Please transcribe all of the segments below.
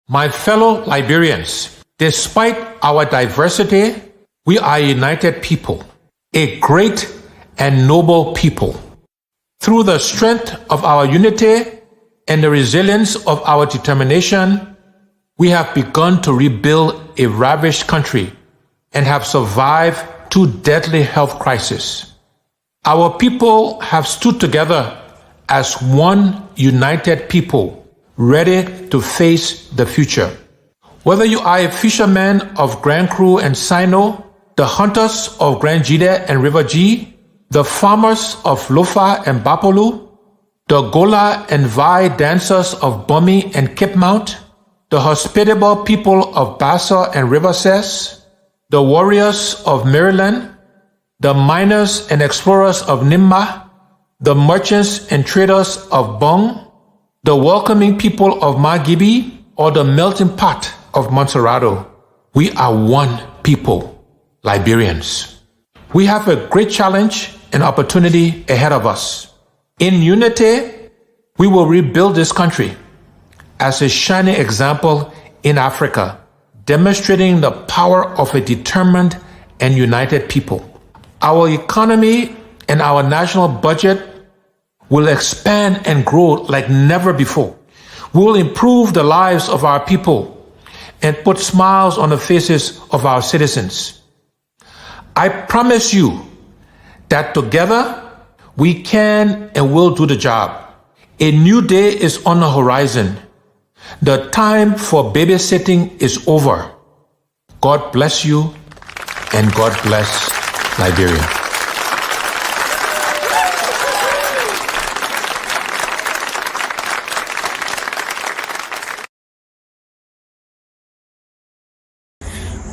My fellow Liberians, despite our diversity, we are a united people, a great and noble people. Through the strength of our unity and the resilience of our determination, we have begun to rebuild a ravished country and have survived two deadly health crises. Our people have stood together as one united people, ready to face the future. Whether you are a fisherman of Grand Cru and Sino, the hunters of Grand Jide and River G, the farmers of Lofa and Bapolu, the Gola and Vai dancers of Bumi and Cape Mount, the hospitable people of Bassa and River Cess, the warriors of Maryland, the miners and explorers of Nimba, the merchants and traders of Bong, the welcoming people of Magibi, or the melting pot of Montserrado. We are one people, Liberians. We have a great challenge and opportunity ahead of us. In unity, we will rebuild this country as a shining example in Africa, demonstrating the power of a determined and united people. Our economy and our national budget will expand and grow like never before. We will improve the lives of our people and put smiles on the faces of our citizens. I promise you that together we can and will do the job. A new day is on the horizon. The time for babysitting is over. God bless you and God bless Liberia.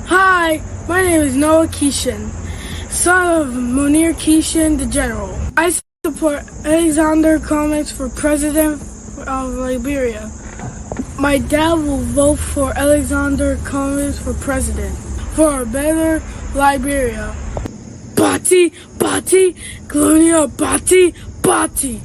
Hi, my name is Noah Keishan, son of Munir Keishan, the General. I support Alexander Cummings for President of Liberia. My dad will vote for Alexander Cummings for President for a better Liberia. Bati, Bati, Colonial Bati, Bati.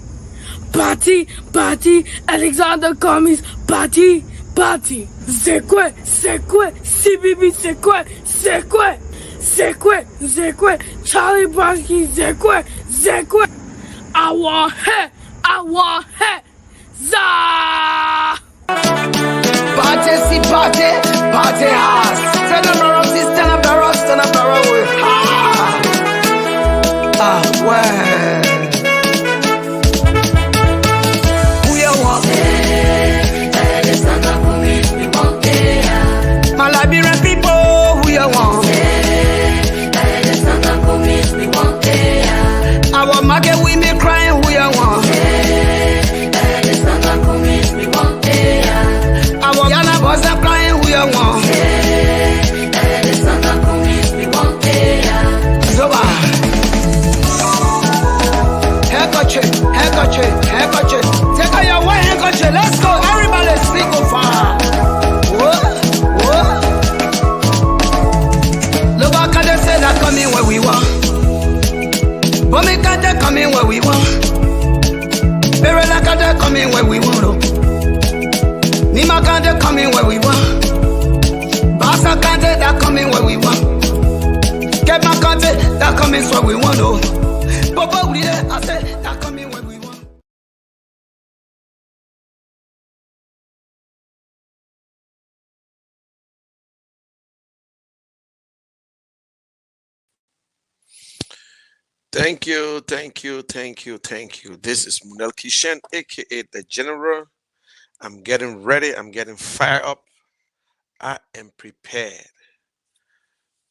Bati, Bati, Alexander Cummings, Bati, Bati. Zekwe, Zekwe, CBB, Zekwe, Zekwe, Zekwe, Zekwe, Charlie Brodsky, Zekwe, Zekwe. I want he, za. Party, see party, party hard. Stand up, barrel, stand up, barrel, stand up, barrel. Well. Who you want? My Liberian people, who you want? Our market women crying, who you want? Our Yana boys are crying, who you want? Zoba. Handkerchief. Take out your white handkerchief. Let's go. Everybody sing go far. Whoa. Look how can they say that coming where we want. But me can't they coming where we want. Very like they coming where we want. Nima can't they coming where we want. Bassa can't they that coming where we want. Get my can't they that coming where we want. Papa, we there, I said that coming where we want. Thank you. This is Munel Kishen, aka the General. I'm getting ready. I'm getting fired up. I am prepared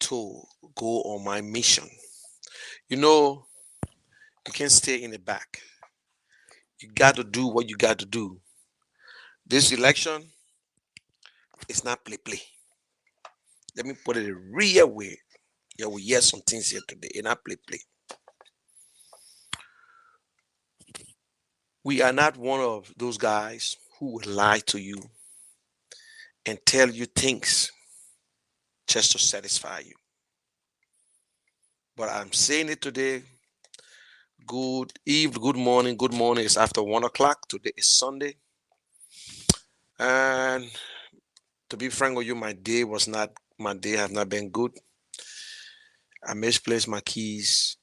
to go on my mission. You know, you can't stay in the back. You got to do what you got to do. This election is not play. Let me put it a real way. Yeah, we hear some things here today. It's not play. We are not one of those guys who would lie to you and tell you things just to satisfy you. But I'm saying it today. Good evening, good morning. Good morning. It's after 1 o'clock. Today is Sunday. And To be frank with you, my day have not been good. I misplaced my keys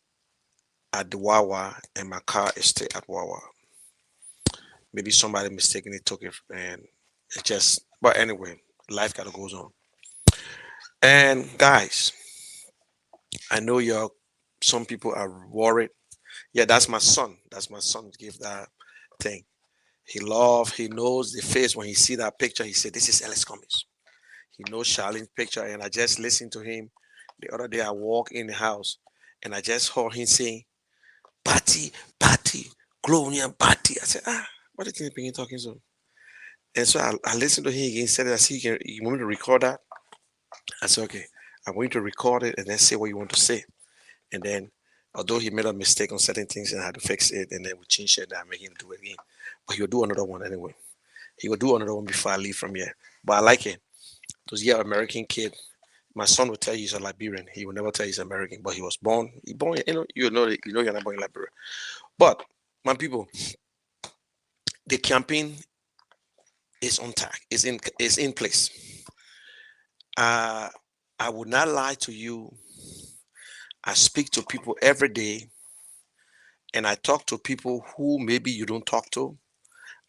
at the Wawa, and my car is still at Wawa. Maybe somebody mistakenly took it, and it just. But anyway, life gotta goes on. And guys, I know you're. Some people are worried. Yeah, that's my son. That's my son. Give that thing. He knows the face when he see that picture. He said, "This is Ellis Cummings." He knows Charlene's picture, and I just listened to him the other day. I walked in the house, and I just heard him saying, "Patty, Patty, Gloria, Patty." I said, what do you think he's talking so? And so I listened to him again. He said, "I see you want me to record that?" I said, "Okay, I'm going to record it and then say what you want to say." And then, although he made a mistake on certain things and I had to fix it, and then we changed it and I made him do it again. But he'll do another one anyway. He will do another one before I leave from here. But I like it. Because yeah, American kid. My son will tell you he's a Liberian. He will never tell you he's American, but he was born. He born. You know you're not born in Liberia. But my people, the campaign is on tag. Is in place. I would not lie to you. I speak to people every day, and I talk to people who maybe you don't talk to.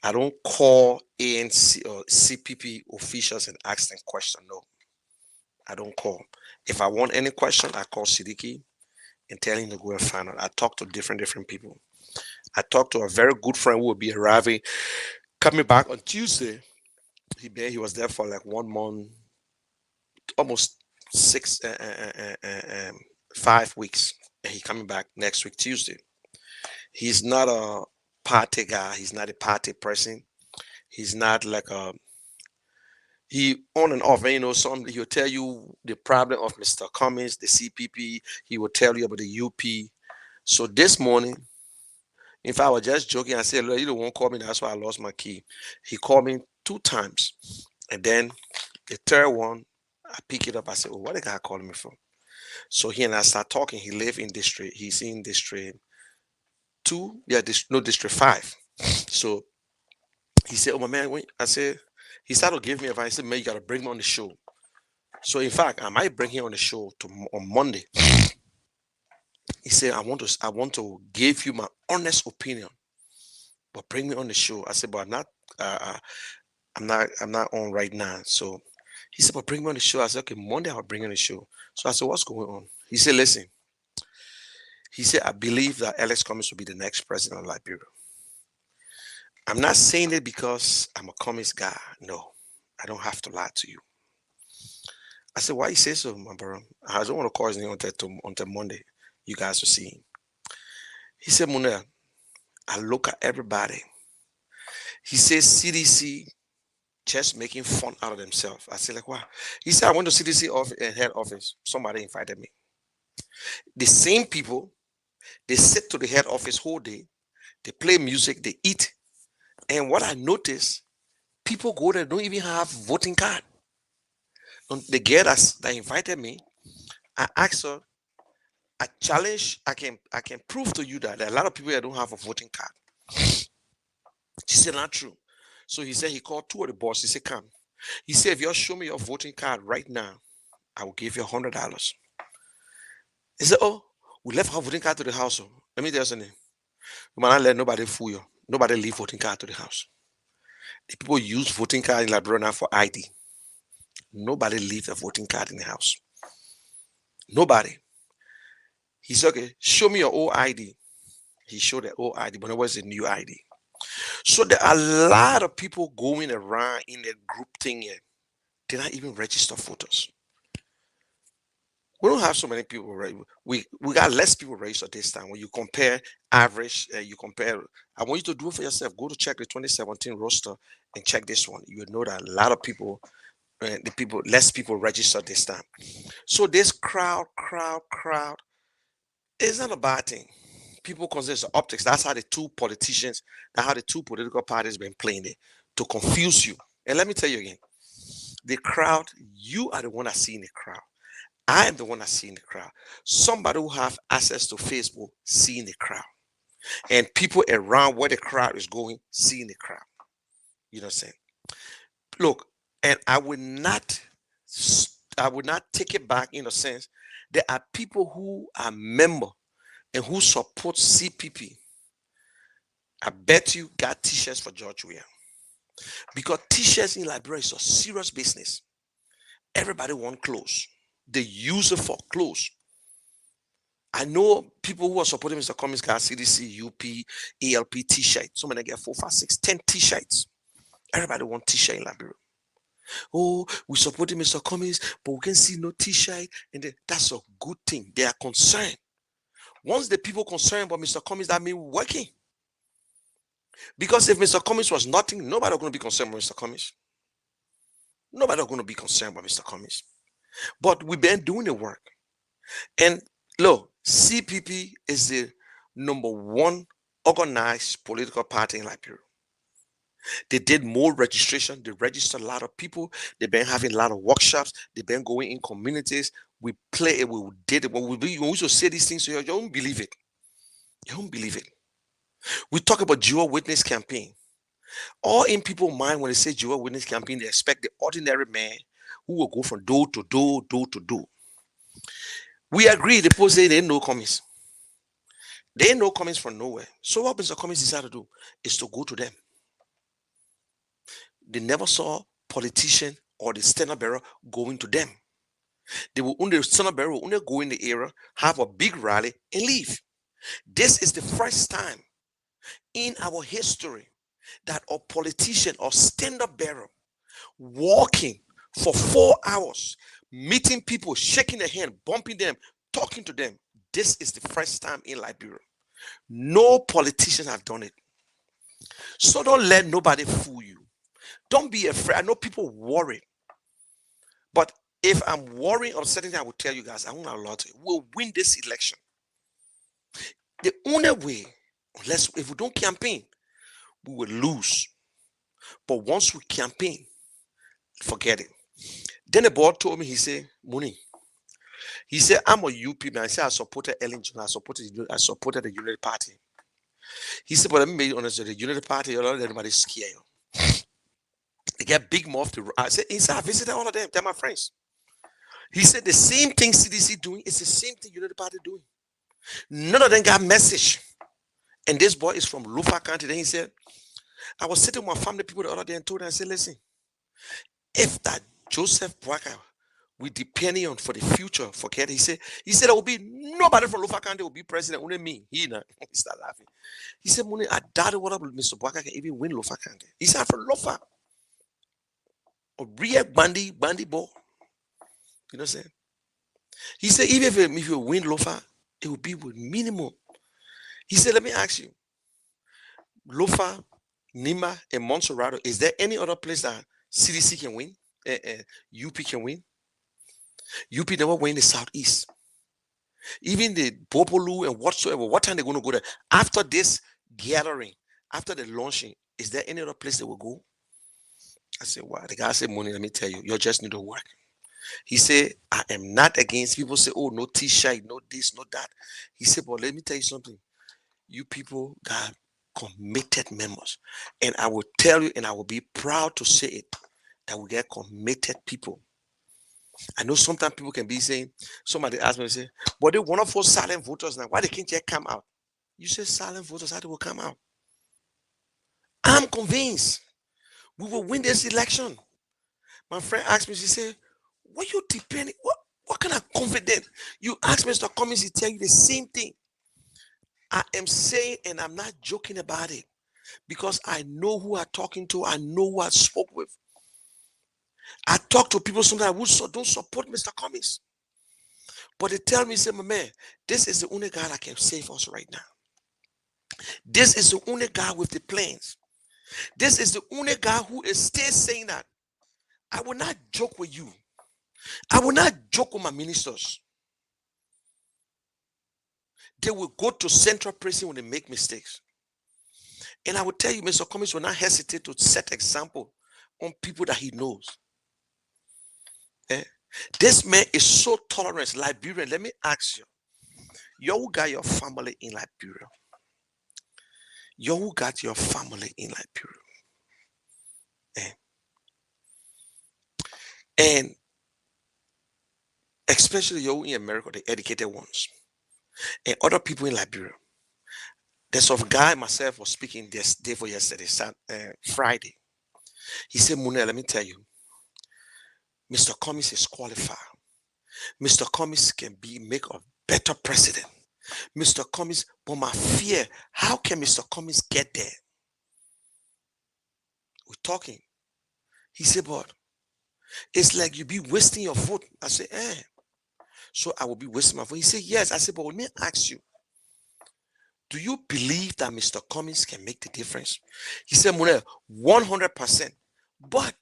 I don't call ANC or CPP officials and ask them questions. No, I don't call. If I want any question, I call Siddiqui and tell him to go and find out. I talk to different people. I talked to a very good friend who will be arriving, coming back on Tuesday. He was there for like 1 month, almost 5 weeks, and he coming back next week Tuesday. He's not a party guy. He's not a party person. He's not like he on and off. Some he'll tell you the problem of Mr. Cummings, the CPP. He will tell you about the UP. So this morning, if I was just joking, I said, "Look, you don't want to call me. That's why I lost my key." He called me 2 times, and then the third one, I pick it up. I said, "Oh, what the guy calling me from?" So he and I start talking. He live in district. He's in district 2. Yeah, district 5. So he said, "Oh my man," I said, he started to give me advice. He said, "Man, you gotta bring me on the show." So in fact, I might bring him on the show on Monday. He said, I want to give you my honest opinion, but bring me on the show." I said, "But I'm not on right now." So he said, "But bring me on the show." I said, "Okay, Monday I'll bring you on the show." So I said, "What's going on?" He said, "Listen." He said, "I believe that Alex Cummings will be the next president of Liberia." I'm not saying it because I'm a Cummings guy. No, I don't have to lie to you. I said, "Why you say so, my bro? I don't want to cause anything until Monday. You guys will see him." He said, "Munel, I look at everybody." He says CDC just making fun out of themselves. I said, like, "Wow." He said, "I went to CDC head office. Somebody invited me. The same people, they sit to the head office whole day. They play music, they eat. And what I noticed, people go there, don't even have voting card." The girl that invited me, I asked her, I challenge, I can prove to you that there are a lot of people that don't have a voting card. She said, "Not true." So he said he called 2 of the boss. He said, "Come." He said, "If you show me your voting card right now, I will give you $100. He said, "Oh, we left our voting card to the house. Oh." Let me tell you something. You might not let nobody fool you. Nobody leave voting card to the house. The people use voting card in Liberia now for ID. Nobody leave a voting card in the house. Nobody. He said, "Okay, show me your old ID." He showed the old ID, but it was a new ID. So there are a lot of people going around in the group thing here. They're not even register voters. We don't have so many people, right? We got less people registered this time. When you compare average, I want you to do it for yourself. Go to check the 2017 roster and check this one. You will know that a lot of people, less people registered this time. So this crowd is not a bad thing. People consider it optics. That's how the 2 politicians, that's how the 2 political parties been playing it to confuse you. And let me tell you again, the crowd, you are the one that's seeing the crowd. I am the one that's seeing the crowd. Somebody who have access to Facebook seeing the crowd. And people around where the crowd is going seeing the crowd. You know what I'm saying? Look, And I would not take it back in a sense. There are people who are member and who support CPP. I bet you got t-shirts for George Weah. Because t-shirts in Liberia is a serious business. Everybody want clothes. They use it for clothes. I know people who are supporting Mr. Cummings got CDC, UP, ELP t-shirts. Some of them get 4, 5, 6, 10 t-shirts. Everybody want t-shirt in Liberia. Oh, we supporting Mr. Cummings, but we can see no t-shirt, and that's a good thing. They are concerned. Once the people concerned about Mr. Cummings, that means working. Because if Mr. Cummings was nothing, nobody was going to be concerned about Mr. Cummings. Nobody was going to be concerned about Mr. Cummings. But we've been doing the work. And look, CPP is the #1 organized political party in Liberia. They did more registration. They registered a lot of people. They've been having a lot of workshops. They've been going in communities. We play it. We did it. When we used to say these things, so you don't believe it. You don't believe it. We talk about Jehovah's Witness campaign. All in people's mind when they say Jehovah's Witness campaign, they expect the ordinary man who will go from door to door, door to door. We agree. The people say they ain't no Cummings. They ain't no Cummings from nowhere. So what Mr. Cummings decided to do is to go to them. They never saw politician or the standard bearer going to them. They will only standard bearer will only go in the area, have a big rally, and leave. This is the first time in our history that a politician or standard bearer walking for 4 hours, meeting people, shaking their hand, bumping them, talking to them. This is the first time in Liberia. No politicians have done it. So don't let nobody fool you. Don't be afraid. I know people worry. But if I'm worrying on certain things, I will tell you guys, I won't allow it. We'll win this election. The only way, if we don't campaign, we will lose. But once we campaign, forget it. Then the board told me, he said, Muni, he said, I'm a UP man. I said, I supported Ellen Johnson. I supported the Unity Party. He said, but let me be honest, the Unity Party, a lot of everybody scared you. They get big mouth to. I said, I visited all of them. They're my friends. He said the same thing CDC doing is the same thing Unity Party doing. None of them got message. And this boy is from Lufa County. Then he said, I was sitting with my family people the other day and told them, I said, listen, if that Joseph Boakai we depending on for the future, forget it. He said there will be nobody from Lufa County will be president, only me. He started laughing. He said, Muni, I doubt what Mr. Boakai can even win Lufa County. He said, I'm from Lufa. A real bandy boy. You know what I'm saying? He said, even if you win Lofa, it will be with minimum. He said, let me ask you, Lofa, Nima, and Montserrat, is there any other place that CDC can win? UP can win? UP never win the Southeast. Even the Bopolu and whatsoever, what time they're going to go there? After this gathering, after the launching, is there any other place they will go? I said, wow. The guy said, Moni, let me tell you, you just need to work. He said, I am not against people say, oh, no t-shirt, no this, no that. He said, but let me tell you something. You people got committed members. And I will tell you, and I will be proud to say it, that we get committed people. I know sometimes people can be saying, somebody asked me, say, but they want to force silent voters now. Why they can't yet come out? You say silent voters, how they will come out? I'm convinced we will win this election. My friend asked me, she said, what you depending? What kind of confidence? You ask Mr. Cummings, he tell you the same thing. I am saying, and I'm not joking about it, because I know who I'm talking to. I know who I spoke with. I talk to people sometimes who don't support Mr. Cummings. But they tell me, say, my man, this is the only guy that can save us right now. This is the only guy with the plans. This is the only guy who is still saying that I will not joke with you. I will not joke with my ministers. They will go to central prison when they make mistakes. And I will tell you, Mr. Cummings will not hesitate to set example on people that he knows. This man is so tolerant. Liberian, let me ask you. You who got your family in Liberia? You who got your family in Liberia? And especially you in America, the educated ones, and other people in Liberia. There's a guy myself was speaking this day for yesterday, Friday. He said, Munel, let me tell you, Mr. Cummings is qualified. Mr. Cummings can make a better president. Mr. Cummings, but my fear, how can Mr. Cummings get there? We're talking. He said, but it's like you be wasting your vote. I said, so I will be wasting my vote. He said, yes. I said, but let me ask you, do you believe that Mr. Cummings can make the difference? He said, Munel, 100%. But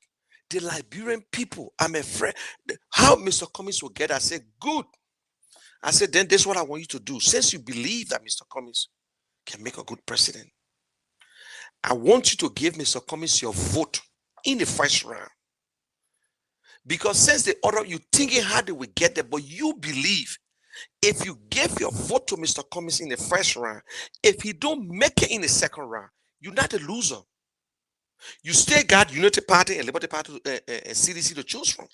the Liberian people, I'm afraid, how Mr. Cummings will get. I said, good. I said, then this is what I want you to do. Since you believe that Mr. Cummings can make a good president, I want you to give Mr. Cummings your vote in the first round. Because since the other, you thinking how they will get there, but you believe if you give your vote to Mr. Cummings in the first round, if he don't make it in the second round, you're not a loser. You still got Unity Party and Liberty Party and CDC to choose from.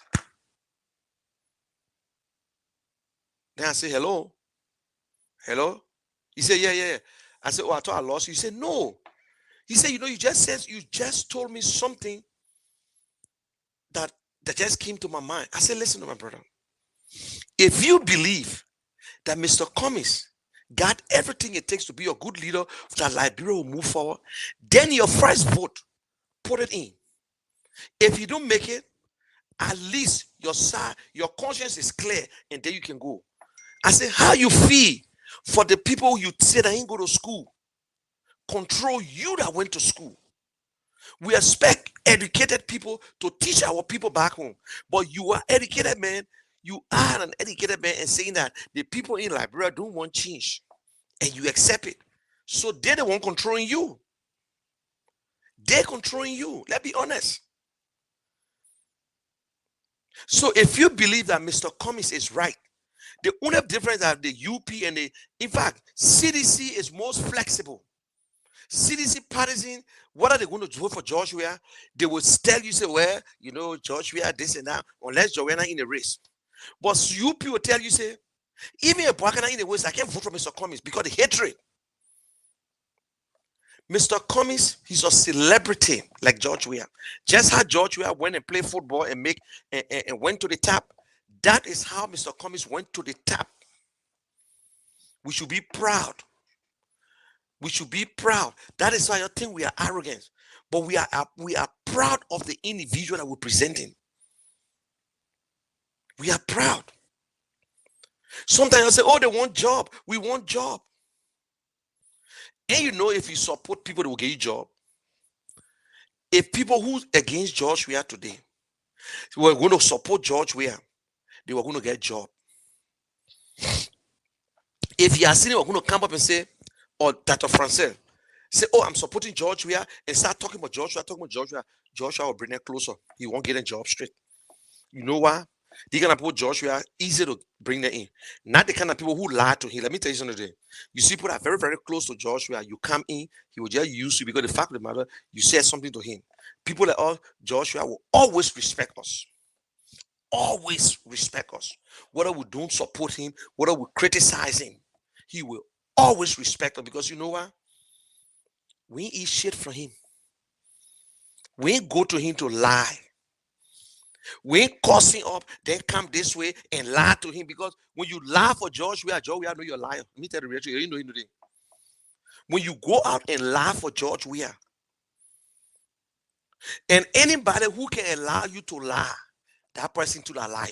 Then I say, hello? Hello? He said, yeah. I said, oh, I thought I lost you. He said, no. He said, you just told me something that just came to my mind. I said, listen to my brother. If you believe that Mr. Cummings got everything it takes to be a good leader, that Liberia will move forward, then your first vote, put it in. If you don't make it, at least your conscience is clear, and then you can go. I said, how you feel for the people you say that ain't go to school, control you that went to school? We expect educated people to teach our people back home, but you are educated man. You are an educated man and saying that the people in Liberia don't want change, and you accept it. So they're the one controlling you. They're controlling you. Let's be honest. So if you believe that Mr. Cummings is right, the only difference that the UP and in fact, CDC is most flexible. CDC partisan, what are they going to vote for George Weah? They will tell you, say, well, George Weah, this and that, unless Joanna in the race. But UP will tell you, say, even a Bwakana in the West, I can't vote for Mr. Cummings because the hatred. Mr. Cummings, he's a celebrity like George Weah. Just how George Weah went and played football and went to the top. That is how Mr. Cummings went to the top. We should be proud. We should be proud. That is why I think we are arrogant. But we are proud of the individual that we're presenting. We are proud. Sometimes I say, oh, they want job. We want job. And if you support people that will get you job, if people who against George Weah today were going to support George Weah, they were going to get job. If you are sitting, we're going to come up and say, or Dr. Francel, say, oh, I'm supporting George Weah, and start talking about George Weah, Joshua will bring them closer. He won't get a job straight. You know why? They're going to put George Weah easy to bring them in. Not the kind of people who lie to him. Let me tell you something today. You see people that are very, very close to George Weah. You come in, he will just use you because the fact of the matter, you said something to him. People like George Weah will always respect us. Always respect us. Whether we don't support him, whether we criticize him, he will always respect us, because you know what? We ain't eat shit from him. We ain't go to him to lie. We ain't cussing up, then come this way and lie to him, because when you lie for George Weah know you're a liar. Let me tell you the reality. You know today. When you go out and lie for George Weah, and anybody who can allow you to lie, that person to the liar.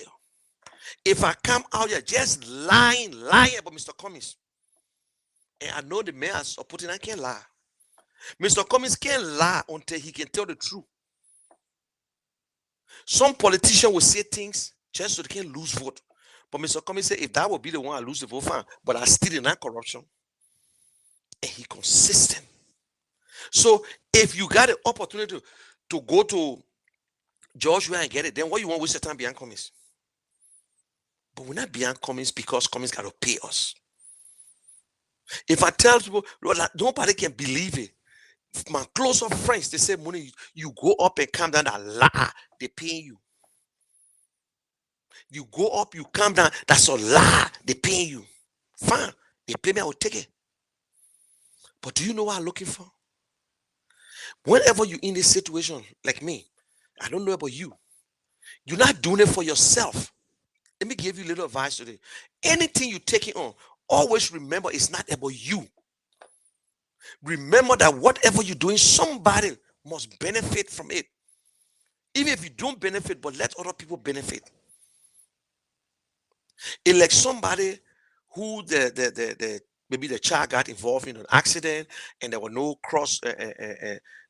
If I come out here just lying about Mr. Cummings, and I know the man is supporting, I can't lie. Mr. Cummings can't lie until he can tell the truth. Some politician will say things just so they can lose vote. But Mr. Cummings said, if that will be the one I lose the vote, fine. But I still deny corruption. And he consistent. So if you got an opportunity to go to George Weah and get it, then what you want to waste your time behind Cummings? But we're not behind Cummings because Cummings got to pay us. If I tell people, nobody can believe it. My closer friends, they say, money, you go up and come down and lie, they paying you. You go up, you come down. That's a lie. They pay you. Fine. They pay me, I will take it. But do you know what I'm looking for? Whenever you're in this situation, like me, I don't know about you. You're not doing it for yourself. Let me give you a little advice today. Anything you take it on, always remember it's not about you. Remember that whatever you're doing, somebody must benefit from it. Even if you don't benefit, but let other people benefit. It's like somebody who maybe the child got involved in an accident and there were no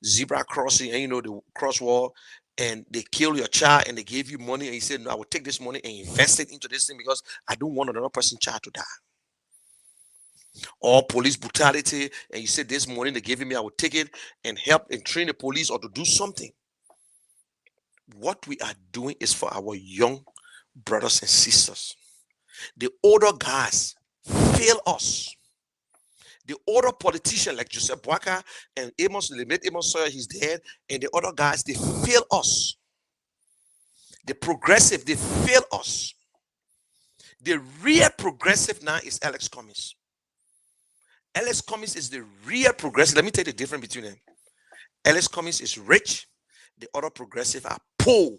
zebra crossing, and the crosswalk, and they kill your child and they gave you money and you said, no, I will take this money and invest it into this thing because I don't want another person's child to die. Or police brutality, and you said this money they gave me, I will take it and help and train the police or to do something. What we are doing is for our young brothers and sisters. The older guys fail us. The older politicians like Joseph Boakai and the late Amos Sawyer, he's dead, and the other guys, they fail us. The progressive, they fail us. The real progressive now is Alex Cummings. Alex Cummings is the real progressive. Let me tell you the difference between them. Alex Cummings is rich. The other progressive are poor.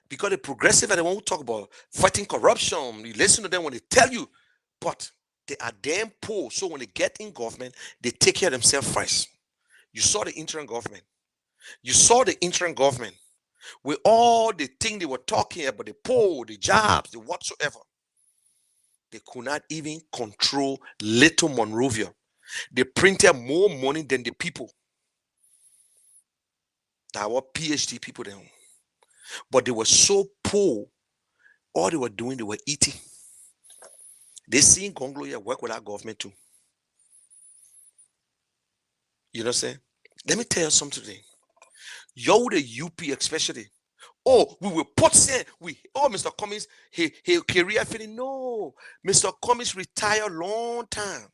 Because the progressive are the one who talk about fighting corruption. You listen to them when they tell you, but they are damn poor. So when they get in government, they take care of themselves first. You saw the interim government. You saw the interim government with all the things they were talking about, the poor, the jobs, the whatsoever. They could not even control Little Monrovia. They printed more money than the people. That were PhD people then. But they were so poor, all they were doing, they were eating. They seen Gonglo here work with our government too. You know what I'm saying? Let me tell you something today. Yo, the UP especially. Oh, we will put say Mr. Cummings, he career feeling. No, Mr. Cummings retired long time.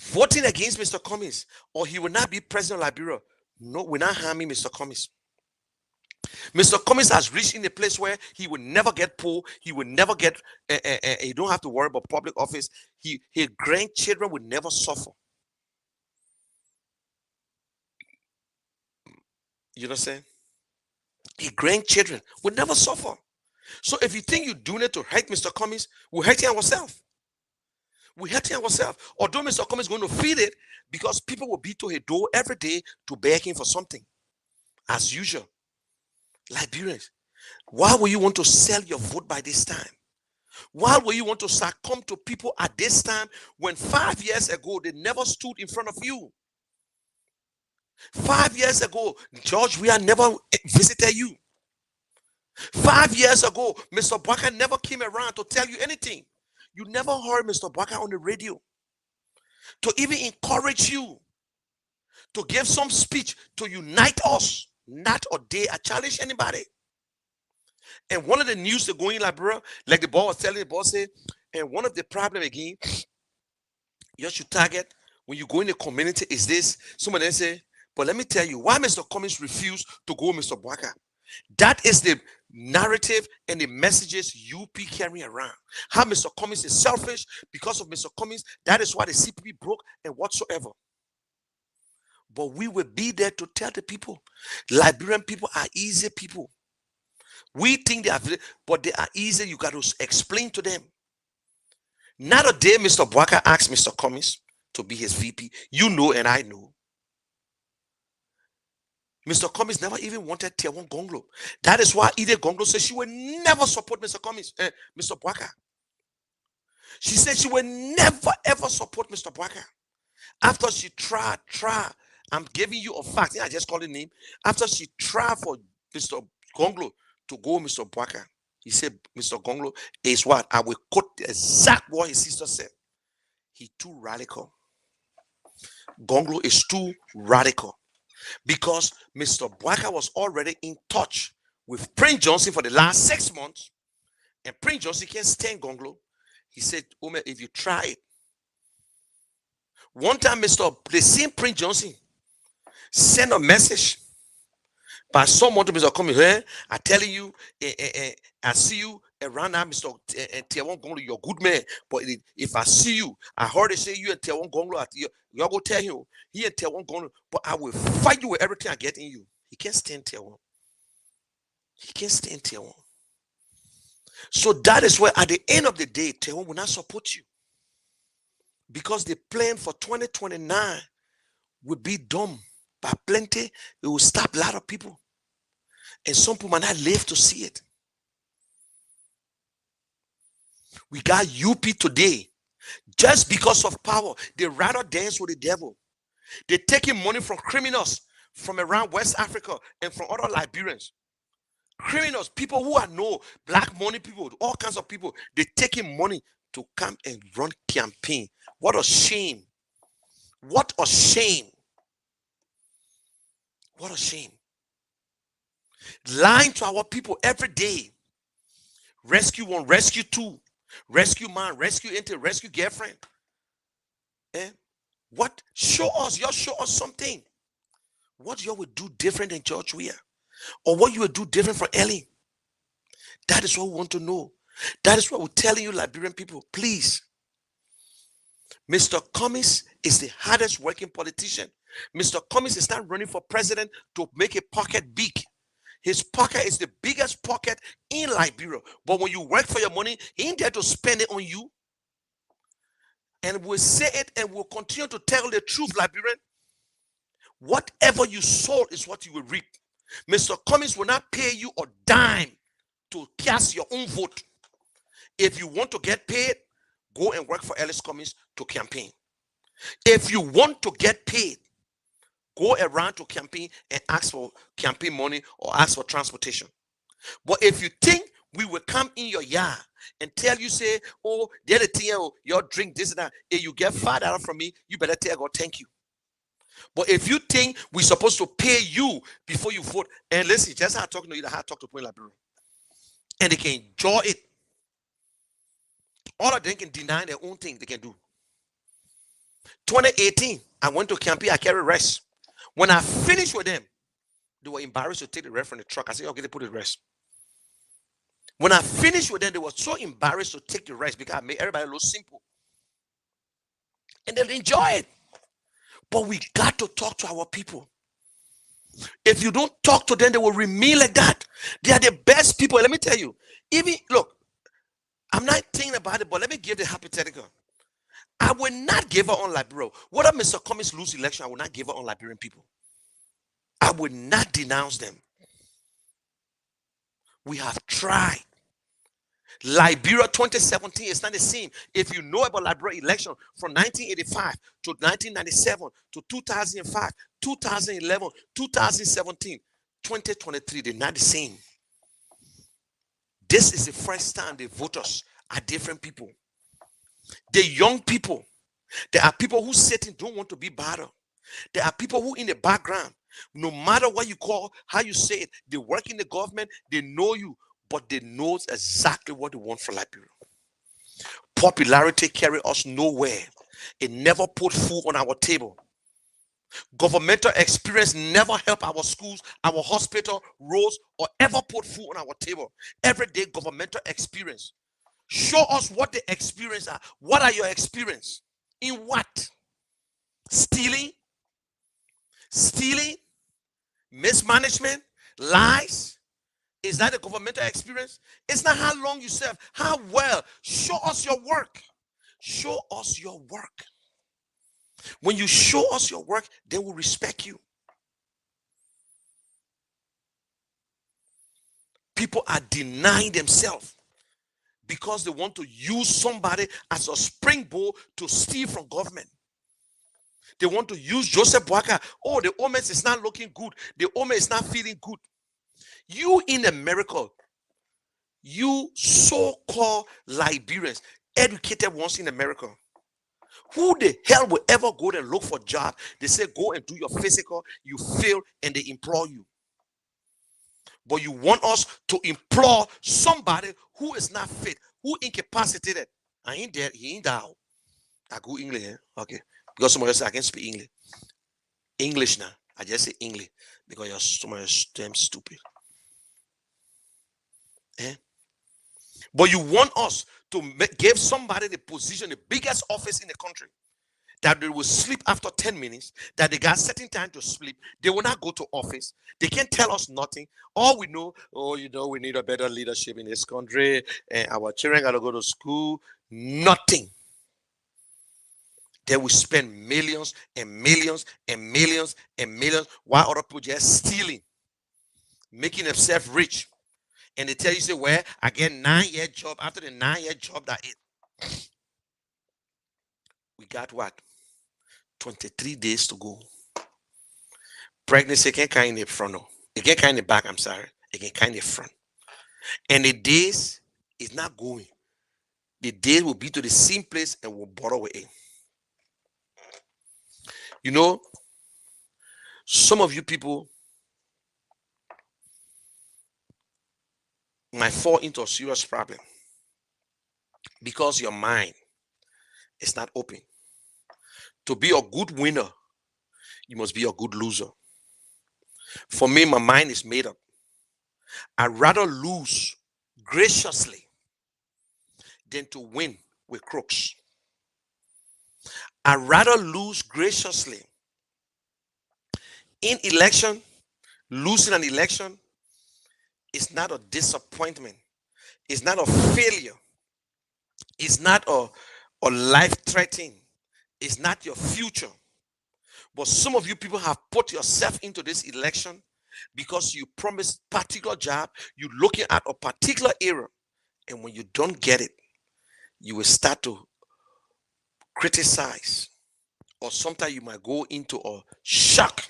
Voting against Mr. Cummings, or he will not be president of Liberia. No, we're not harming Mr. Cummings. Mr. Cummings has reached in a place where he will never get poor. He will never get. He don't have to worry about public office. His grandchildren will never suffer. You know what I'm saying? His grandchildren will never suffer. So if you think you're doing it to hurt Mr. Cummings, we're hurting ourselves. We're hurting ourselves. Although Mr. Cummings is going to feed it, because people will be to his door every day to beg him for something, as usual. Liberians, why will you want to sell your vote by this time? Why will you want to succumb to people at this time when 5 years ago they never stood in front of you? 5 years ago, George Weah never visited you. 5 years ago, Mr. Boakai never came around to tell you anything. You never heard Mr. Boakai on the radio to even encourage you, to give some speech to unite us. Not a day I challenge anybody. And one of the news that going in Liberia, like the boss was telling the boss, say, and one of the problem again, you should target when you go in the community is this. Somebody say, but let me tell you why Mr. Cummings refused to go with Mr. Boakai. That is the narrative and the messages UP carry around. How Mr. Cummings is selfish because of Mr. Cummings. That is why the CPP broke and whatsoever. But we will be there to tell the people. Liberian people are easy people. We think they are, but they are easy. You got to explain to them. Not a day Mr. Boakai asked Mr. Cummings to be his VP. You know and I know. Mr. Cummings never even wanted Tier 1 Gonglo. That is why Ide Gonglo said she will never support Mr. Cummings, Mr. Boakai. She said she will never ever support Mr. Boakai. After she tried, I'm giving you a fact. I just call the name. After she tried for Mr. Gonglo to go with Mr. Boakai, he said, Mr. Gonglo is what? I will quote the exact what his sister said. He too radical. Gonglo is too radical. Because Mr. Boakai was already in touch with Prince Johnson for the last 6 months. And Prince Johnson can't stand Gonglo. He said, Omer, if you try it. One time, the same Prince Johnson sent a message. But someone to Mr. Coming here, I telling you, I see you around now, Mr. Tiawon Gonglo, you're good man. But if I see you, I heard they say you and Tiawon Gonglo, you're go tell him, he and Tiawon Gonglo, but I will fight you with everything I get in you. He can't stand Tiawon. He can't stand Tiawon. So that is where at the end of the day, Tiawon will not support you. Because the plan for 2029 will be dumb. By plenty, it will stop a lot of people. And some people might not live to see it. We got UP today. Just because of power, they rather dance with the devil. They're taking money from criminals from around West Africa and from other Liberians. Criminals, people who are no black money people, all kinds of people, they're taking money to come and run campaign. What a shame. What a shame. What a shame. Lying to our people every day. Rescue one, rescue two, rescue man, rescue auntie, rescue girlfriend. What? Show us, y'all show us something. What y'all would do different than George Weah? Or what you would do different from Ellie? That is what we want to know. That is what we're telling you, Liberian people. Please. Mr. Cummings is the hardest working politician. Mr. Cummings is not running for president to make a pocket big. His pocket is the biggest pocket in Liberia. But when you work for your money, he ain't there to spend it on you. And we'll say it and we'll continue to tell the truth, Liberian. Whatever you sow is what you will reap. Mr. Cummings will not pay you a dime to cast your own vote. If you want to get paid, go and work for Ellis Cummings to campaign. If you want to get paid, go around to campaign and ask for campaign money or ask for transportation. But if you think we will come in your yard and tell you, say, oh, the other thing, your drink this and that, if you get $5 from me, you better tell God thank you. But if you think we're supposed to pay you before you vote, and listen, just how I'm talking to you, how I talk to people in Liberia, and they can enjoy it. All of them can deny their own thing they can do. 2018, I went to campaign, I carried rest. When I finished with them, they were embarrassed to take the rest from the truck. I said, okay, they put the rest. When I finished with them, they were so embarrassed to take the rest because I made everybody look simple. And they enjoy it. But we got to talk to our people. If you don't talk to them, they will remain like that. They are the best people. Let me tell you. Even, look, I'm not thinking about it, but let me give the hypothetical. I will not give her on Liberia. Whether Mr. Cummings lose election, I will not give her on Liberian people. I will not denounce them. We have tried. Liberia 2017 is not the same. If you know about Liberia election from 1985 to 1997 to 2005, 2011, 2017, 2023, they're not the same. This is the first time the voters are different people. The young people, there are people who sit and don't want to be bothered. There are people who in the background, no matter what you call, how you say it, they work in the government, they know you, but they know exactly what they want for Liberia. Popularity carry us nowhere. It never put food on our table. Governmental experience never help our schools, our hospital, roads, or ever put food on our table. Every day governmental experience. Show us what the experience are. What are your experience? In what? Stealing? Stealing? Mismanagement? Lies? Is that a governmental experience? It's not how long you serve, how well. Show us your work. Show us your work. When you show us your work, they will respect you. People are denying themselves because they want to use somebody as a springboard to steal from government. They want to use Joseph Boakai. Oh, the Omes is not looking good. The Omes is not feeling good. You in America, you so-called Liberians, educated ones in America, who the hell will ever go and look for a job? They say, go and do your physical, you fail, and they employ you. But you want us to employ somebody who is not fit, who incapacitated. I ain't there, he ain't down. I go English, okay? Because somebody said I can speak English. English now. I just say English. because you're so much damn stupid. Eh? But you want us to give somebody the position, the biggest office in the country, that they will sleep after 10 minutes, that they got certain time to sleep. They will not go to office. They can't tell us nothing. All we know, we need a better leadership in this country, and our children got to go to school. Nothing. They will spend millions and millions and millions and millions while other people just stealing, making themselves rich. And they tell you, say, well, I get 9-year job. After the 9-year job, that it. We got what? 23 days to go. Pregnancy can't carry in the front. No. It can't carry in the back, I'm sorry. It can carry in the front. And the days is not going. The days will be to the same place and will borrow away. You know, some of you people might fall into a serious problem because your mind is not open. To be a good winner, you must be a good loser. For me, my mind is made up. I'd rather lose graciously than to win with crooks. I'd rather lose graciously. In election, losing an election is not a disappointment. It's not a failure. It's not a life-threatening. It's not your future. But some of you people have put yourself into this election because you promised particular job, you're looking at a particular area, and when you don't get it, you will start to criticize, or sometimes you might go into a shock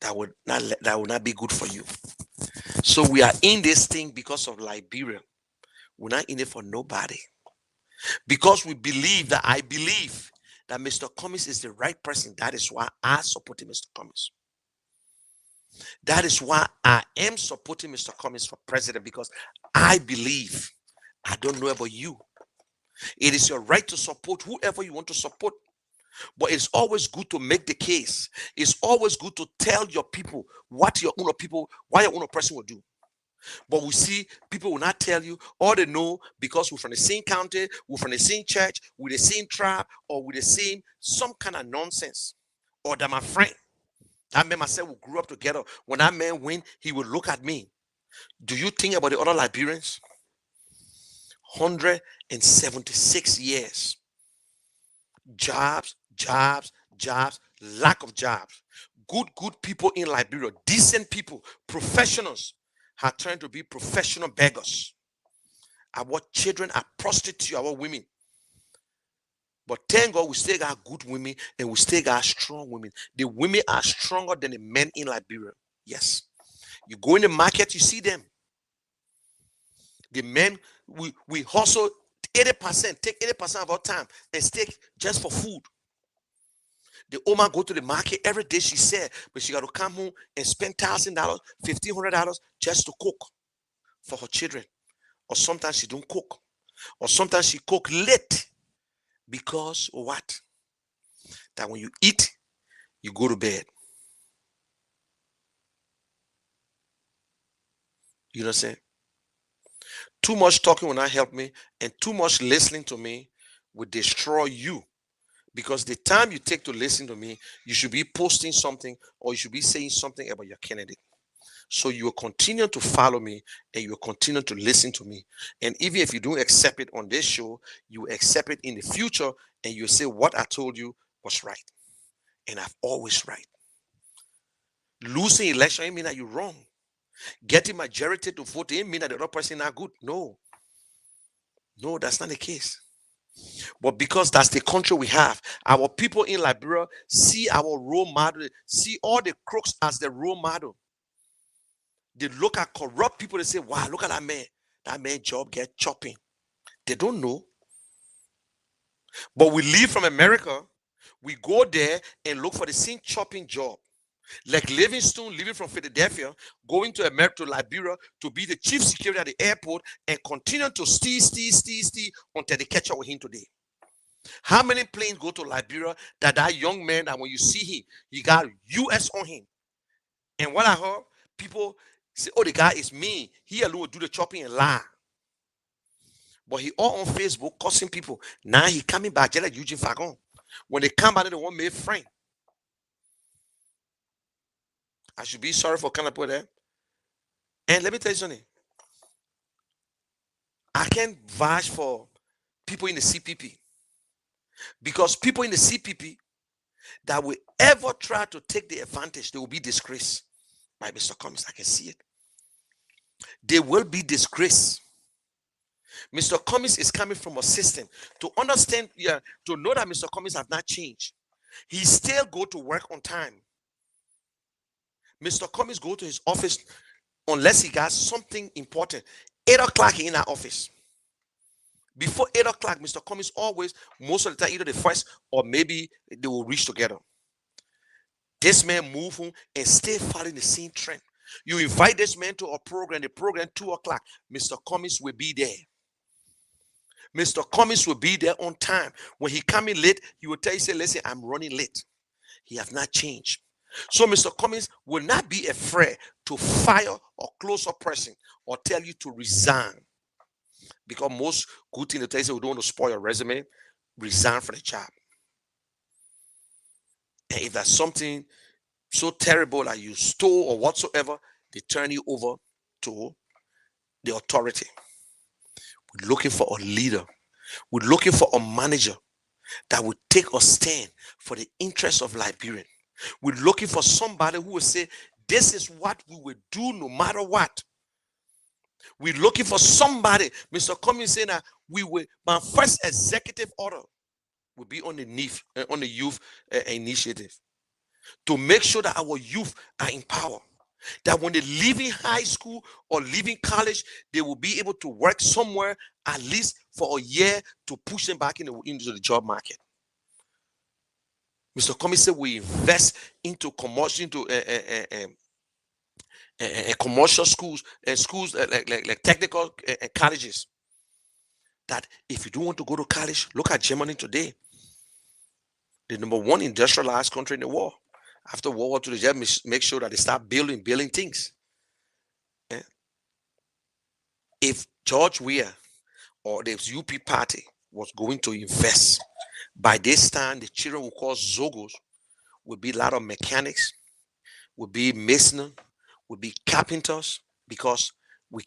that would not be good for you. So we are in this thing because of Liberia. We're not in it for nobody. Because we believe that I believe that Mr. Cummings is the right person. That is why I supported Mr. Cummings. That is why I am supporting Mr. Cummings for president, because I believe. I don't know about you. It is your right to support whoever you want to support. But it's always good to make the case. It's always good to tell your people what your own people, why your own person will do. But we see people will not tell you. All they know, because we're from the same county, we're from the same church, with the same tribe, or with the same some kind of nonsense. Or that my friend, that man myself, we grew up together. When that man win, he would look at me. Do you think about the other Liberians? 176 years. Jobs, lack of jobs. Good people in Liberia, decent people, professionals, are trying to be professional beggars. Our children are prostitutes, our women. But thank God we still got good women and we still got strong women. The women are stronger than the men in Liberia. Yes. You go in the market, you see them. The men, we hustle 80%, take 80% of our time and stay just for food. The woman go to the market every day, she said, but she got to come home and spend $1,000, $1,500 just to cook for her children. Or sometimes she don't cook. Or sometimes she cook late. Because what? That when you eat, you go to bed. You know what I'm saying? Too much talking will not help me, and too much listening to me will destroy you. Because the time you take to listen to me, you should be posting something or you should be saying something about your candidate. So you will continue to follow me and you will continue to listen to me. And even if you don't accept it on this show, you will accept it in the future and you'll say what I told you was right. And I've always right. Losing election ain't mean that you're wrong. Getting majority to vote ain't mean that the other person not good. No, that's not the case. But because that's the country we have, our people in Liberia see our role model, see all the crooks as the role model. They look at corrupt people, they say, wow, look at that man. That man job get chopping. They don't know. But we leave from America, we go there and look for the same chopping job. Like Livingstone leaving from Philadelphia, going to America, to Liberia, to be the chief security at the airport and continue to steal until they catch up with him today. How many planes go to Liberia that young man, that when you see him, he got US on him? And what I heard, people say, oh, the guy is mean. He alone will do the chopping and lie. But he all on Facebook cussing people. Now he coming back just like Eugene Fagon. When they come back, they want make friend. I should be sorry for kind of put that. And let me tell you something. I can't vouch for people in the CPP. Because people in the CPP that will ever try to take the advantage, they will be disgraced by Mr. Cummings. I can see it. They will be disgraced. Mr. Cummings is coming from a system to understand, to know that Mr. Cummings have not changed. He still go to work on time. Mr. Cummings go to his office unless he got something important. 8 o'clock in our office. Before 8 o'clock, Mr. Cummings always, most of the time, either the first or maybe they will reach together. This man move home and stay following the same trend. You invite this man to a program, the program 2 o'clock, Mr. Cummings will be there. Mr. Cummings will be there on time. When he come in late, he will tell you, say, listen, I'm running late. He have not changed. So Mr. Cummings will not be afraid to fire a closer person or tell you to resign. Because most good thing to tell you, we don't want to spoil your resume, resign from the job. And if there's something so terrible that you stole or whatsoever, they turn you over to the authority. We're looking for a leader. We're looking for a manager that will take a stand for the interests of Liberian. We're looking for somebody who will say, this is what we will do no matter what. We're looking for somebody. Mr. Cummings saying that my first executive order will be on the youth initiative to make sure that our youth are in power. That when they leaving high school or leaving college, they will be able to work somewhere at least for a year to push them back into the job market. Mr. Cummings said we invest into commercial, commercial schools and schools like technical colleges. That if you don't want to go to college, look at Germany today. The number one industrialized country in the world. After World War II, they just make sure that they start building things. Yeah. If George Weah or the UP party was going to invest, by this time the children will call Zogos, will be a lot of mechanics, will be masons, will be carpenters, because we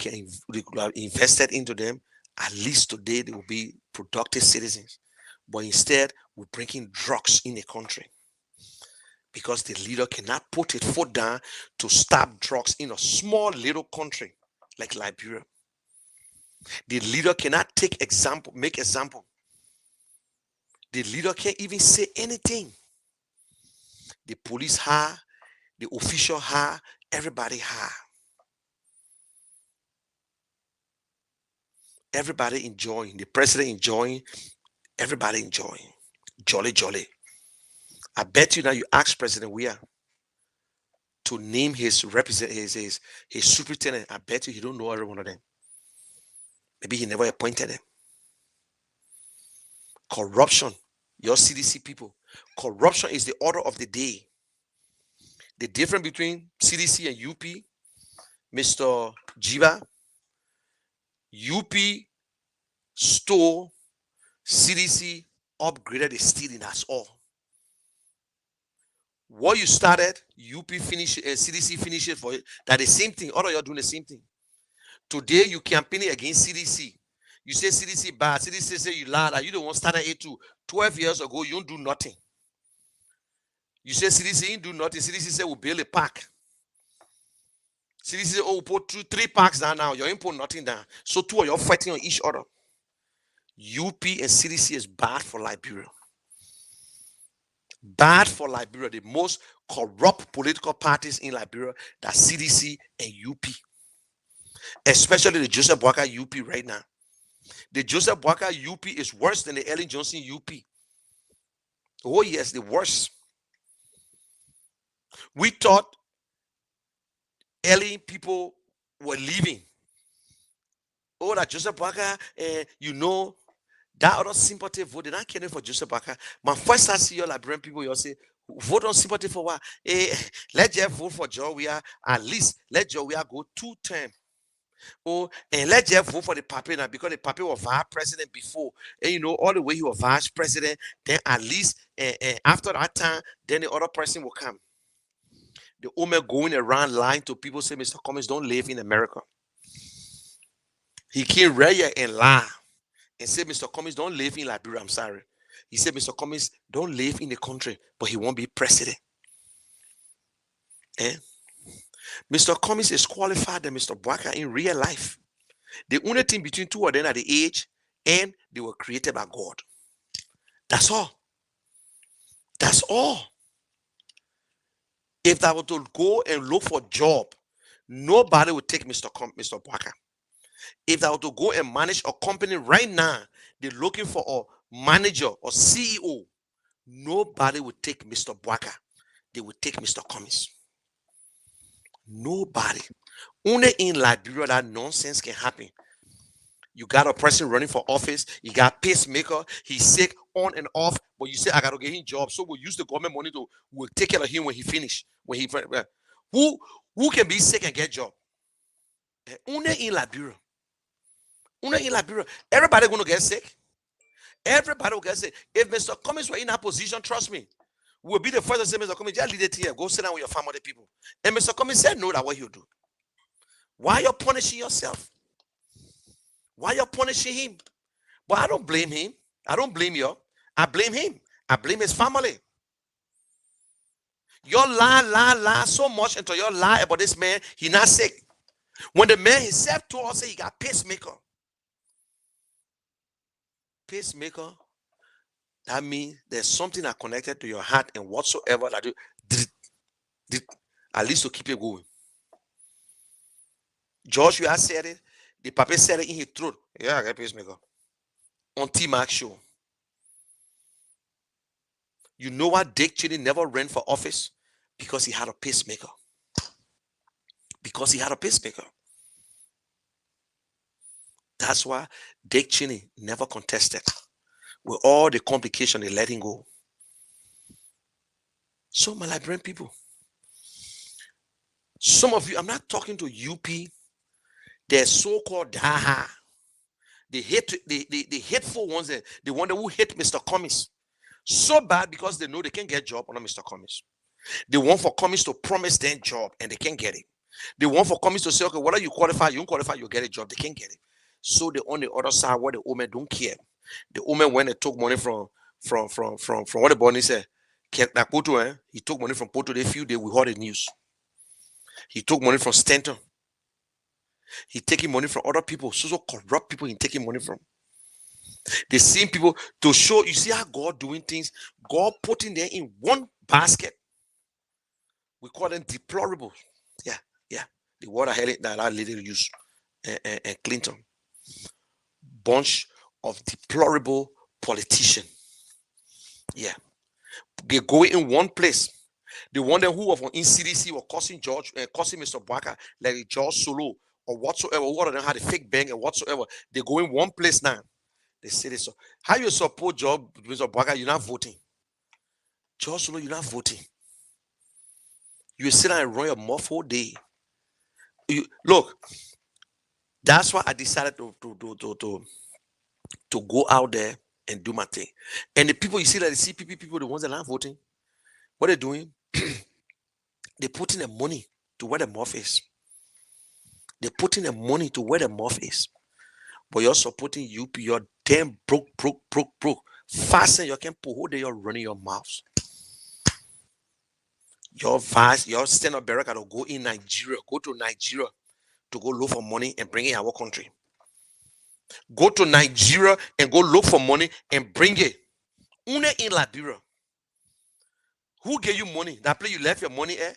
have invested into them. At least today they will be productive citizens. But instead, we're bringing drugs in the country. Because the leader cannot put his foot down to stop drugs in a small little country like Liberia. The leader cannot make example. The leader can't even say anything. The police hire, the official hire, everybody hire. Everybody enjoying, the president enjoying, everybody enjoying. Jolly, jolly. I bet you now you ask President Weah to name his superintendent. I bet you he don't know every one of them. Maybe he never appointed them. Corruption, your CDC people. Corruption is the order of the day. The difference between CDC and UP, Mr. Jiba, UP stole, CDC upgraded the stealing, that's all. What you started, UP finish it, CDC finish it for it. That the same thing. All of you are doing the same thing. Today you campaigning against CDC. You say CDC bad. CDC say you lied. You don't want to start at A2. 12 years ago, you don't do nothing. You say CDC ain't do nothing. CDC say we'll build a park. CDC say, oh, we'll put 3 parks down now. You ain't put nothing down. So two of you are fighting on each other. UP and CDC is bad for Liberia. Bad for Liberia. The most corrupt political parties in Liberia, that's CDC and UP. Especially the Joseph Boakai UP right now. The Joseph Boakai UP is worse than the Ellen Johnson UP. Oh yes, the worst. We thought Ellen people were leaving. Oh, that Joseph Boakai, that other sympathy vote, they're not caring for Joseph Boakai. My first time see your Liberian people, you'll say, Vote on sympathy for what? Let Jeff vote for Joe. We are at least let Joe we are go 2 term. Oh, and let Jeff vote for the Papi now because the Papi was vice president before. And you know, all the way he was vice president, then at least after that time, then the other person will come. The woman going around lying to people, say Mr. Cummings don't live in America. He came right here and lie and say Mr. Cummings don't live in Liberia. I'm sorry. He said Mr. Cummings don't live in the country, but he won't be president. Mr. Cummings is qualified than Mr. Bouaka in real life. The only thing between two of them are the age, and they were created by God. That's all. That's all. If I were to go and look for a job, nobody would take Mr. Bouaka. If I were to go and manage a company right now, they're looking for a manager or CEO, nobody would take Mr. Bouaka. They would take Mr. Cummings. Nobody. Only in Liberia that nonsense can happen. You got a person running for office, you got pacemaker, he's sick on and off, but you say I gotta get him a job, so we'll use the government money to we'll take care of him when he finish. Who can be sick and get job? Only in Liberia. Only in Liberia. Everybody gonna get sick. Everybody will get sick. If Mr. Cummings were in that position, trust me, we'll be the first to say, Mr. Cummings, just lead it here. Go sit down with your family people. And Mr. Cummings said no, that's what he'll do. Why are you punishing yourself? Why are you punishing him? But I don't blame him. I don't blame you. I blame him. I blame his family. You lie so much until you lie about this man, he's not sick. When the man himself told us he got pacemaker. Pacemaker, that means there's something that connected to your heart and whatsoever that you at least to keep it going. Joshua said it, the Papa said it in his throat. Yeah, I got pacemaker. On T-Mac show. You know why Dick Cheney never ran for office? Because he had a pacemaker. Because he had a pacemaker. That's why Dick Cheney never contested. With all the complications, they let him go. So, my Liberian people, some of you, I'm not talking to UP, they're so-called Daha. The hateful ones, the one who hate Mr. Cummings so bad because they know they can't get a job under Mr. Cummings. They want for Cummings to promise them job and they can't get it. They want for Cummings to say, okay, whether you qualify, you don't qualify, you get a job. They can't get it. So they on the other side where the women don't care. The woman when they took money from what the Bonnie said, he took money from Poto. They few days we heard the news. He took money from Stanton. He taking money from other people, so corrupt people he taking money from. They same people to show you see how God doing things. God putting them in one basket. We call them deplorable. Yeah. The word I heard that lady use and Clinton. Bunch of deplorable politicians. Yeah. They go in one place. The one who was in CDC were causing Mr. Bouaka, like George Solo or whatsoever. One of them had a fake bank and whatsoever. They go in one place now. They say this. So how you support Mr. Bouaka? You're not voting. George Solo, you're not voting. You sit down and run your mouth all day. Look, that's why I decided to go out there and do my thing. And the people you see, like the CPP people, the ones that aren't voting, what they're doing, they're putting the money to where the mouth is. They're putting the money to where the mouth is. But you're supporting UP, you're damn broke. Fasten your can put whole day you're running your mouths. Your stand up barrack to go in Nigeria, go to Nigeria to go look for money and bring it in our country. Go to Nigeria and go look for money and bring it. Only in Liberia. Who gave you money? That place you left your money at?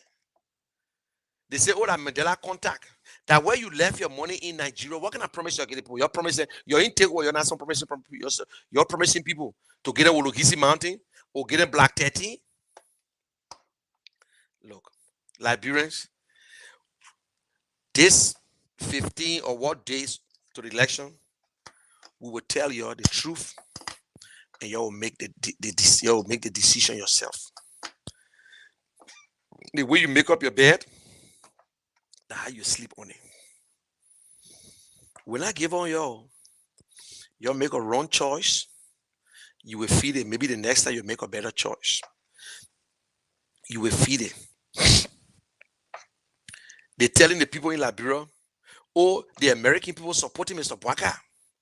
They say, oh, that Mandela contact. That where you left your money in Nigeria, what can I promise you? You're promising, you're intake or you're not some promising people. You're promising people to get a Wologisi Mountain or get a Black 30. Look, Liberians, this 15 or what days to the election, we will tell you the truth and you will make the decision yourself. The way you make up your bed, that's how you sleep on it. When I give on you'll make a wrong choice, you will feel it. Maybe the next time you make a better choice, you will feel it. They're telling the people in Liberia, oh, the American people supporting Mr. Bwaka.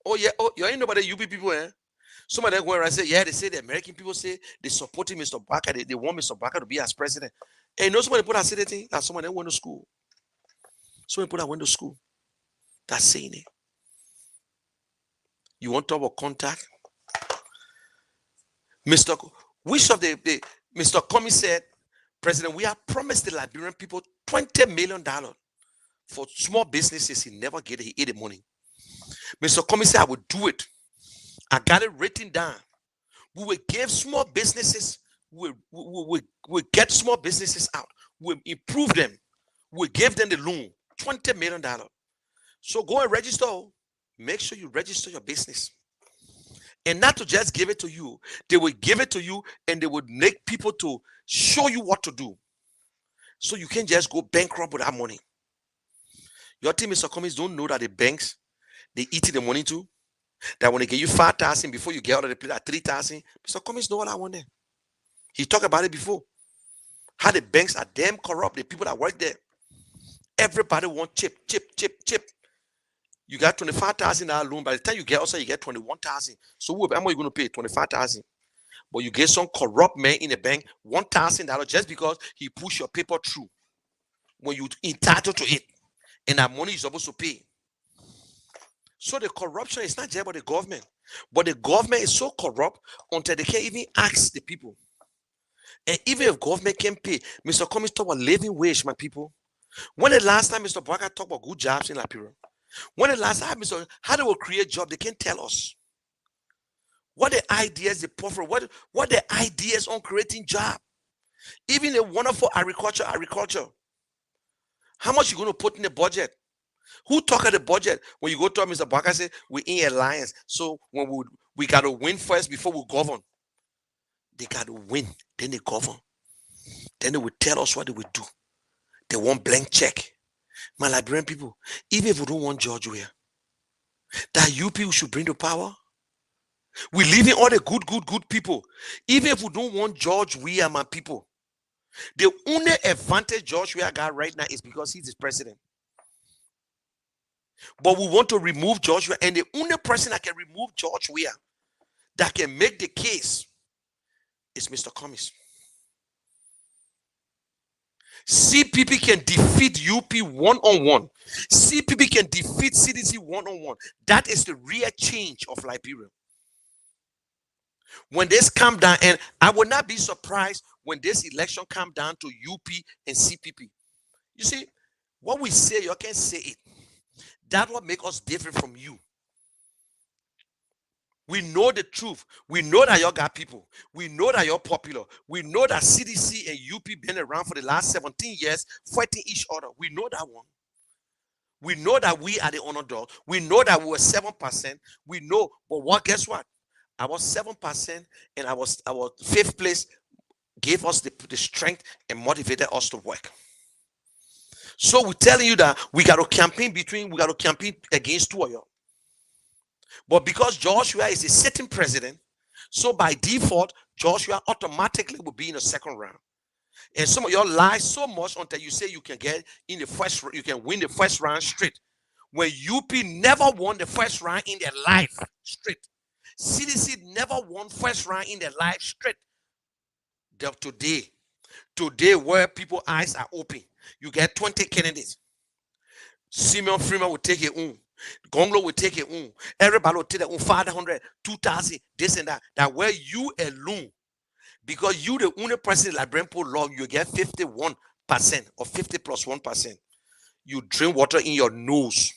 Oh, yeah, oh, you ain't nobody UP people, eh? Some of them go around and say, yeah, they say the American people say they supporting Mr. Bwaka. They want Mr. Bwaka to be as president. And you know some of the people that say that thing? That some of them went to school. Some people that went to school, that's saying it. You want to talk about contact? Which of the Mr. Comey said, President, we have promised the Liberian people $20 million for small businesses. He never get it. He ate the money. Mr. Comey said, I will do it. I got it written down. We will give small businesses, we get small businesses out. We'll improve them. We'll give them the loan, $20 million. So go and register. Make sure you register your business. And not to just give it to you. They will give it to you and they would make people to show you what to do. So you can't just go bankrupt with that money. Your team, Mr. Cummings, don't know that the banks, they eat the money too. That when they give you 5,000 before you get out of the place at 3,000, Mr. Cummings know what I want there. He talked about it before. How the banks are damn corrupt, the people that work there. Everybody want chip. You got $25,000 loan. By the time you get also, you get 21,000. So how much are you going to pay? 25,000. But you get some corrupt man in the bank, $1,000 just because he push your paper through when you entitled to it, and that money is supposed to pay. So the corruption is not just about the government, but the government is so corrupt until they can't even ask the people. And even if government can pay, Mr. Cummings talk about living wage, my people. When the last time Mr. Bwaka talked about good jobs in Liberia? When the last time how they will create jobs, they can't tell us. What the ideas they proffer, what the ideas on creating job. Even a wonderful agriculture. How much you going to put in the budget? Who talk at the budget? When you go to Mr. Bwaka say we in alliance. So when we got to win first before we govern. They got to win, then they govern. Then they will tell us what they will do. They want blank check. My Liberian people, even if we don't want George Weah, that you people should bring to power. We live in all the good people. Even if we don't want George Weah, my people, the only advantage George Weah got right now is because he's the president. But we want to remove George Weah, and the only person that can remove George Weah, that can make the case, is Mr. Cummings. CPP can defeat UP one-on-one. CPP can defeat CDC one-on-one. That is the real change of Liberia. When this come down, and I would not be surprised when this election come down to UP and CPP. You see, what we say, you can't say it. That's what makes us different from you. We know the truth. We know that y'all got people. We know that you're popular. We know that CDC and UP been around for the last 17 years fighting each other. We know that one. We know that we are the underdog. We know that we were 7%. We know, but guess what? I was 7% and our 5th place gave us the strength and motivated us to work. So we're telling you that we got to campaign against two of you. But because Joshua is a sitting president, so by default, Joshua automatically will be in the second round. And some of y'all lie so much until you say you can get in the first, you can win the first round straight. When UP never won the first round in their life straight. CDC never won first round in their life straight. Today where people's eyes are open, you get 20 candidates. Simeon Freeman will take it on. Gonglo will take it on. Everybody will take it on 500, 2,000, this and that. That where you alone, because you the only person like Brentford law, you get 51% or 50 plus 1%. You drink water in your nose.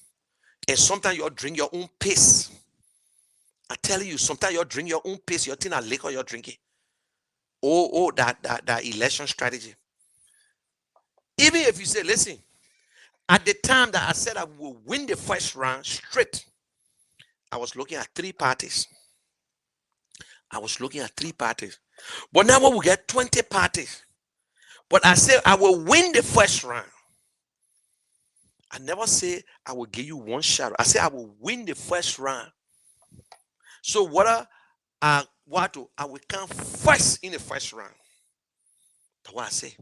And sometimes you drink your own piss. I tell you, sometimes you drink your own piss. You're taking a liquor you're drinking. That election strategy. Even if you say, listen, at the time that I said I will win the first round straight, I was looking at 3 parties. But now we get 20 parties. But I say I will win the first round. I never say I will give you one shot. I say I will win the first round. So what I will come first in the first round. That's what I say.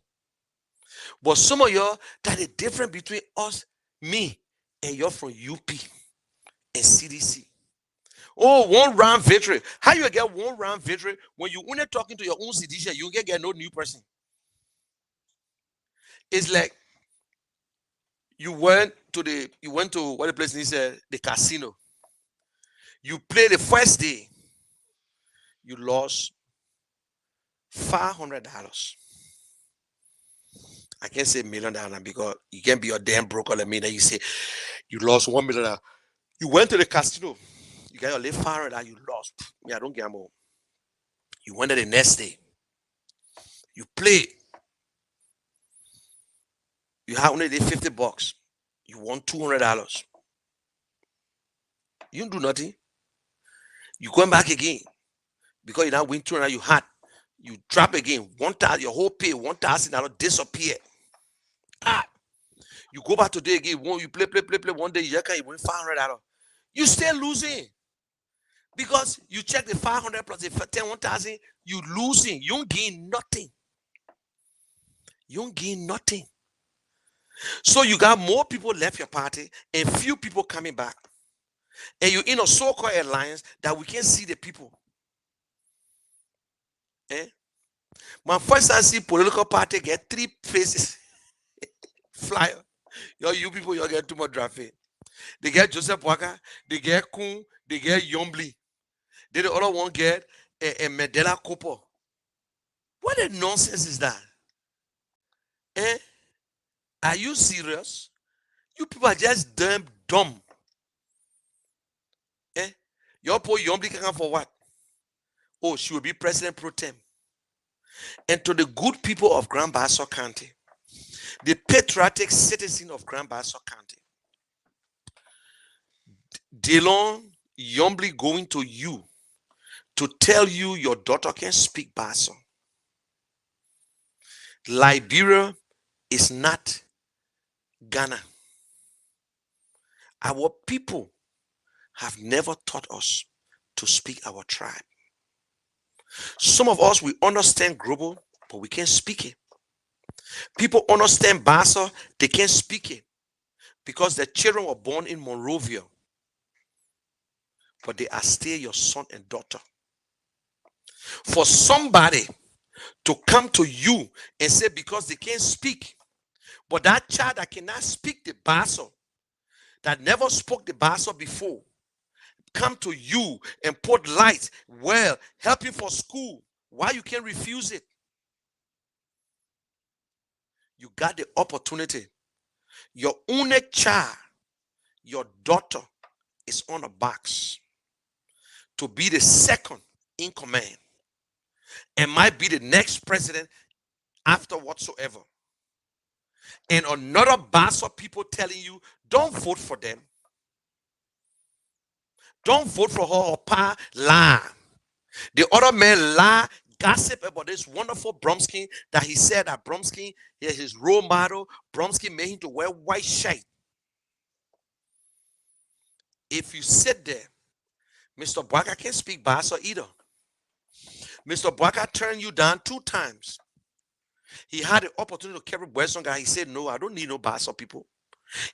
But some of y'all, that the difference between us, me, and you're from UP and CDC. Oh, 1 round victory. How you get 1 round victory when you only talking to your own CDC, you get no new person? It's like you went to what the place is, the casino. You play the first day, you lost $500. I can't say $1 million because you can't be your damn broker like me that you say you lost $1 million. You went to the casino, you got your little $500, you lost. Me, I don't gamble. You went there the next day, you play. You have only $50. You won $200. You don't do nothing. You going back again because you now win $200. You drop again 1,000. Your whole pay $1,000 disappear. You go back today again. You play. One day you win $500. You still losing because you check the 500 plus the 1,000. You losing. You don't gain nothing. You don't gain nothing. So you got more people left your party and few people coming back. And you're in a so-called alliance that we can't see the people. My first time see political party get 3 faces flyer. You people, you get too much traffic. They get Joseph Waka, they get Kun, they get Yombly. Then the other one get a Medela Cooper. What a nonsense is that? Are you serious? You people are just damn dumb. Your poor Yombly can come for what? Oh, she will be president pro tem. And to the good people of Grand Bassa County, the patriotic citizen of Grand Bassa County, Delon Yombly going to you to tell you your daughter can speak Bassa. Liberia is not Ghana. Our people have never taught us to speak our tribe. Some of us, we understand global, but we can't speak it. People understand Bassa, they can't speak it because their children were born in Monrovia, but they are still your son and daughter. For somebody to come to you and say because they can't speak, but that child that cannot speak the Bassa, that never spoke the Bassa before, come to you and put light, well, help you for school. Why you can't refuse it? You got the opportunity. Your only child, your daughter, is on a box to be the second in command and might be the next president after whatsoever. And another bunch of people telling you, don't vote for them. Don't vote for her or pa, lie. The other man lie, gossip about this wonderful Bromsky that he said that Bromsky is his role model. Bromsky made him to wear white shirt. If you sit there, Mr. Bwaka can't speak Bassa either. Mr. Bwaka turned you down 2 times. He had the opportunity to carry Western guy. He said, no, I don't need no Bassa people.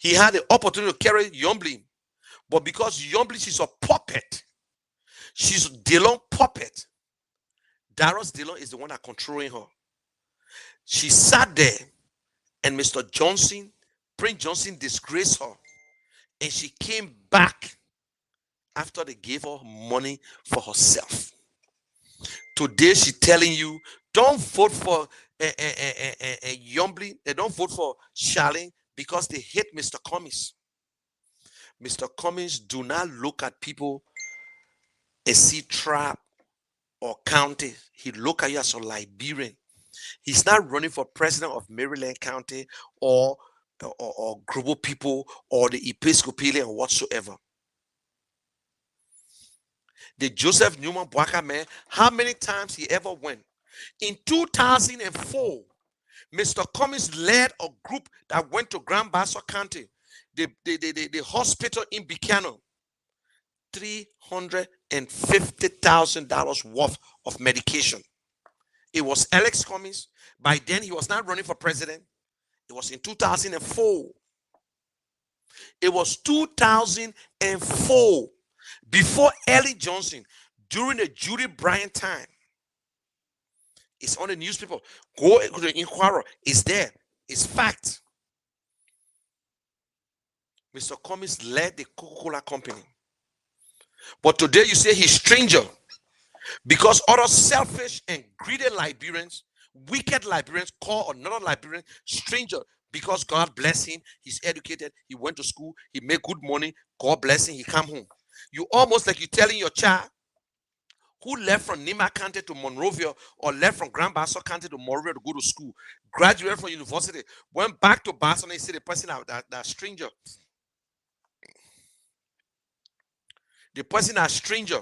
He had the opportunity to carry Yombly. But because Yombly, she's a puppet. She's Delon puppet. Darius Delon is the one that controlling her. She sat there and Mr. Johnson, Prince Johnson disgraced her. And she came back after they gave her money for herself. Today she's telling you, don't vote for Yombly. They don't vote for Charlene because they hate Mr. Cummings. Mr. Cummings do not look at people and see tribe or county. He look at you as a Liberian. He's not running for president of Maryland County or global people or the Episcopalian or whatsoever. The Joseph Newman Bwaka man, how many times he ever went? In 2004, Mr. Cummings led a group that went to Grand Bassa County, the hospital in Buchanan, $350,000 worth of medication. It was Alex Cummings. By then, he was not running for president. It was in 2004. It was 2004, before Ellen Johnson, during the Judy Bryant time. It's on the newspaper. Go to the Inquirer. It's there. It's fact. Mr. Cummings led the Coca-Cola company. But today you say he's stranger because other selfish and greedy Liberians, wicked Liberians, call another Liberian stranger because God bless him. He's educated. He went to school. He made good money. God bless him. He come home. You almost like you're telling your child who left from Nima County to Monrovia or left from Grand Bassa County to Monrovia to go to school, graduated from university, went back to Bassa and they see the person that stranger. The person a stranger.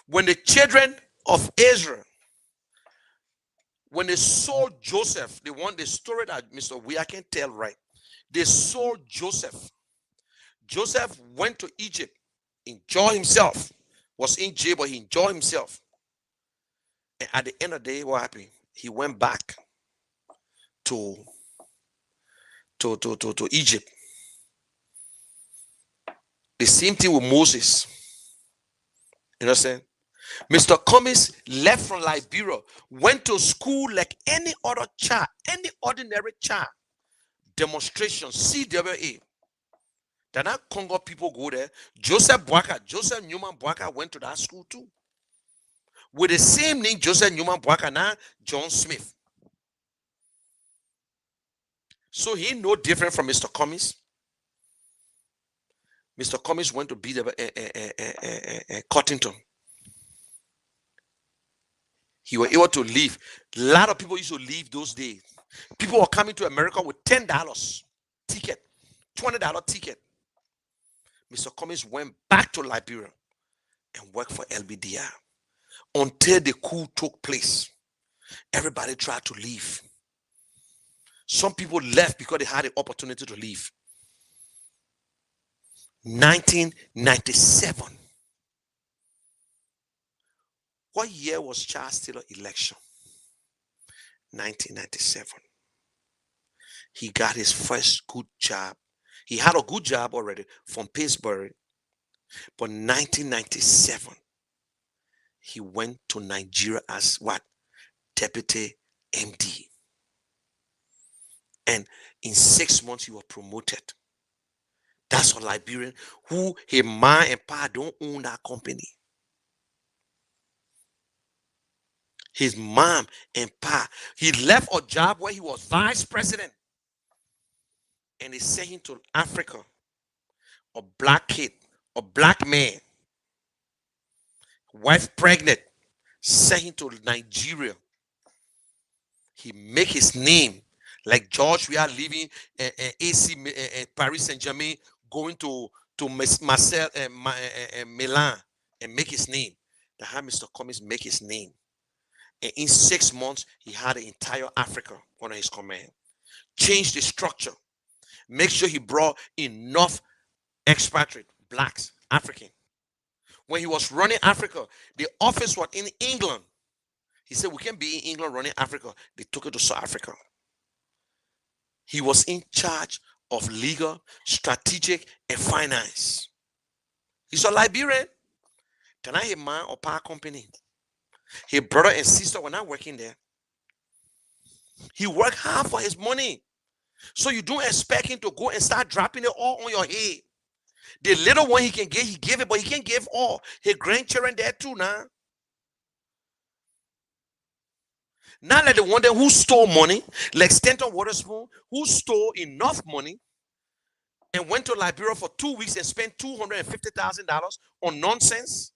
When the children of Israel, when they sold Joseph, the story that Mr. I can tell right. They sold Joseph. Joseph went to Egypt, enjoyed himself, was in jail, but he enjoyed himself. And at the end of the day, what happened? He went back to Egypt. The same thing with Moses. You understand? Mr. Cummings left from Liberia, went to school like any other child, any ordinary child. Demonstration, CWA. Then that Congo people go there. Joseph Newman Boaka went to that school too. With the same name, Joseph Newman Boaka, now John Smith. So he no different from Mr. Cummings. Mr. Cummings went to be the Cottington. He was able to leave. A lot of people used to leave those days. People were coming to America with $10 ticket, $20 ticket. Mr. Cummings went back to Liberia and worked for LBDR until the coup took place. Everybody tried to leave. Some people left because they had the opportunity to leave. 1997. What year was Charles Taylor election? 1997. He got his first good job. He had a good job already from Pittsburgh. But 1997, he went to Nigeria as what? Deputy MD. And in 6 months, he was promoted. That's a Liberian who his ma and pa don't own that company. His mom and pa. He left a job where he was vice president. And they sent him to Africa. A black kid, a black man. Wife pregnant. Sent him to Nigeria. He make his name. Like George, we are leaving AC Paris Saint-Germain, going to Marseille and Milan and make his name. That's how Mr. Cummings make his name. And in 6 months, he had the entire Africa under his command. Changed the structure. Make sure he brought enough expatriate, blacks, African. When he was running Africa, the office was in England. He said, we can't be in England running Africa. They took it to South Africa. He was in charge of legal, strategic, and finance. He's a Liberian. Can I hear man or power company? His brother and sister were not working there. He worked hard for his money. So you don't expect him to go and start dropping it all on your head. The little one he can give, he gave it, but he can't give all. His grandchildren there too now. Not like the one who stole money, like Stanton Waterspoon, who stole enough money and went to Liberia for 2 weeks and spent $250,000 on nonsense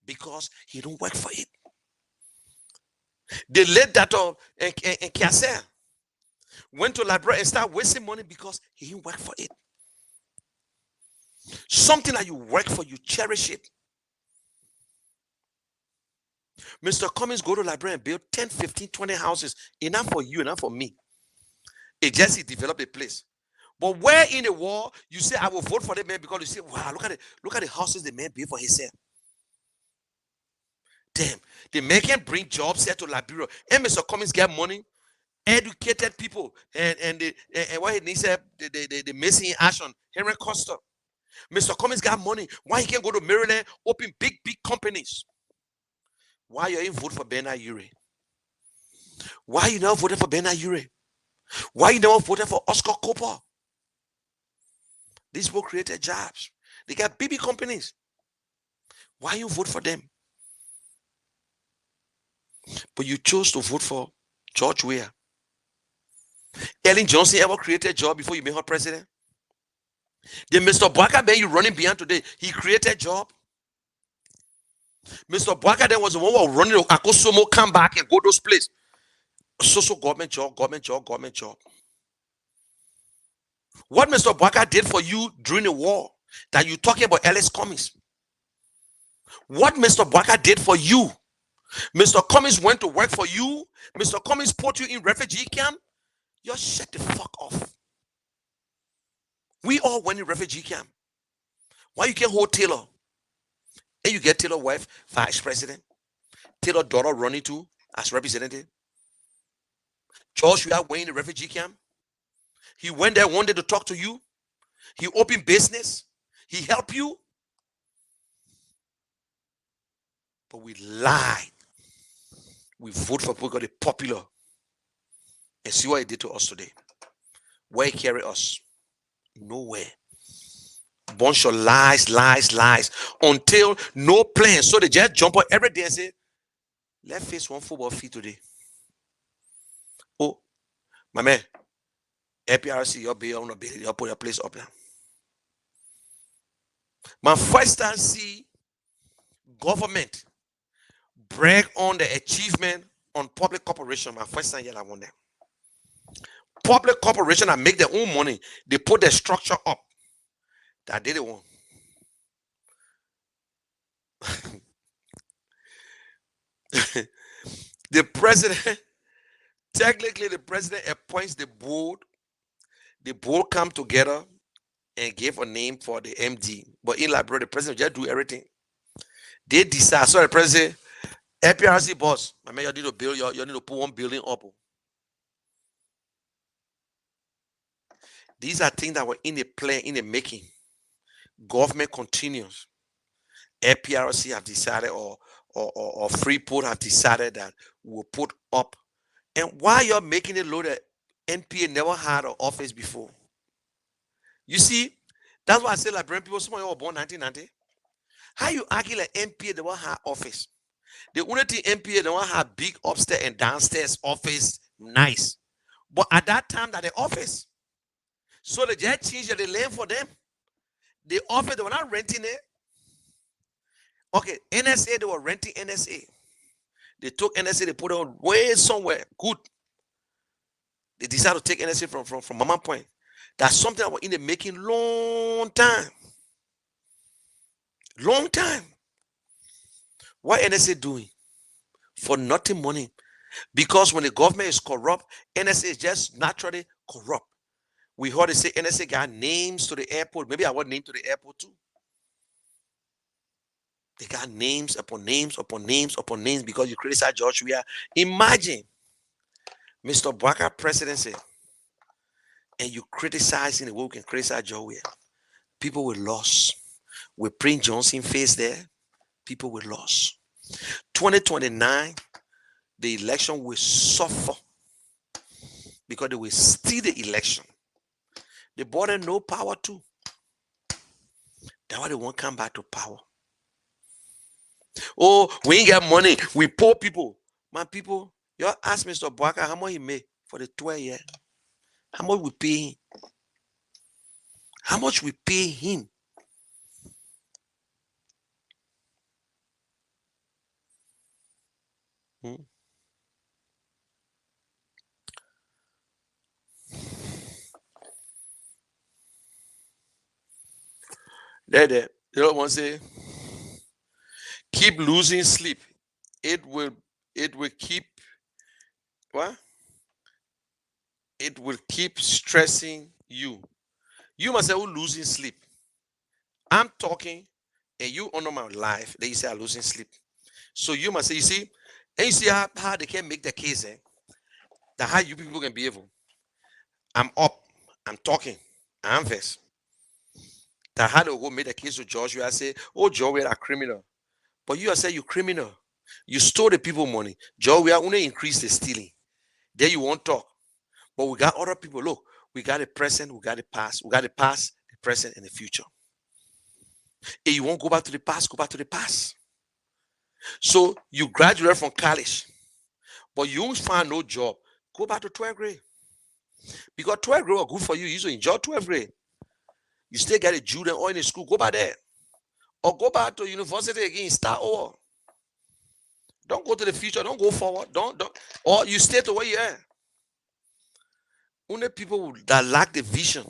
because he don't work for it. They let that and Kiaser went to Liberia and started wasting money because he didn't work for it. Something that you work for, you cherish it. Mr. Cummings go to Liberia and build 10, 15, 20 houses. Enough for you, enough for me. It just he developed a place. But where in the war, you say, I will vote for the man because you say, wow, look at the houses the man built for himself. Damn, the man can bring jobs here to Liberia. And Mr. Cummings get money, educated people, and what he said, the missing action, Henry Costa. Mr. Cummings got money. Why he can't go to Maryland, open big companies? Why you ain't vote for Bernard Ure? Why you never voted for Bernard Ure? Why you never voted for Oscar Cooper? These people created jobs. They got big companies. Why you vote for them? But you chose to vote for George Weah. Ellen Johnson ever created a job before you made her president? The Mr. Boaka Ben you running behind today, he created a job. Mr. Boaka then was the one who was running Akosomo, come back and go those places. So government job. What Mr. Boaka did for you during the war that you talking about Ellis Cummings? What Mr. Boaka did for you? Mr. Cummings went to work for you. Mr. Cummings put you in refugee camp. Just shut the fuck off. We all went in refugee camp. Why you can't hold Taylor? And you get Taylor's wife, vice president. Taylor's daughter running too as representative. Joshua went in the refugee camp. He went there one day to talk to you. He opened business. He helped you. But we lied. We vote for people because they're popular. And see what he did to us today. Where he carry us? Nowhere. Bunch of lies. Until no plan. So they just jump on every day and say, let's face one football field today. Oh, my man, APRC, your bill on a bill, you put your place up now. My first time see government brag on the achievement on public corporation. My first time, I want them. Public corporation that make their own money, they put their structure up. That they want. The president, technically, the president appoints the board. The board come together and give a name for the MD. But in Liberia, the president just do everything. They decide. So the president, APRC boss, I mean, you need to build. You need to put one building up. These are things that were in the plan, in the making. Government continues. APRC have decided, or Freeport have decided that we'll put up. And why you're making it low that NPA never had an office before? You see, that's why I say Liberian people, some of you were born 1990. How you argue like NPA never had office? The only thing NPA never had big upstairs and downstairs office, nice. But at that time, that the office. So they just changed the land for them. The office, they were not renting it. Okay, NSA, they were renting NSA. They took NSA, they put it on way somewhere. Good. They decided to take NSA from Mama Point. That's something that was in the making long time. Long time. What NSA doing? For nothing money. Because when the government is corrupt, NSA is just naturally corrupt. We heard they say NSA got names to the airport. Maybe I want name to the airport too. They got names upon names upon names upon names because you criticize George Weah. Imagine Mr. Boaka presidency and you criticizing the way we can criticize George Weah. People will lose. With Prince Johnson face there, people will lose. 2029, the election will suffer because they will steal the election. The border no power too. That's why they won't come back to power. Oh, we ain't got money. We poor people. My people, you ask Mr. Boaka how much he made for the 12 years. How much we pay him? How much we pay him? There. You know what I say? Keep losing sleep it will keep what? It will keep stressing you. You must say, "Oh, losing sleep." I'm talking, and you honor my life. Then you say, "I'm losing sleep." So you must say, you see, and you see how they can make the case, that how you people can be able. I'm up, I'm talking, I'm vexed. That how they go make the case to George. You say, "Oh, George, we are a criminal," but you are saying you criminal. You stole the people money. George, we are only increase the stealing. There you won't talk. But we got other people. Look, we got the present, we got the past, we got the past, the present, and the future. If you won't go back to the past, go back to the past. So you graduate from college, but you won't find no job. Go back to 12th grade. Because 12th grade was good for you. You used to enjoy 12th grade. You still get a student or in the school, go back there. Or go back to university again, start over. Don't go to the future, don't go forward. Don't. Or you stay to where you are. Only people that lack the vision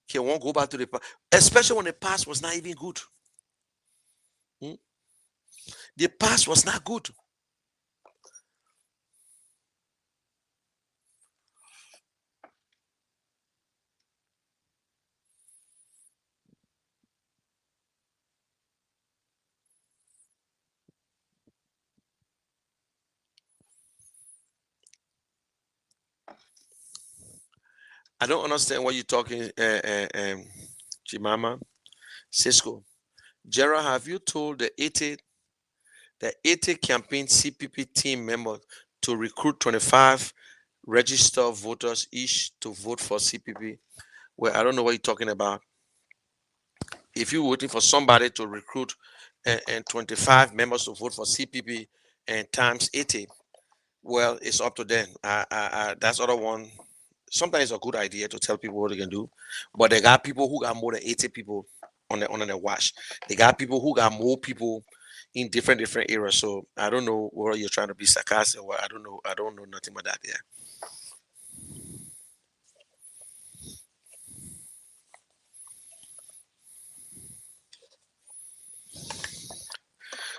can won't go back to the past, especially when the past was not even good. The past was not good. I don't understand what you're talking, Chimama, Cisco. Gerald, have you told the 80 campaign CPP team members to recruit 25 registered voters each to vote for CPP? Well, I don't know what you're talking about. If you're waiting for somebody to recruit and 25 members to vote for CPP and times 80, well, it's up to them. That's other one. Sometimes it's a good idea to tell people what they can do, but they got people who got more than 80 people on the watch. They got people who got more people in different areas. So I don't know whether you're trying to be sarcastic or I don't know. I don't know nothing about that. Yeah.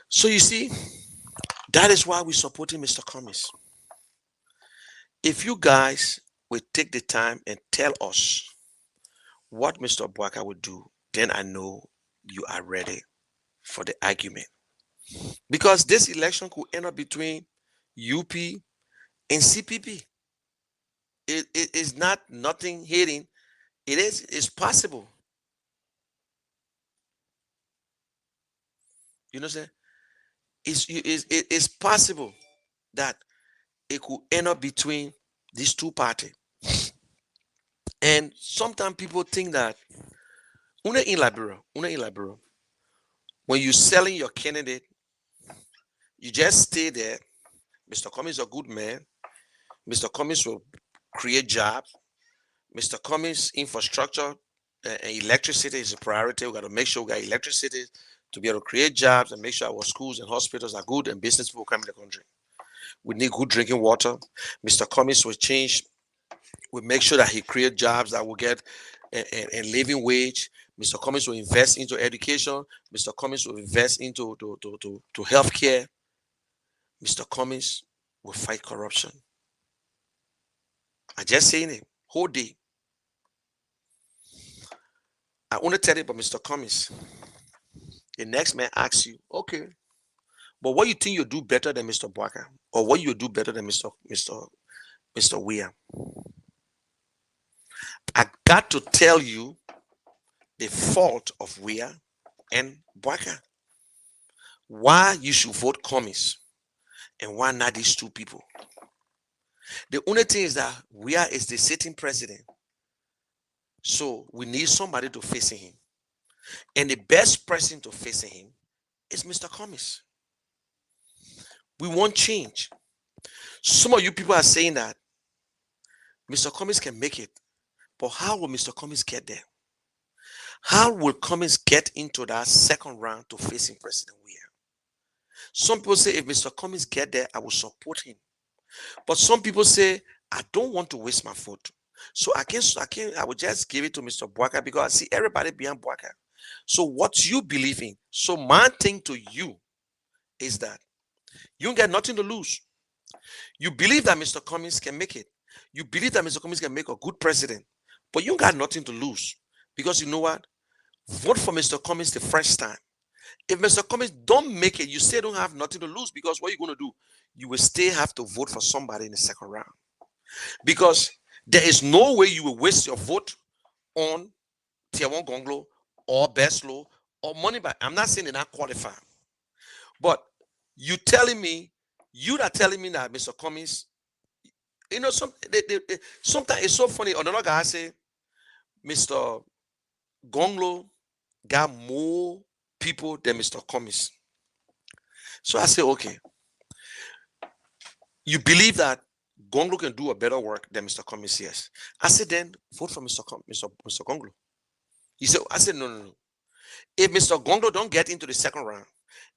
So you see, that is why we're supporting Mr. Cummings. If you guys will take the time and tell us what Mr. Boaka would do, then I know you are ready for the argument. Because this election could end up between UP and CPP. It is not nothing hidden. It's possible. You know what I'm saying? It's possible that it could end up between these two parties. And sometimes people think that when you're selling your candidate, you just stay there. Mr. Cummings is a good man. Mr. Cummings will create jobs. Mr. Cummings infrastructure and electricity is a priority. We got to make sure we got electricity to be able to create jobs and make sure our schools and hospitals are good and business people come in the country. We need good drinking water. Mr. Cummings will change. We make sure that he create jobs that will get a living wage. Mr. Cummings will invest into education. Mr. Cummings will invest into to healthcare. Mr. Cummings will fight corruption. I just saying it whole day. I want to tell you about Mr. Cummings. The next man asks you, okay, but what you think you do better than Mr. Boaka? Or what you do better than Mr. Weah? I got to tell you the fault of Weah and Boaka. Why you should vote Cummings and why not these two people? The only thing is that Weah is the sitting president. So we need somebody to face him. And the best person to face him is Mr. Cummings. We want change. Some of you people are saying that Mr. Cummings can make it. But how will Mr. Cummings get there? How will Cummings get into that second round to facing President Weah? Some people say if Mr. Cummings get there, I will support him. But some people say, I don't want to waste my vote. So I will just give it to Mr. Boaka because I see everybody behind Boaka. So what you believe in. So my thing to you is that You don't get nothing to lose. You believe that Mr. Cummings can make it. You believe that Mr. Cummings can make a good president. But you got nothing to lose. Because you know what? Vote for Mr. Cummings the first time. If Mr. Cummings don't make it, you still don't have nothing to lose, because what you're going to do, you will still have to vote for somebody in the second round. Because there is no way you will waste your vote on Tiawon Gonglo or Beslo or Moneyback. I'm not saying they're not qualified. But you telling me, you are telling me that Mr. Cummings, you know, sometimes it's so funny. Another guy say, Mr. Gonglo got more people than Mr. Cummings. So I say, okay, you believe that Gonglo can do a better work than Mr. Cummings? Yes. I said, then vote for Mr. Gonglo. He said, I said, no. If Mr. Gonglo don't get into the second round,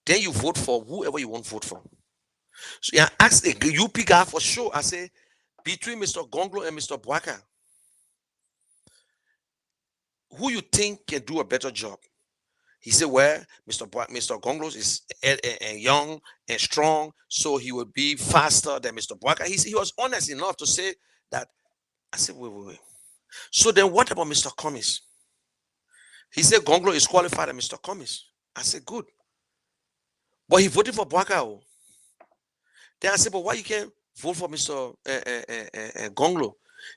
then you vote for whoever you want to vote for. So yeah, ask the UP guy for sure. I say, between Mr. Gonglo and Mr. Bwaka, who you think can do a better job? He said, well, Mr. Gonglo is young and strong, so he will be faster than Mr. Bwaka. He was honest enough to say that. I said, wait. So then what about Mr. Cummings? He said Gonglo is qualified than Mr. Cummings. I said, good. But he voted for Bwaka. Then I said, but why you can't vote for Mr. Gonglo?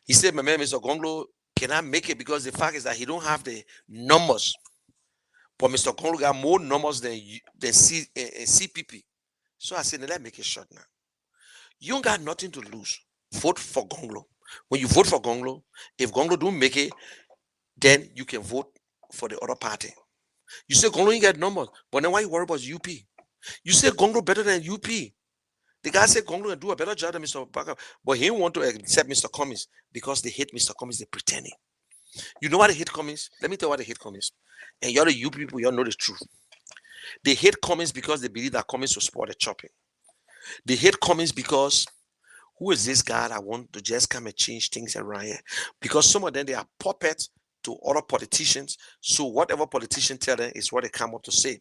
He said, my man, Mr. Gonglo cannot make it because the fact is that he don't have the numbers. But Mr. Gonglo got more numbers than CPP. So I said, let's make it short now. You don't got nothing to lose. Vote for Gonglo. When you vote for Gonglo, if Gonglo don't make it, then you can vote for the other party. You say Gonglo ain't got numbers, but then why you worry about UP? You say Gonglo better than UP. The guy said Gonglo can do a better job than Mr. Bwaka, but he didn't want to accept Mr. Cummings because they hate Mr. Cummings. They're pretending. You know why they hate Cummings? Let me tell you why they hate Cummings. And you're the UP people, you all know the truth. They hate Cummings because they believe that Cummings will support the chopping. They hate Cummings because who is this guy that want to just come and change things around here? Because some of them, they are puppets to other politicians. So whatever politician tell them is what they come up to say.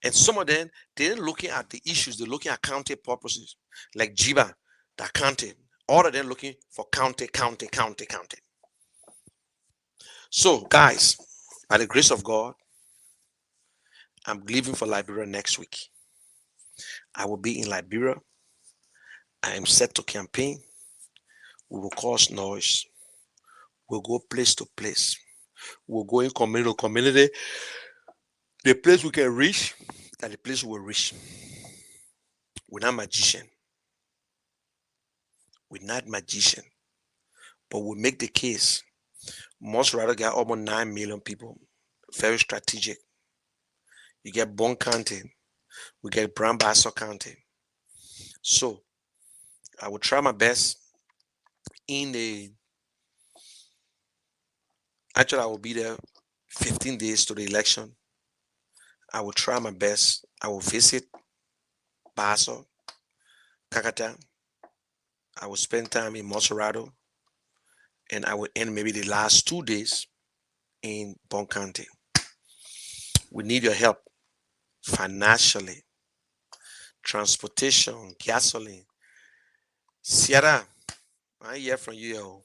And some of them, they're looking at the issues, they're looking at county purposes, like Jiba, that county. All of them looking for county. So, guys, by the grace of God, I'm leaving for Liberia next week. I will be in Liberia. I am set to campaign. We will cause noise. We'll go place to place. We'll go in community to community. The place we can reach, and the place we will reach. We're not magician. We're not magician. But we make the case. Most rather get almost 9 million people. Very strategic. You get Bon County. We get Brown Bassa County. So I will try my best actually I will be there 15 days to the election. I will try my best. I will visit Bassa, Kakata. I will spend time in Monserrado. And I will end maybe the last 2 days in Bon County. We need your help financially, transportation, gasoline. Sierra, I hear from you.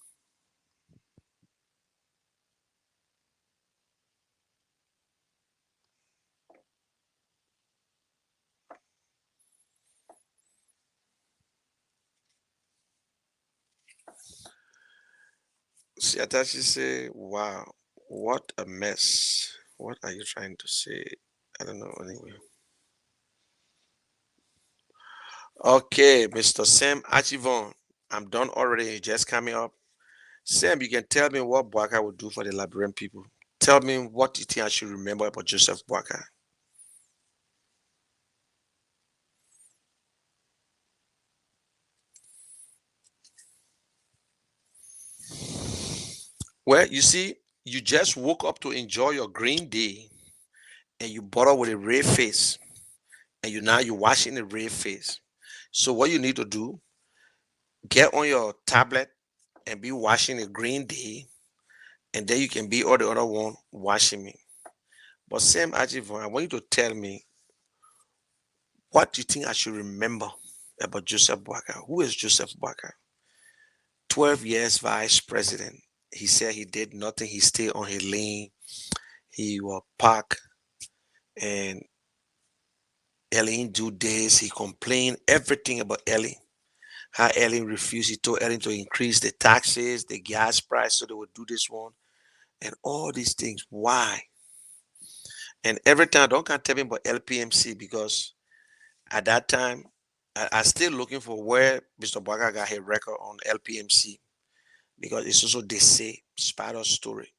Sierra, she say, wow, what a mess. What are you trying to say? I don't know anyway. Okay, Mr. Sam Achivon, I'm done already. It's just coming up. Sam, you can tell me what Bwaka will do for the Liberian people. Tell me what you think I should remember about Joseph Bwaka. Well, you see, you just woke up to enjoy your green day and you bother with a red face. And you're washing the red face. So what you need to do, get on your tablet and be washing the green day, and then you can be all the other one washing me. But Sam Ajivon, I want you to tell me What do you think I should remember about Joseph Boakai? Who is Joseph Boakai? 12 years vice president. He said he did nothing. He stayed on his lane. He was parked, and Ellen do this. He complained everything about Ellen. How Ellen refused. He told Ellen to increase the taxes, the gas price, so they would do this one, and all these things. Why? And every time, don't tell me about LPMC, because at that time, I still looking for where Mr. Boakai got his record on LPMC, because it's also they say spider story,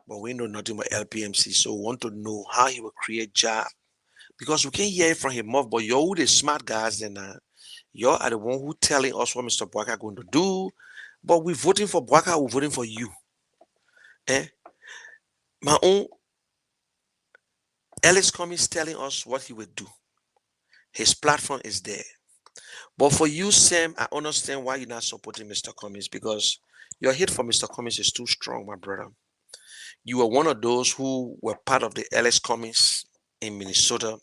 but we know nothing about LPMC. So we want to know how he will create job, because we can't hear it from him mouth. But you're the smart guys, then you are the one who telling us what Mr. Boakai going to do. But we voting for Boakai, we're voting for you. My own Alex Cummings telling us what he will do. His platform is there. But for you, Sam, I understand why you're not supporting Mr. Cummings, because your hate for Mr. Cummings is too strong, my brother. You were one of those who were part of the Alex Cummings in Minnesota,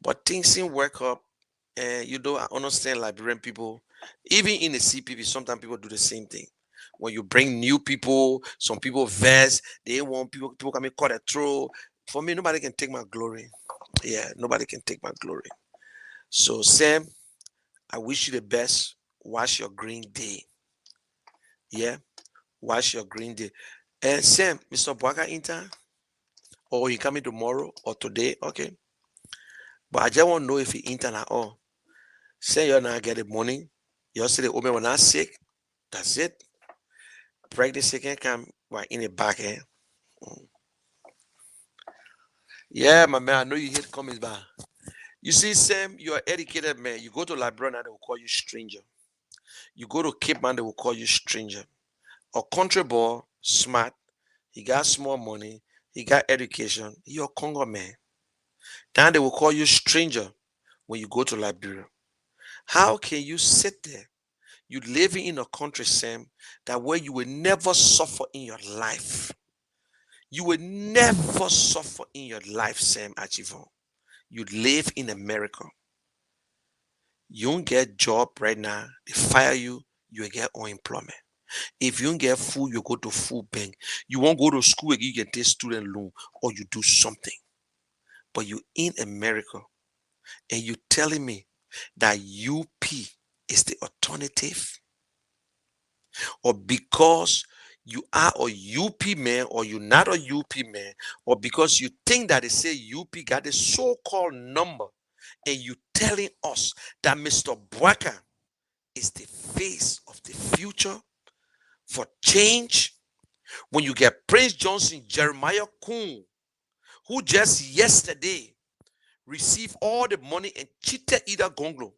but things didn't work up. And I understand Liberian people, even in the CPP, sometimes people do the same thing. When you bring new people, some people vex, they want people come and cut a throw. For me, nobody can take my glory. Yeah, nobody can take my glory. So, Sam, I wish you the best. Watch your green day. Yeah, watch your green day. And Sam, Mr. Boakai in time? Or he coming tomorrow or today? Okay. But I just want to know if he in time at all. Say you're not getting money. You say the woman was not sick. That's it. Pregnancy can come right in the back end. Yeah, my man, I know you hate comments back. You see, Sam, you're an educated man. You go to Librarian, they will call you stranger. You go to Cape Man, they will call you stranger. A country boy, smart, he got small money, he got education, you're a Congo man. Then they will call you stranger when you go to Liberia. How can you sit there? You living in a country, Sam, that where you will never suffer in your life. You will never suffer in your life, Sam Achivon. You live in America. You don't get job right now. They fire you, you will get unemployment. If you don't get food, you go to food bank. You won't go to school again, you get this student loan, or you do something. But you in America, and you telling me that UP is the alternative? Or because you are a UP man, or you're not a UP man, or because you think that they say UP got a so-called number, and you telling us that Mr. Boakai is the face of the future for change, when you get Prince Johnson, Jeremiah Kuhn, who just yesterday received all the money and cheated either Gonglo,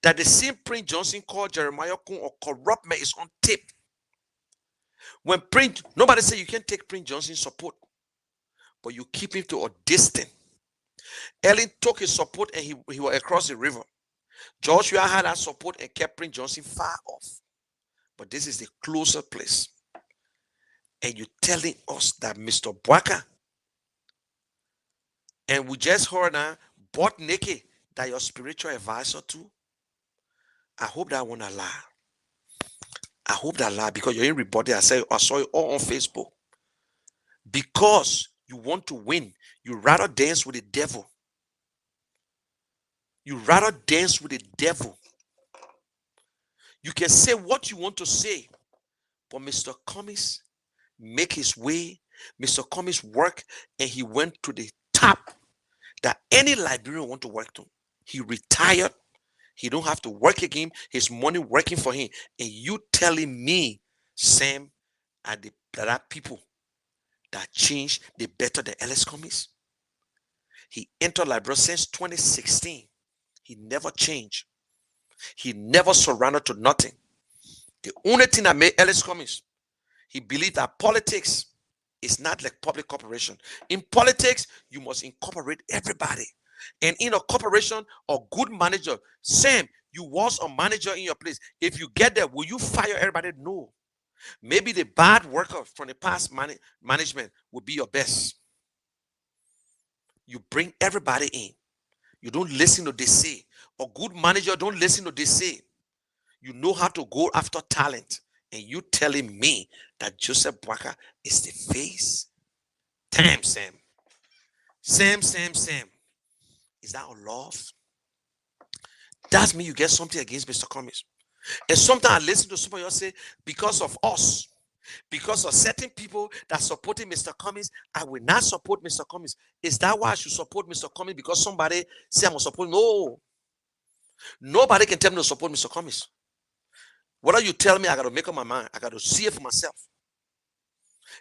that the same Prince Johnson called Jeremiah Kuhn a corrupt man is on tape. When nobody say you can't take Prince Johnson's support, but you keep him to a distance. Ellen took his support and he was across the river. Joshua had that support and kept Prince Johnson far off. But this is the closer place. And you're telling us that Mr. Boakai, and we just heard now, bought naked, that your spiritual advisor too. I hope that won't lie. I hope that lie, because you're in rebuttal. I saw it all on Facebook. Because you want to win, you rather dance with the devil. You rather dance with the devil. You can say what you want to say, but Mr. Cummings make his way. Mr. Cummings work, and he went to the top that any Liberian want to work to. He retired. He don't have to work again. His money working for him. And you telling me, Sam, there are people that change the better than Alex Cummings? He entered Liberia since 2016. He never changed. He never surrendered to nothing. The only thing that made Alex Cummings, he believed that politics is not like public corporation. In politics, you must incorporate everybody. And in a corporation, a good manager, Sam, you was a manager in your place. If you get there, will you fire everybody? No. Maybe the bad worker from the past management will be your best. You bring everybody in. You don't listen to they say. A good manager don't listen to they say. You know how to go after talent. And you telling me that Joseph Boakai is the face? Damn, Sam. Sam. Is that a love? That's me. You get something against Mr. Cummings. And sometimes I listen to somebody else say, because of us, because of certain people that supporting Mr. Cummings, I will not support Mr. Cummings. Is that why I should support Mr. Cummings? Because somebody say I'm going to support? No. Nobody can tell me to support Mr. Cummings. Whatever you tell me, I got to make up my mind. I got to see it for myself.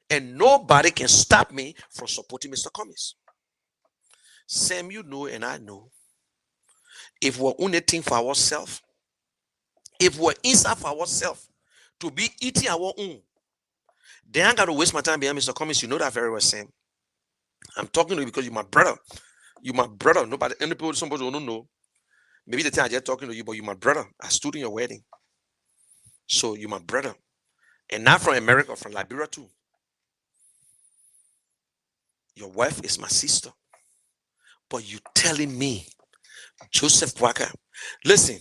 And nobody can stop me from supporting Mr. Cummings. Sam, you know, and I know. If we're only thing for ourselves, if we're inside for ourselves, to be eating our own, then I got to waste my time behind Mr. Cummings. You know that very well, Sam. I'm talking to you because you're my brother. You're my brother. Nobody, anybody, somebody who don't know. Maybe the time I just talking to you, but you're my brother. I stood in your wedding. So you're my brother. And not from America, from Liberia too. Your wife is my sister. But you telling me, Joseph Boakai, listen,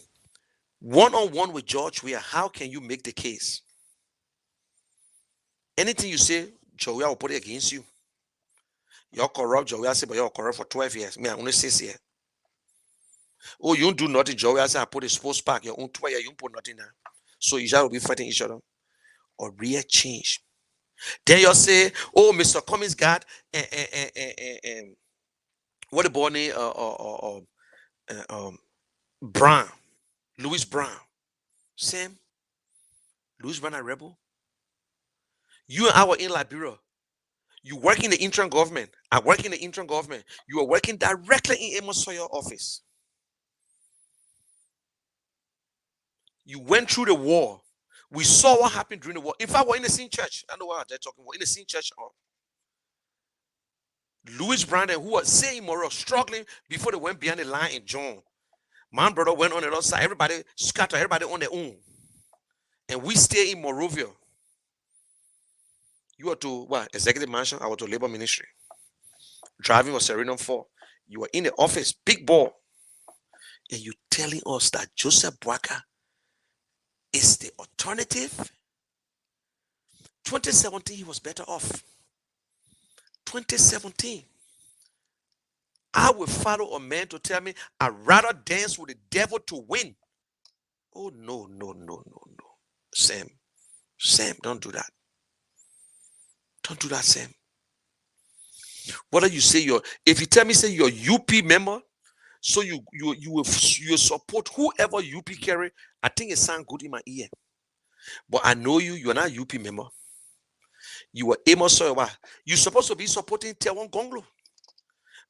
one-on-one with George Weah, how can you make the case? Anything you say, George Weah will put it against you. You're corrupt, George Weah say, but you're corrupt for 12 years. Me, I only 6 years. Oh, you don't do nothing, George Weah say, I put a sports park, your own 12 years, you don't put nothing there. So you shall be fighting each other. Or real change. Then you say, oh, Mr. Cummings got what the boy name Brown, Louis Brown. Sam, Louis Brown a rebel. You and I were in Liberia. You work in the interim government. I work in the interim government. You are working directly in Amos Sawyer office. You went through the war. We saw what happened during the war. In fact, we're in the same church. I know what they're talking about. In the same church. Louis Brandon, who was saying moral, struggling before they went behind the line in John. My brother went on the other side. Everybody scattered. Everybody on their own. And we stay in Morovia. You were to what? Executive Mansion. I was to Labor Ministry. Driving was Serenum 4. You were in the office, big ball. And you telling us that Joseph Boakai is the alternative? 2017, he was better off. 2017. I will follow a man to tell me I'd rather dance with the devil to win. Oh, no. Sam, don't do that. Don't do that, Sam. Whether you say if you tell me say you're UP member, so you support whoever UP carry, I think it sounds good in my ear. But I know you're not UP member. You are Amos Sawyer. You're supposed to be supporting Tewan Gonglo.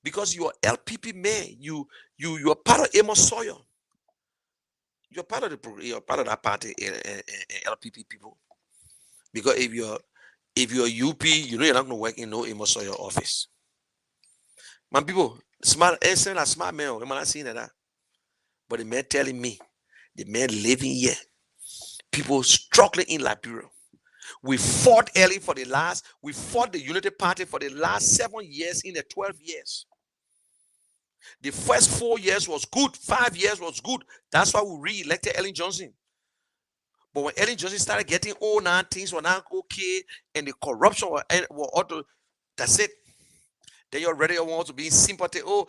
Because you are LPP man. You are part of Amos Sawyer. You're part of that party, LPP people. Because if you're UP, you know you're not going to work in no Amos Sawyer office. My people, smart man, I'm not seeing that. But the man telling me, the man living here, people struggling in Liberia. We fought early we fought the Unity Party for the last 7 years in the 12 years. The first 4 years was good, 5 years was good. That's why we re-elected Ellen Johnson. But when Ellen Johnson started getting old now, things were not okay, and the corruption were auto, that's it. Then you're ready want to be in sympathy. Oh,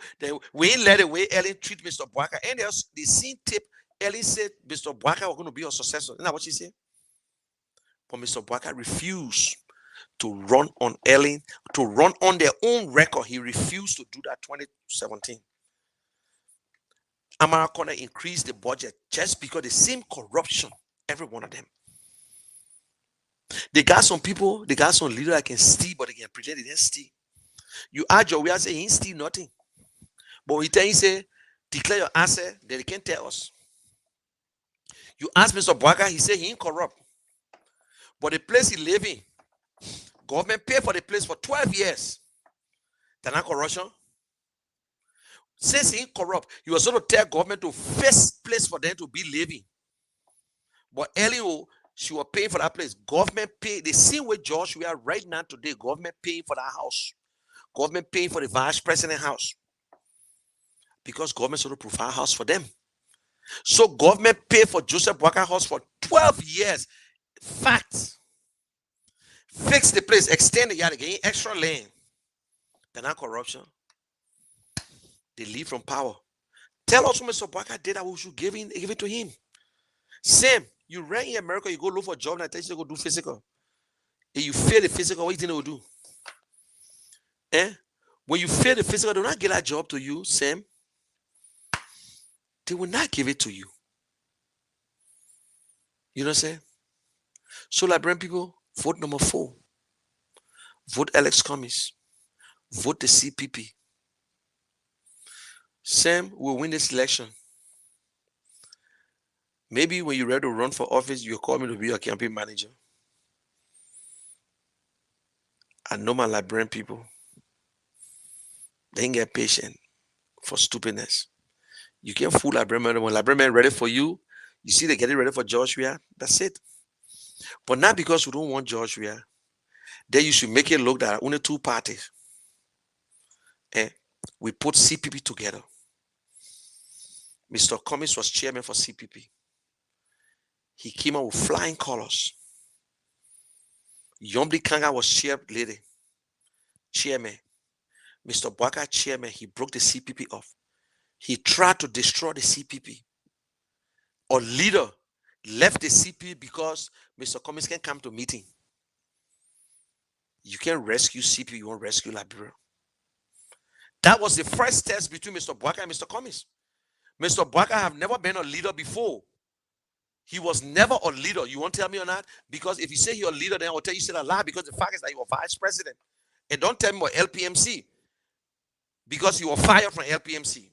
we ain't let the way Ellen treat Mr. Boakai. And the same tip, Ellen said Mr. Boakai was going to be a successor. Isn't that what she said? But Mr. Boakai refused to run on Ellen, to run on their own record. He refused to do that 2017. America increased the budget just because the same corruption, every one of them. They got some people, they got some leaders that can steal, but they can pretend they didn't steal. You ask your way and say he ain't steal nothing. But when he tell you, say, declare your answer, then they can't tell us. You ask Mr. Boakai, he say he ain't corrupt. But the place he live in, government pay for the place for 12 years. That's not corruption. Since he ain't corrupt, he was going to tell government to first place for them to be living. But earlier, she was paying for that place. Government pay, the same way George we are right now today, government paying for that house. Government paying for the vice president house. because government sort of provide house for them. So government pay for Joseph Boakai house for 12 years. Facts. Fix the place, extend the yard again, extra land. They're not corruption. They leave from power. Tell us what Mr. Boakai did that we should give it to him. Same. You ran in America, you go look for a job, and I tell you to go do physical. If you fail the physical, what do you think they will do? When you fail the physical, they will not give that job to you, Sam. They will not give it to you. You know what I'm saying? So, Liberian people, vote number 4. Vote Alex Cummings. Vote the CPP. Sam will win this election. Maybe when you're ready to run for office, you call me to be your campaign manager. I know my Liberian people. They ain't get patient for stupidness. You can't fool Liberian. When Liberian ready for you, you see they getting ready for George Weah. That's it. But not because we don't want George Weah. Then you should make it look that only 2 parties. We put CPP together. Mr. Cummings was chairman for CPP. He came out with flying colors. Yombli Kanga was chairman. Mr. Boakai chairman, he broke the CPP off. He tried to destroy the CPP. Or leader left the CPP because Mr. Cummings can't come to meeting. You can't rescue CPP, you won't rescue Liberia. That was the first test between Mr. Boakai and Mr. Cummings. Mr. Boakai have never been a leader before. He was never a leader. You won't tell me or not? Because if you say you're a leader, then I will tell you still a lie, because the fact is that you were vice president. And don't tell me about LPMC, because you were fired from LPMC.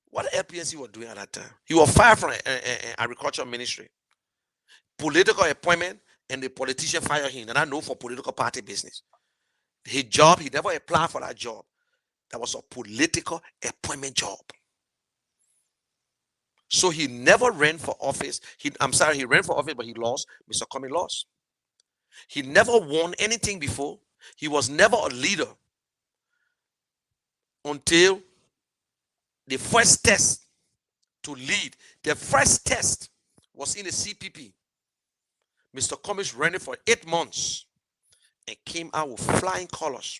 What LPMC was doing at that time? He was fired from agriculture ministry. Political appointment, and the politician fired him. And I know for political party business. His job, he never applied for that job. That was a political appointment job. So he never ran for office. He ran for office, but he lost. Mr. Cummings lost. He never won anything before. He was never a leader until the first test to lead. The first test was in the CPP. Mr. Cummings ran it for 8 months and came out with flying colors.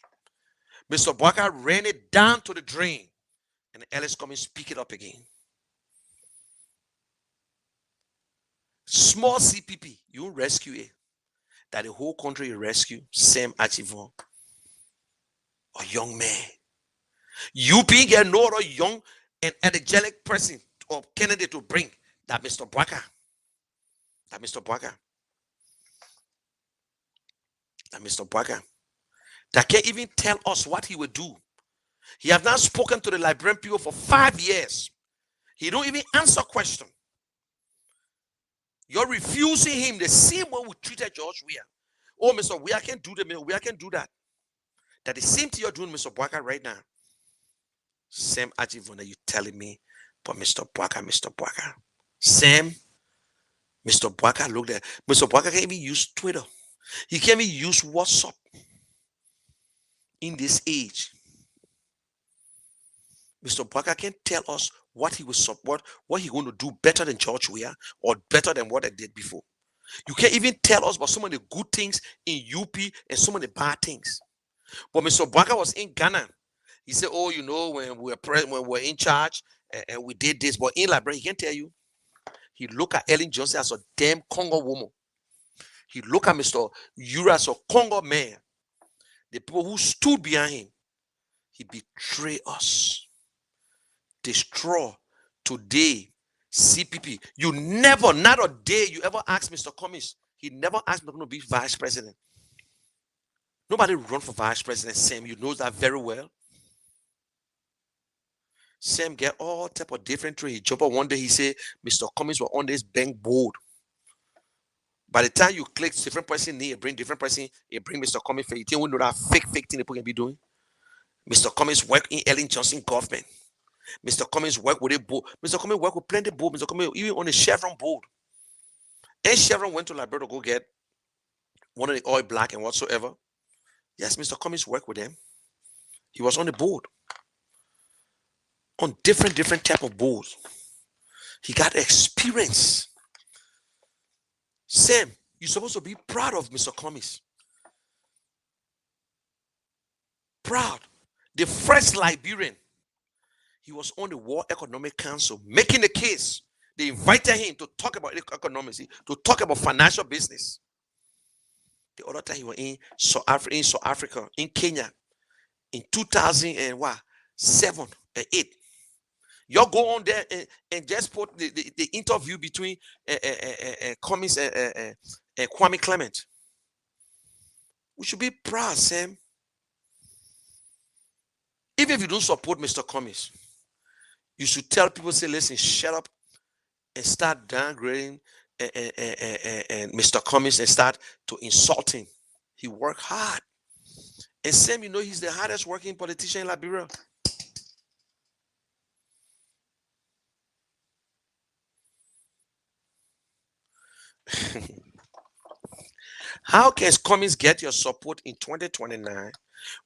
Mr. Boakai ran it down to the drain, and Alex Cummings picked it up again. Small CPP, you rescue it. That the whole country you rescue, Sam Achivon, a young man. UP get no other young and energetic person or candidate to bring that Mr. Boakai. That Mr. Boakai. That Mr. Boakai. That can't even tell us what he will do. He has not spoken to the Liberian people for 5 years. He don't even answer questions. You're refusing him the same way we treated George Weah. Oh, Mr. Weah can't do that. Weah can't do that. That the same thing you're doing, Mr. Boakai, right now. Sam Achivon, that you telling me, but Mr. Boakai. Sam, Mr. Boakai, look there. Mr. Boakai can't even use Twitter. He can't even use WhatsApp in this age. Mr. Boakai can tell us what he will support, what he's going to do better than George Weah or better than what I did before. You can't even tell us about some of the good things in UP and some of the bad things. But Mr. Boakai was in Ghana. He said, oh, you know, when we were in charge and we did this. But in Liberia, he can tell you, he looked at Ellen Johnson as a damn Congo woman. He looked at Mr. Ura as a Congo man. The people who stood behind him, he betrayed us. Destroy today CPP. You never, not a day you ever asked Mr. Cummings. He never asked me to be vice president. Nobody run for vice president, Sam. You know that very well. Sam get all type of different trade. He jump up one day, he say, Mr. Cummings were on this bank board. By the time you click different person name, bring different person, it bring Mr. Cummings. You think we know that fake thing people can be doing? Mr. Cummings work in Ellen Johnson government. Mr. Cummings work with a board. Mr. Cummings work with plenty board. Mr. Cummings even on the Chevron board. And Chevron went to Liberia to go get one of the oil black and whatsoever. Yes, Mr. Cummings worked with them. He was on the board. on different type of boats. He got experience. Sam, you're supposed to be proud of Mr. Cummings. Proud. The first Liberian. He was on the World Economic Council making the case. They invited him to talk about economics, to talk about financial business. The other time he was in South Africa, in Kenya, in 2007 and 8. You go on there and just put the interview between Cummings and Kwame Clement. We should be proud, Sam. Even if you don't support Mr. Cummings, you should tell people, say, listen, shut up and start downgrading and Mr. Cummings and start to insult him. He worked hard. And Sam, you know, he's the hardest working politician in Liberia. How can Cummings get your support in 2029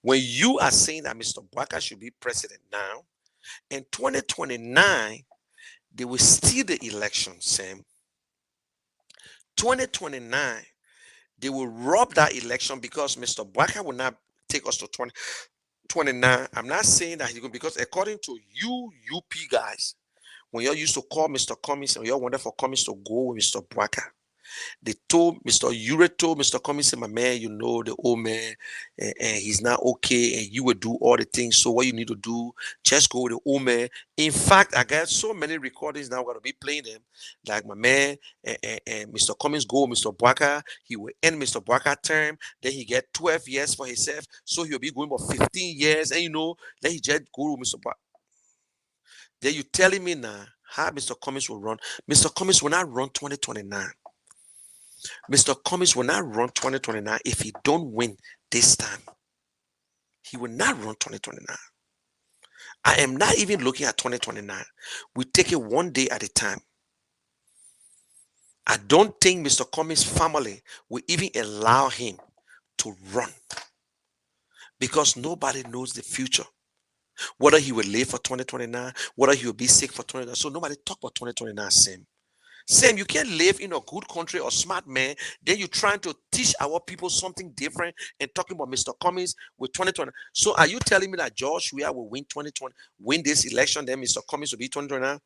when you are saying that Mr. Bwaka should be president now? In 2029, they will steal the election, Sam. 2029, they will rob that election because Mr. Bwaka will not take us to 2029. I'm not saying that he's going, because according to you UP guys, when you used to call Mr. Cummings and you wanted for Cummings to go with Mr. Bwaka, they told Mr. Cummings, say, my man, you know, the old man, and he's not okay, and you will do all the things. So what you need to do, just go with the old man. In fact, I got so many recordings now, I'm going to be playing them. Like my man and Mr. Cummings go with Mr. Bwaka. He will end Mr. Bwaka term. Then he get 12 years for himself. So he'll be going for 15 years. And you know, then he just go with Mr. Bwaka. Then you telling me now how Mr. Cummings will run. Mr. Cummings will not run 2029. Mr. Cummings will not run 2029 if he don't win this time. He will not run 2029. I am not even looking at 2029. We take it one day at a time. I don't think Mr. Cummings' family will even allow him to run because nobody knows the future. Whether he will live for 2029, whether he will be sick for 2029. So nobody talk about 2029, Sam. Sam, you can't live in a good country or smart man, then you're trying to teach our people something different and talking about Mr. Cummings with 2020. So are you telling me that George Weah will win 2020, win this election, then Mr. Cummings will be 2029?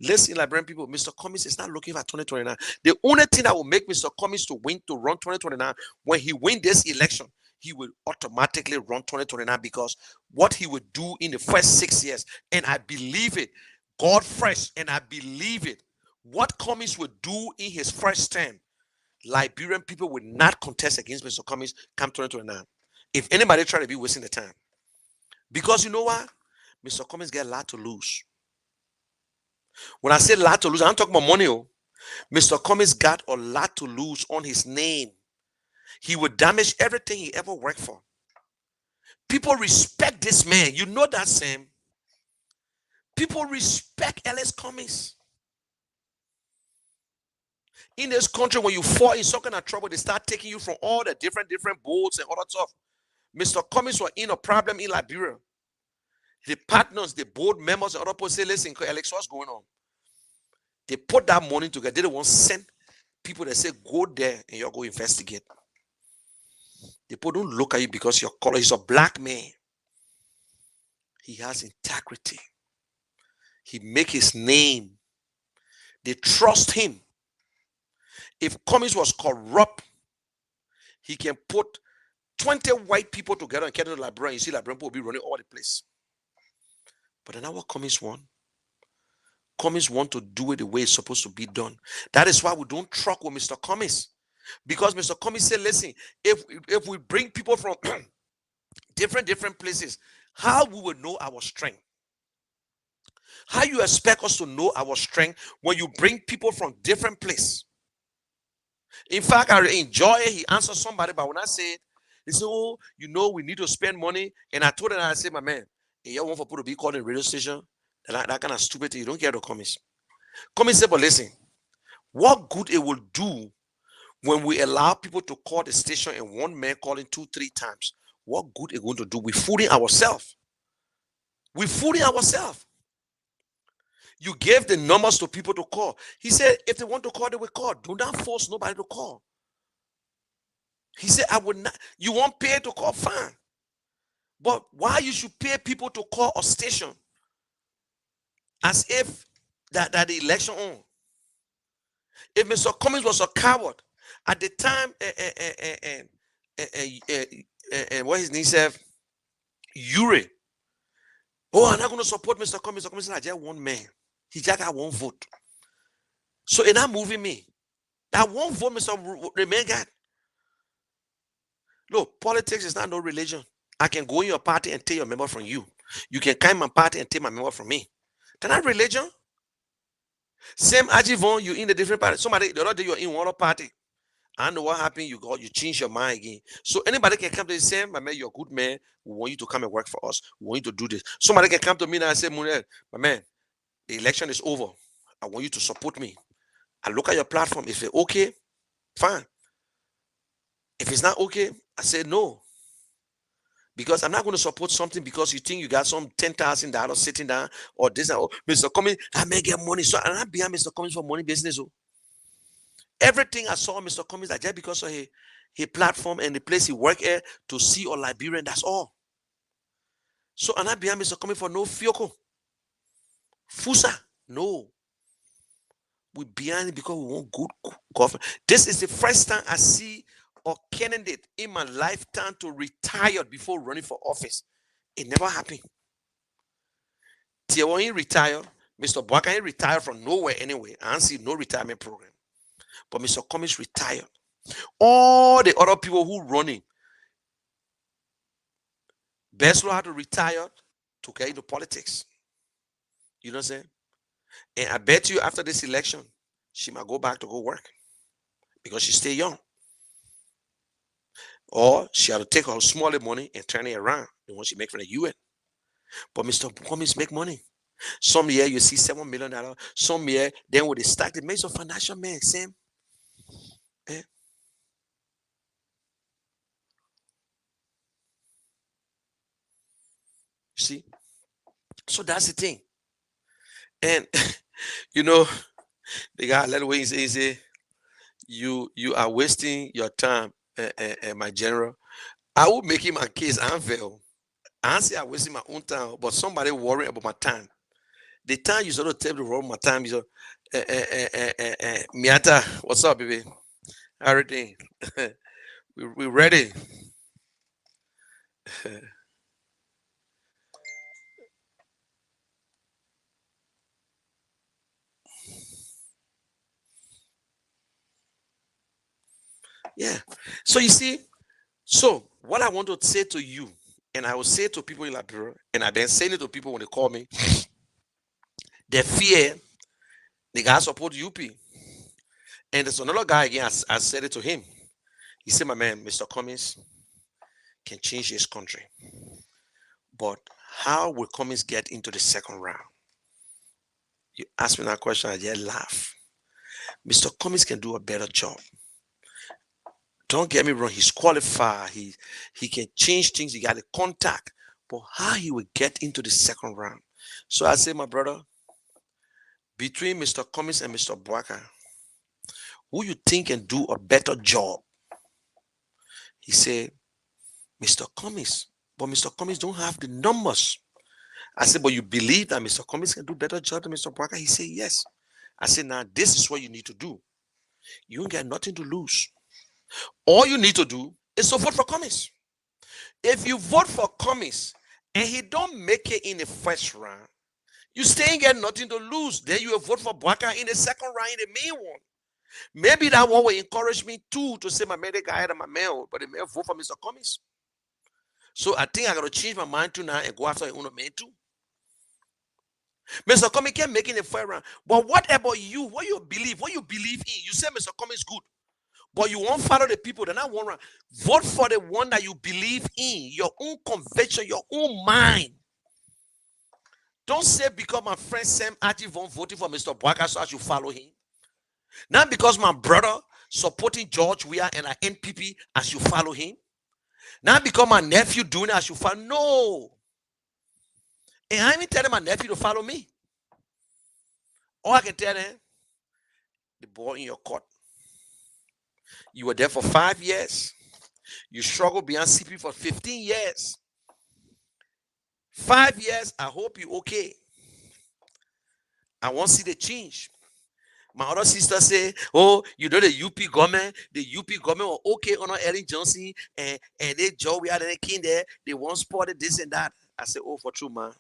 Listen, Liberian people, Mr. Cummings is not looking for 2029. The only thing that will make Mr. Cummings to run 2029, when he win this election, he will automatically run 2029 because what he will do in the first 6 years, and I believe it, God first, and I believe it, what Cummings will do in his first term, Liberian people will not contest against Mr. Cummings come 2029. If anybody try to be wasting the time. Because you know what? Mr. Cummings get a lot to lose. When I say a lot to lose, I'm talking about money. Mr. Cummings got a lot to lose on his name. He will damage everything he ever worked for. People respect this man. You know that, Sam. People respect Ellis Cummings. In this country, when you fall in some kind of trouble, they start taking you from all the different boats and all that stuff. Mr. Cummings was in a problem in Liberia. The partners, the board members, and other people say, listen, Alex, what's going on? They put that money together. They don't want to send people that say, go there and you'll go investigate. The people don't look at you because your color. He's a black man. He has integrity. He make his name. They trust him. If Cummings was corrupt, he can put 20 white people together and get into Liberia. You see, Liberian people will be running all the place. But then what Cummings want? Cummings want to do it the way it's supposed to be done. That is why we don't truck with Mr. Cummings. Because Mr. Cummings said, listen, if we bring people from different places, how we will know our strength? How you expect us to know our strength when you bring people from different places? In fact, I enjoy it. He answered somebody, but when I said, he said, oh, you know, we need to spend money. And I told him, I said, my man, if you want for people to be called in radio station, that kind of stupid thing, you don't care to Cummings. Cummings said, but listen, what good it will do when we allow people to call the station and one man calling 2-3 times? What good it's going to do? We're fooling ourselves. We're fooling ourselves. You gave the numbers to people to call. He said, if they want to call, they will call. Do not force nobody to call. He said, I would not. You won't pay to call, fine. But why you should pay people to call a station as if that the election on? If Mr. Cummings was a coward at the time, and what his name said, Uri. Oh, I'm not going to support Mr. Cummings. Mr. Cummings said, I just one man. He just got one vote. So it's not moving me. That one vote, Mr. Remain God. Look, politics is not no religion. I can go in your party and take your member from you. You can come in my party and take my member from me. That's not religion. Same Ajivon, you in a different party. Somebody the other day you're in one party. I know what happened. You change your mind again. So anybody can come to the same, my man, you're a good man. We want you to come and work for us. We want you to do this. Somebody can come to me now and say, Munel, my man, the election is over. I want you to support me. I look at your platform. If it's okay, fine. If it's not okay, I say no. Because I'm not going to support something because you think you got some $10,000 sitting down or this. Or Mr. Cummings, I may get money. So I'm not behind Mr. Cummings for money business. Everything I saw Mr. Cummings, just because of his platform and the place he work at to see a Liberian, that's all. So I'm not behind Mr. Cummings for no fioko. Fusa, no. We behind it because we want good government. This is the first time I see a candidate in my lifetime to retire before running for office. It never happened. Till he retired, Mr. Bwaka retired from nowhere anyway. I don't see no retirement program. But Mr. Cummings retired. All the other people who running, Beslo had to retire to get into politics. You know what I'm saying? And I bet you after this election, she might go back to go work because she's still young. Or she had to take her smaller money and turn it around. The one she make from the UN. But Mr. Cummings make money. Some year you see $7 million. Some year, then when they stack, they make some financial man, Sam. Eh? See? So that's the thing. And you know, the guy let away he say, you are wasting your time, my general. I will make him a case unveil. I say I'm wasting my own time, but somebody worry about my time. The time you sort of tell the wrong my time, you Miata, what's up, baby? Everything. we ready. Yeah. So you see, so what I want to say to you, and I will say to people in Liberia, and I've been saying it to people when they call me, they fear the guy support UP. And there's another guy again, I said it to him. He said, my man, Mr. Cummings can change his country. But how will Cummings get into the second round? You ask me that question, I just laugh. Mr. Cummings can do a better job. Don't get me wrong, he's qualified. He can change things. He got a contact. But how he will get into the second round? So I say, my brother, between Mr. Cummings and Mr. Bwaka, who you think can do a better job? He said, Mr. Cummings. But Mr. Cummings don't have the numbers. I said, but you believe that Mr. Cummings can do a better job than Mr. Bwaka? He said, yes. I said, now this is what you need to do. You ain't got nothing to lose. All you need to do is to vote for Cummings. If you vote for Cummings and he don't make it in the first round, you still ain't got nothing to lose. Then you will vote for Bwaka in the second round, in the main one. Maybe that one will encourage me too to say my man, the guy and my man, but the man vote for Mr. Cummings. So I think I got to change my mind too now and go after your own man too. Mr. Cummings can't make it in the first round. But what about you? What you believe? What you believe in? You say Mr. Cummings good. But you won't follow the people. They're not one round. Vote for the one that you believe in. Your own conviction, your own mind. Don't say because my friend Sam Ativon voted for Mr. Bwaka, so I should follow him. Not because my brother supporting George Weah and an NPP, I should follow him. Not because my nephew doing it, I should follow. No. And I even telling my nephew to follow me. All I can tell them, the ball in your court. You were there for 5 years. You struggled beyond CP for 15 years. 5 years, I hope you okay. I want to see the change. My other sister say, oh, you know the UP government were okay on Ellen Johnson and they job we had a king there. They won't spotted this and that. I said, oh, for true, man.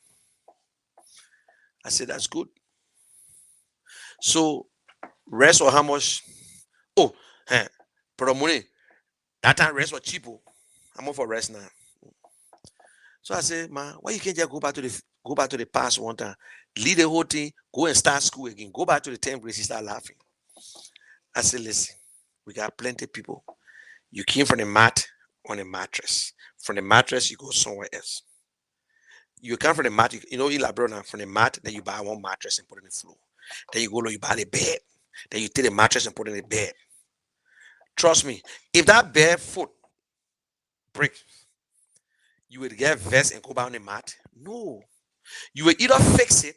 I said, that's good. So, rest or how much? Oh, Brother Money, that time rest was cheap. I'm on for rest now. So I said, man, why you can't just go back to the past one time, leave the whole thing, go and start school again, go back to the 10th grade, start laughing. I said, listen, we got plenty of people. You came from the mat on a mattress. From the mattress, you go somewhere else. You come from the mat, you know, Ilabrona, from the mat, then you buy one mattress and put it in the floor. Then you go, you buy the bed. Then you take the mattress and put it in the bed. Trust me, if that bare foot break, you would get vest and go back on the mat. No. You will either fix it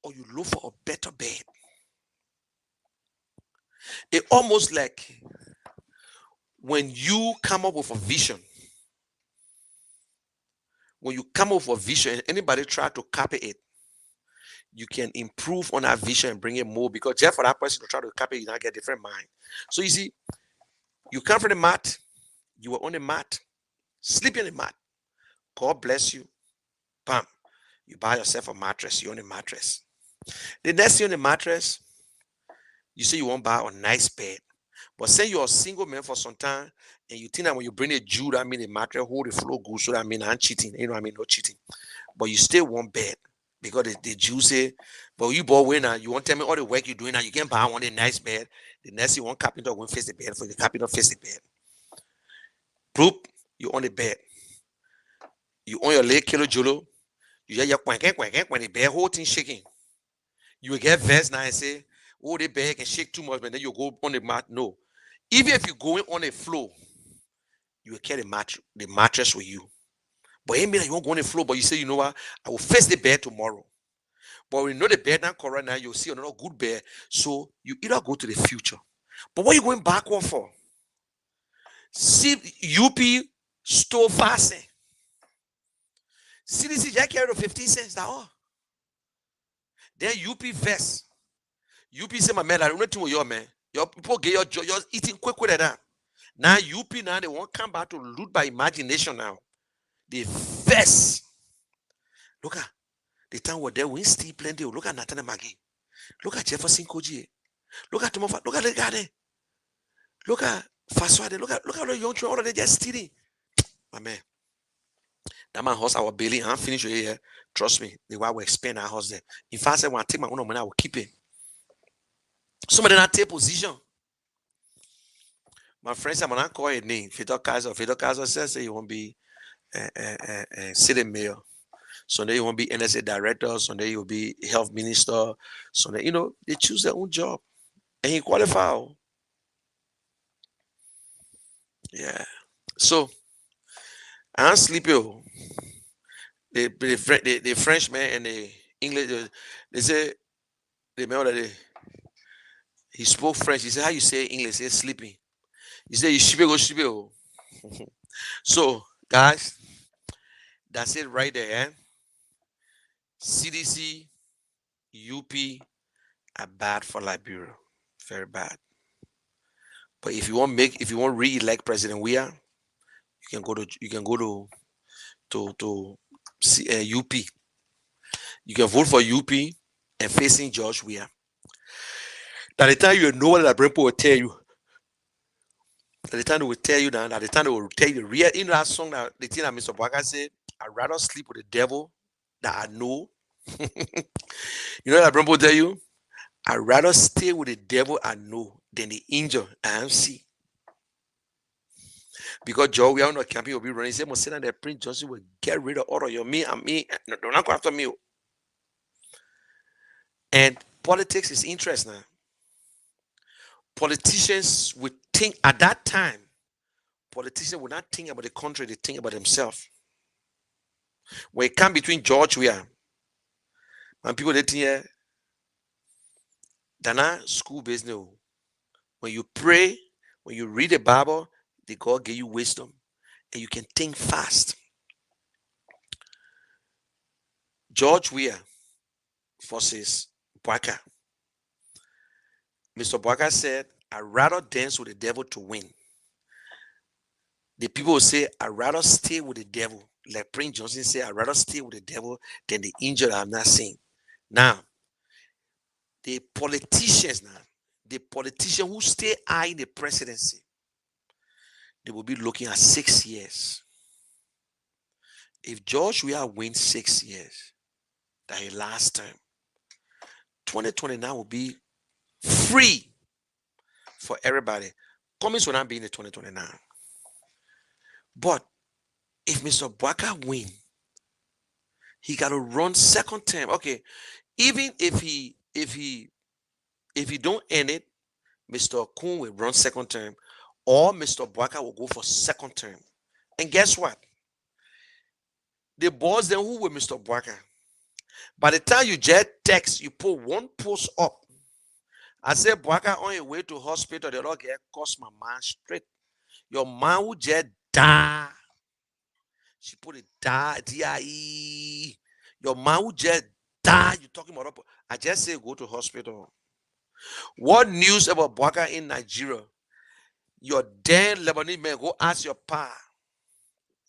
or you look for a better bed. It's almost like when you come up with a vision. When you come up with a vision and anybody try to copy it, you can improve on that vision and bring it more, because just for that person to try to copy it, you not get different mind. So you see, you come from the mat, you were on the mat, sleep in the mat. God bless you. Bam. You buy yourself a mattress, you're on a mattress. The next thing on the mattress, you say you won't buy a nice bed. But say you're a single man for some time, and you think that when you bring a Jew, that means the mattress hold the floor good, so that means I'm cheating. You know what I mean? No cheating. But you still want bed. Because the Jew say, but you bought winner, you won't tell me all the work you're doing now. You can't buy one a nice bed. The next you want carpenter won't face the bed for the carpenter face the bed. Poop, you on the bed. You on your leg, kilo jolo. You hear your quack when the bed whole thing shaking. You will get vest now and say, oh, the bed can shake too much, but then you go on the mat. No. Even if you're going on the floor, you will carry the mattress with you. But it means you won't go on the floor, but you say, you know what, I will face the bed tomorrow. But when you know the bed now correct now, you'll see another good bed. So you either go to the future. But what are you going backward for? See UP store fasting. CDC just carried 15 cents that all. Then UP vest. UP say, my man, I don't know your man. Your people get your job, you're eating quick with that. Now UP now they won't come back to loot by imagination now. The vest. Look at the time were there, we still plenty. Look at Nathaniel Maggie. Look at Jefferson Koji. Look at Tomofa. Look at the guy. Look at Faswade. Look at the young children. All of them just stealing. My man. That man house our belly. I'm finished with here. Trust me. The way we expand our house there. In fact, when I take my own money, I will keep it. Somebody not take position. My friend said, I'm not call a name. Fidel Kaiser says he won't be city mayor. Sunday you won't be NSA director. Sunday you'll be health minister. Sunday, they choose their own job. And he qualified. Yeah. So, I'm sleepy. The Frenchman and the English, they say, the man that he spoke French. He said, how you say English? He said, sleeping. He said, you shibe. So, guys, that's it right there. CDC, UP are bad for Liberia. Very bad. But if you want re-elect President Weah, you can go to UP. You can vote for UP and facing George Weah. At the time you know what the Brempo will tell you. At the time they will tell you that. At the time they will tell you the real. In that song that the thing that Mr. Bwaka said, I'd rather sleep with the devil that I know. You know what Brempo tell you? I'd rather stay with the devil I know than the angel I see. Because Joe, we are not campaign will be running. He said, Must say that Prince Johnson will get rid of all of your me and me. No, don't not go after me. And politics is interest now. Politicians would think at that time, politicians would not think about the country, they think about themselves. When it comes between George Weah and people they think Dana school business. When you pray, when you read the Bible, the God give you wisdom and you can think fast. George Weah versus Boyka. Mr. Boyka said, I'd rather dance with the devil to win. The people will say, I'd rather stay with the devil. Like Prince Johnson said, I'd rather stay with the devil than the angel that I'm not seeing. Now, the politicians who stay high in the presidency, they will be looking at 6 years. If George Weah wins 6 years, that his last term, 2029 will be free for everybody. Cummings will not be in the 2029. But if Mr. Boyka win, he got to run second term. Okay, even if he don't end it, Mr. Kun will run second term, or Mr. Boyka will go for second term. And guess what? The boss then who with Mr. Boyka. By the time you just text, you put one post up. I said Boyka on your way to hospital, the Lord get cost my man straight. Your man will just die. She put it die, D-I-E. Your man will just die. You talking about? I just say go to hospital. What news about Boyka in Nigeria? Your damn Lebanese man go ask your pa.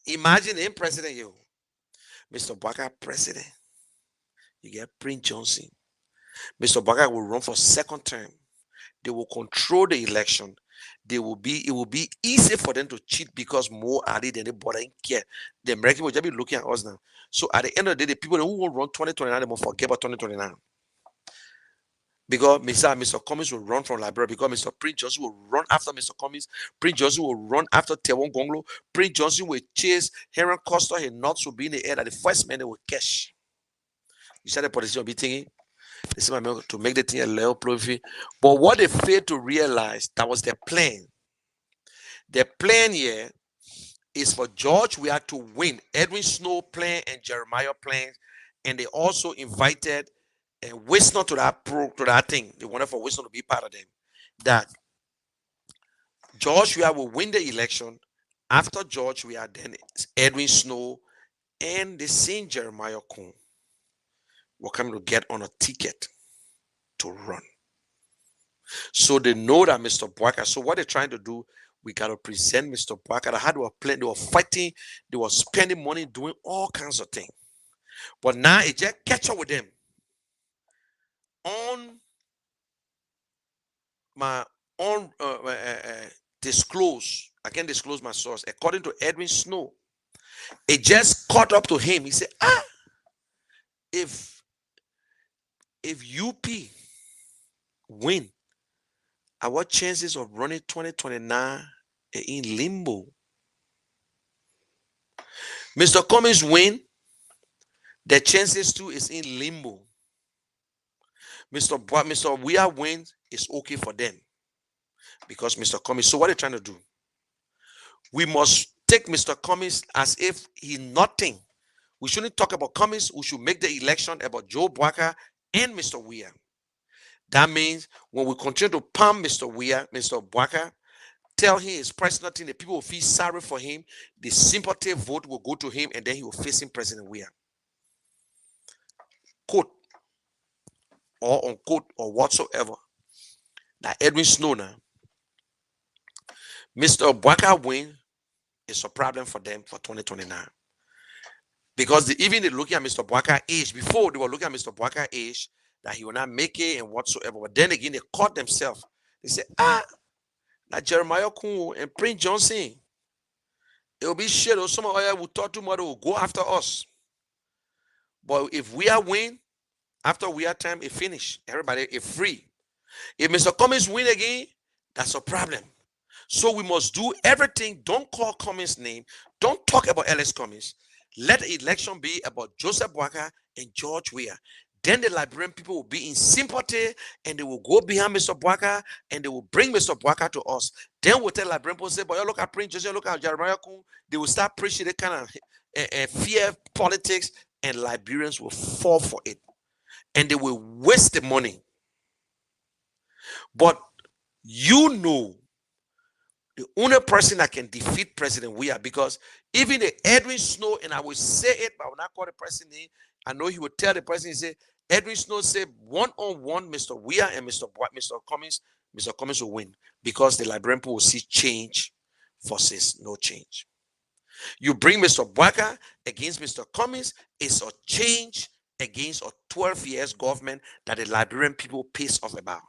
Imagine him president, you. Mr. Boyka president. You get Prince Johnson. Mr. Boyka will run for second term. They will control the election. It will be easy for them to cheat because more are they than anybody care. The Americans will just be looking at us now. So at the end of the day, the people who will run 2029, they will forget about 2029. Because Mr. Cummings will run from Liberia, because Mr. Prince Johnson will run after Mr. Cummings. Prince Johnson will run after Tewon Gonglo. Prince Johnson will chase Heron Costa. His nuts will be in the air that the first man they will catch. You said the politician will be thinking, this is my man to make the thing a little profit. But what they failed to realize, that was their plan. Their plan here is for George Weah to win. Edwin Snow plan and Jeremiah plans, and they also invited Wisdom to that thing. They wanted for Wisdom to be part of them. That George Weah will win the election. After George Weah, then it's Edwin Snow and the same Jeremiah Kun were coming to get on a ticket to run. So they know that Mr. Boyka. So what they're trying to do, we got to present Mr. Boyka. How they were playing, they were fighting, they were spending money, doing all kinds of things. But now it just catch up with them. On my own disclose, I can disclose my source. According to Edwin Snow, it just caught up to him. He said, if UP win, our chances of running 2029 are in limbo. Mr. Cummings win, the chances too is in limbo. Mr. Weah wins, is okay for them because Mr. Cummings. So what are they trying to do? We must take Mr. Cummings as if he's nothing. We shouldn't talk about Cummings. We should make the election about Joe Boyka and Mr. Weah. That means when we continue to palm Mr. Weah, Mr. Boyka, tell him his personal thing, the people will feel sorry for him. The sympathy vote will go to him, and then he will face him, President Weah. Quote or unquote or whatsoever. That Edwin Snow now, Mr. Boyka win is a problem for them for 2029. Because even they're looking at Mr. Boyka age. Before they were looking at Mr. Boyka age, that he will not make it and whatsoever. But then again, they caught themselves. They say, that Jeremiah Kun and Prince Johnson, it will be shit, or some of us will talk too much, will go after us. But if we are win, after we are time, it finish. Everybody is free. If Mr. Cummings win again, that's a problem. So we must do everything. Don't call Cummings' name. Don't talk about Alex Cummings. Let the election be about Joseph Boyka and George Weah. Then the Liberian people will be in sympathy and they will go behind Mr. Boyka and they will bring Mr. Boyka to us. Then we'll tell Liberian people, say, but you look at Prince Joseph, look at Jeremiah Kun. They will start preaching that kind of fear politics, and Liberians will fall for it. And they will waste the money. But you know the only person that can defeat President Weah, because even the Edwin Snow, and I will say it, but I will not call the person name, I know he will tell the person, he said, Edwin Snow said one-on-one, Mr. Weah and Mr. Cummings will win, because the Liberian people will see change versus no change. You bring Mr. Bwaka against Mr. Cummings, it's a change against a 12 years government that the Liberian people pissed off about.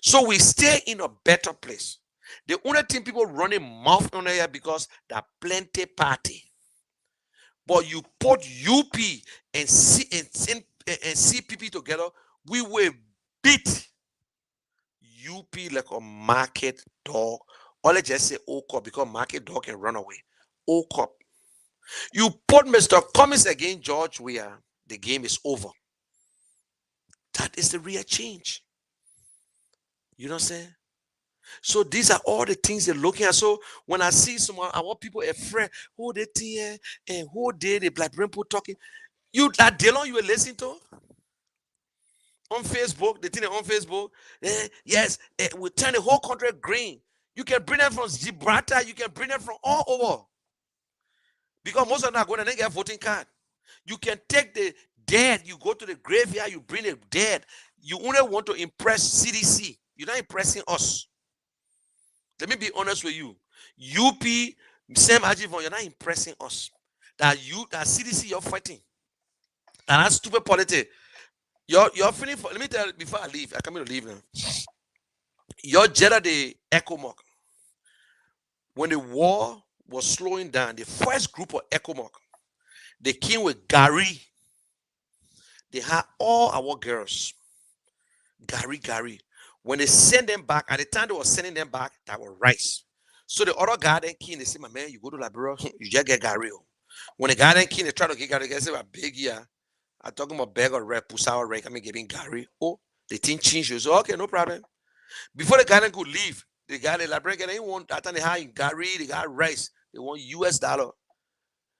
So we stay in a better place. The only thing people running mouth on here because there are plenty party. But you put UP and CPP together, we will beat UP like a market dog. All I just say OCOP because market dog can run away. OCOP. You put Mr. Cummings against George Weah, the game is over. That is the real change. You know what I'm saying? So these are all the things they're looking at. So when I see someone, I want people afraid, who they think and who they the black people talking. You that Delon you were listening to on Facebook, the thing on Facebook, yes, we turn the whole country green. You can bring them from Gibraltar, you can bring them from all over. Because most of them are going to get a voting card. You can take the dead, you go to the graveyard, you bring the dead. You only want to impress CDC. You're not impressing us. Let me be honest with you. UP, Sam Ajivon, you're not impressing us. That CDC, you're fighting. And that's stupid politics. You're feeling for, let me tell you before I leave. I come to leave now. Your Jeddah the ECOMOG. When the war was slowing down, the first group of ECOMOG, they came with Gary. They had all our girls. Gary. When they send them back, at the time they were sending them back, that was rice. So the other guy then came, they say, my man, you go to Liberia, you just get Gary. When the guy then came, they try to get Gary, they say, big yeah. I'm talking about bag or red, pusawa red, I mean, giving Gary. Oh, the thing changed. You say, okay, no problem. Before the guy then could leave, the guy in Liberia, they want, at the time they had Gary, they got rice. They want US dollar.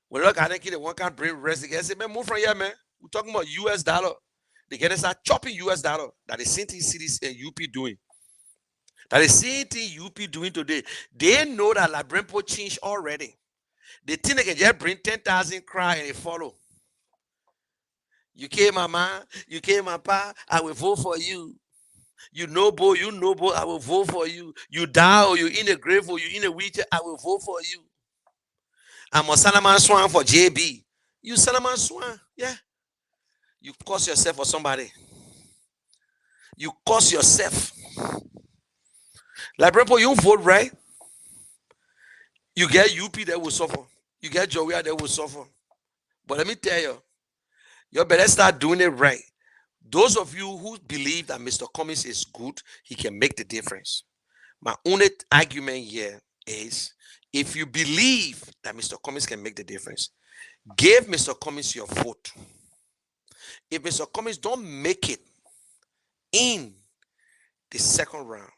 When the guy then came, they want to bring rice. They say, man, move from here, man. We're talking about US dollar. They get to start chopping US dollar. That is the same thing cities and UP doing. That is the same thing UP doing today. They know that Liberian people changed already. They think they can just bring 10,000 cry and they follow. You came, mama. You came, papa. I will vote for you. You noble, I will vote for you. You die or you in a grave or you in a wheelchair, I will vote for you. I'm a Salaman Swan for JB. You Salaman Swan, yeah. You curse yourself for somebody. You curse yourself. Like, people, you vote right. You get UP that will suffer. You get Joia that will suffer. But let me tell you, you better start doing it right. Those of you who believe that Mr. Cummings is good, he can make the difference. My only argument here is, if you believe that Mr. Cummings can make the difference, give Mr. Cummings your vote. If Mr. Cummings don't make it in the second round,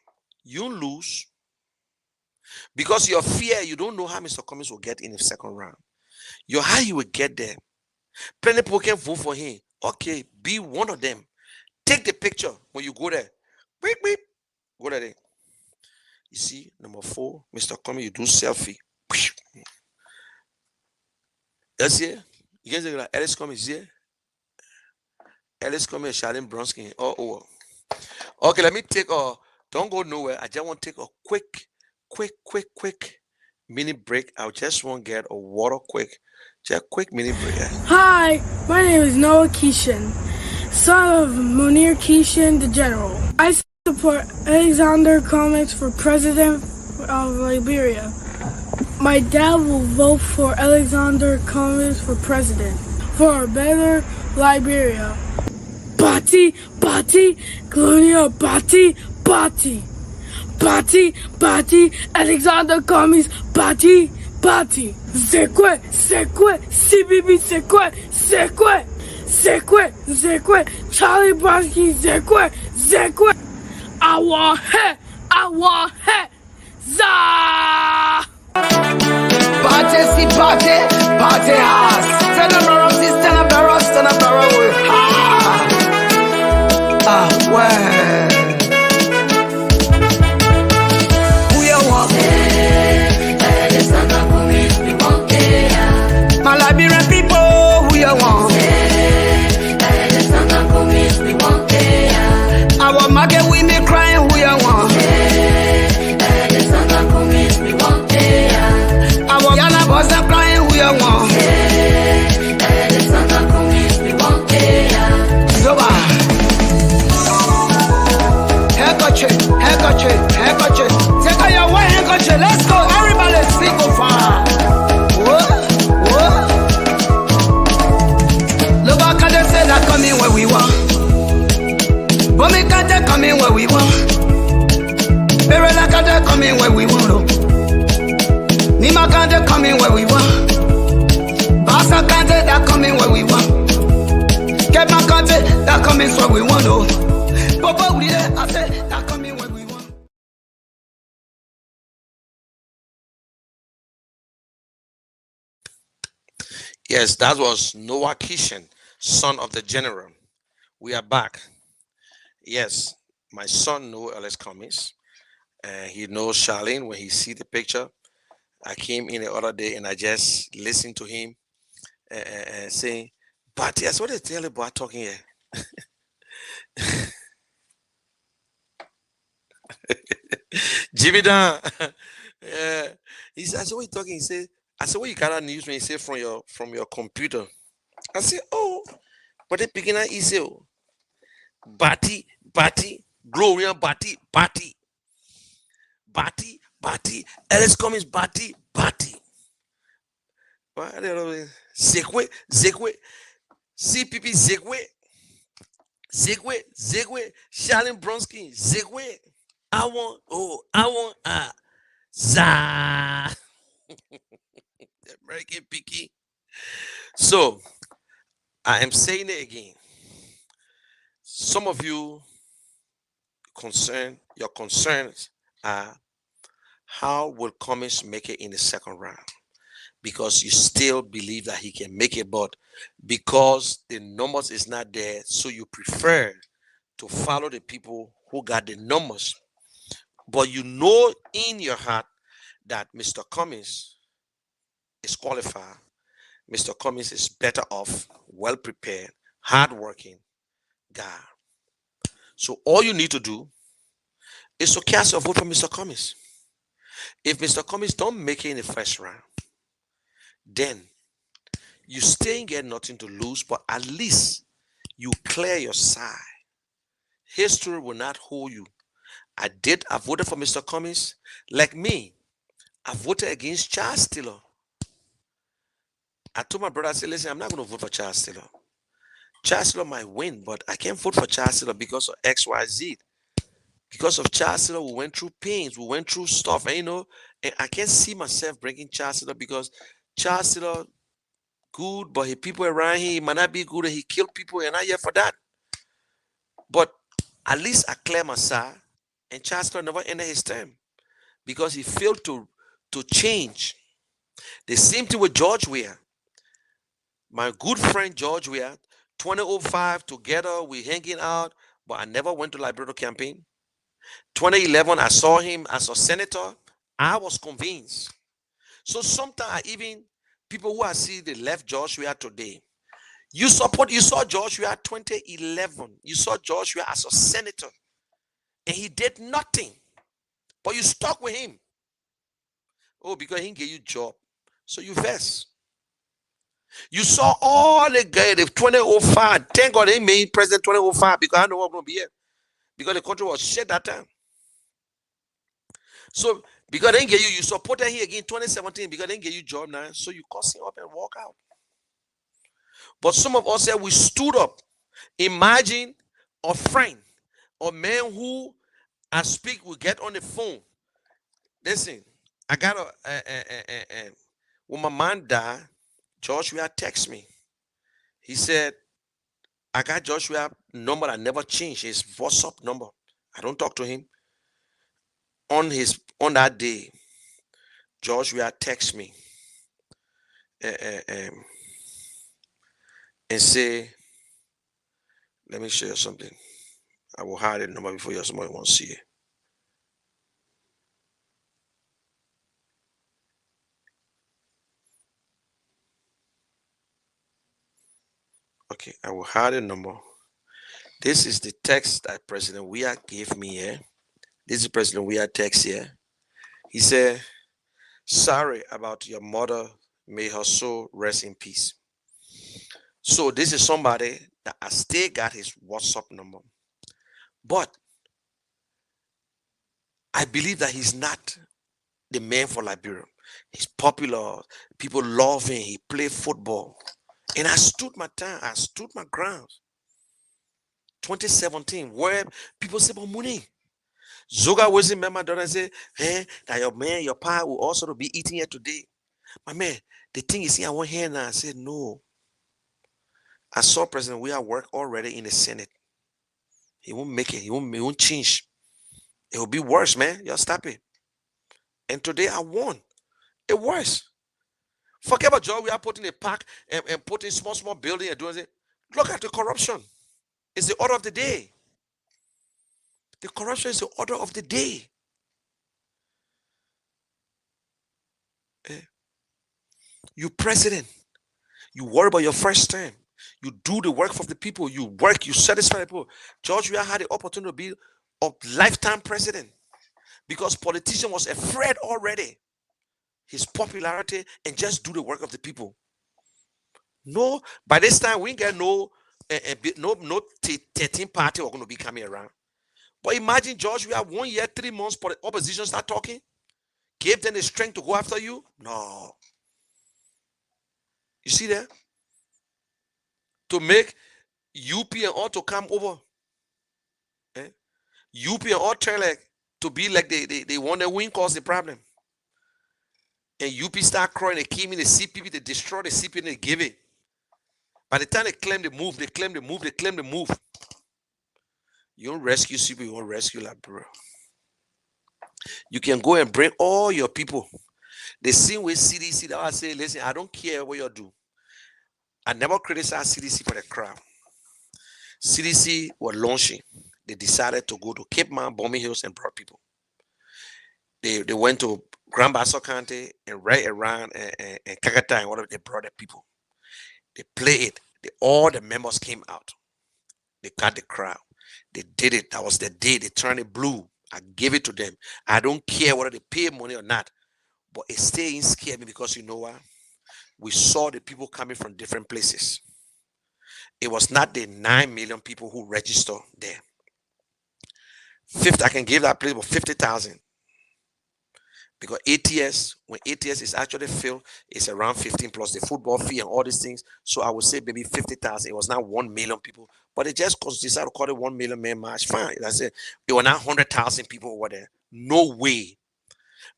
you lose. Because your fear, you don't know how Mr. Cummings will get in the second round. How he will get there. Plenty people can vote for him. Okay, be one of them. Take the picture when you go there. Beep, beep. Go there. You see, number 4, Mr. Cummings, you do selfie. That's here. You can say that Ellis Cummings here. Ellis Cummings, Charlene Bronsky. Oh. Okay, let me take don't go nowhere. I just want to take a quick mini break. I just want to get a water quick. Just a quick mini break. Hi, my name is Noah Keishan, son of Munir Keishan, the general. I support Alexander Cummings for president of Liberia. My dad will vote for Alexander Cummings for president for a better Liberia. Bati, Colonial Bati, Alexander Cummings, Bati. C'est quoi, CBB, c'est quoi, Charlie Bronsky, c'est quoi, I want her, za. Party house. Tell them the Rossi, tell them the Rust, tell them the Roll. Ah, well. we me crying who you want. I want Yana boys them crying who you want. Zoba. Handkerchief. Take out your white handkerchief. Let's go. Everybody speak go far. Whoa. Look back at them say that coming where we want. But me can't they coming where we want. Very like they coming where we want. Nima can't they coming where we want. Basa can't they that coming where we want. Get my can't they that coming where we want. Papa we there, I say that coming where we want. Yes, that was Noah Kishan, son of the general. We are back. Yes, my son knows Ellis Cummings. He knows Charlene when he see the picture. I came in the other day and I just listened to him saying, but yes, what is the other boy talking here? Jimmy Dan. Yeah. He said, I said, what you talking? He said, I said, what you got news when he said from your computer? I said, oh, but the beginner is Bati, Gloria Bati. Ellis Cummings Bati. Zekwe, CPP Zegwe, Shalin Bronsky, Zegwe. I want Za. The American Picky. So I am saying it again. Some of you your concerns are how will Cummings make it in the second round? Because you still believe that he can make it, but because the numbers is not there, so you prefer to follow the people who got the numbers. But you know in your heart that Mr. Cummings is qualified. Mr. Cummings is better off, well prepared, hardworking guy. So all you need to do is to cast your vote for Mr. Cummings. If Mr. Cummings don't make it in the first round, then you still get nothing to lose, but at least you clear your side. History will not hold you. I voted for Mr. Cummings. Like me, I voted against Charles Taylor. I told my brother, I said, listen, I'm not going to vote for Charles Taylor. Charles Taylor might win, but I can't vote for Charles Taylor because of XYZ. Because of Charles Taylor, we went through pains, we went through stuff, and and I can't see myself bringing Charles Taylor because Charles Taylor good, but he people around him, he might not be good, and he killed people, and I'm here for that. But at least I clear my side, and Charles Taylor never ended his term because he failed to change. The same thing with George Weah. My good friend George Weah, 2005 together, we hanging out, but I never went to Liberator campaign. 2011, I saw him as a senator. I was convinced. So sometimes even people who I see they left George Weah today. You saw George Weah 2011. You saw George Weah as a senator. And he did nothing. But you stuck with him. Oh, because he gave you job. So you vest. You saw all the guys, the 2005. Thank God they made president 2005 because I know I'm going to be here. Because the country was shit that time. So, because they get you supported him again 2017 because they get you job now. So you cuss him up and walk out. But some of us said we stood up. Imagine a friend, a man who I speak, we get on the phone. Listen, I got when my man died, George Weah text me. He said, I got George Weah number I never changed, his WhatsApp number. I don't talk to him. On that day, George Weah text me and say, let me show you something. I will hide the number before somebody wants to see it. Okay, I will hide the number. This is the text that President Weah gave me here. This is President Weah text here. He said, sorry about your mother. May her soul rest in peace. So this is somebody that I still got his WhatsApp number. But I believe that he's not the man for Liberia. He's popular. People love him. He played football. And I stood my time. I stood my ground. 2017, where people say, but Muni, Zoga wasn't my daughter and say, hey, that your man, your pa will also be eating here today. My man, the thing is here, I want here now. I said, no. I saw President Weah work already in the Senate. He won't make it. He won't change. It will be worse, man. Y'all stop it. And today I won. It worse. Forget about Joe. We are putting a park and putting small building and doing it. Look at the corruption. It's the order of the day. The corruption is the order of the day. You president. You worry about your first term. You do the work for the people. You work. You satisfy the people. George Weah had the opportunity to be a lifetime president because politician was afraid already. His popularity and just do the work of the people. No, by this time we get no 13 party are going to be coming around. But imagine, George, we have 1 year, 3 months for the opposition start talking. Gave them the strength to go after you. No. You see that? To make UP and all to come over. UP and all turn like to be like they want to win cause the problem. And UP start crying, they came in, the CPP, they destroy the CPP and they give it. By the time they claim the move, they claim the move, they claim the move. You don't rescue CPP, you won't rescue Liberia. You can go and bring all your people. The same way CDC, that I say, listen, I don't care what you do. I never criticize CDC for the crowd. CDC was launching. They decided to go to Cape Mount, Bombay Hills, and brought people. They went to Grand Bassa County and right around and Kakata and whatever. They brought the people. They played it. All the members came out. They got the crowd. They did it. That was the day they turned it blue. I gave it to them. I don't care whether they pay money or not. But it still scared me because you know what? We saw the people coming from different places. It was not the 9 million people who registered there. I can give that place about 50,000. Because ATS, when ATS is actually filled, it's around 15 plus the football fee and all these things. So I would say maybe 50,000. It was not 1 million people, but they just decided to call it 1 million man march. Fine. I said it was not 100,000 people over there. No way.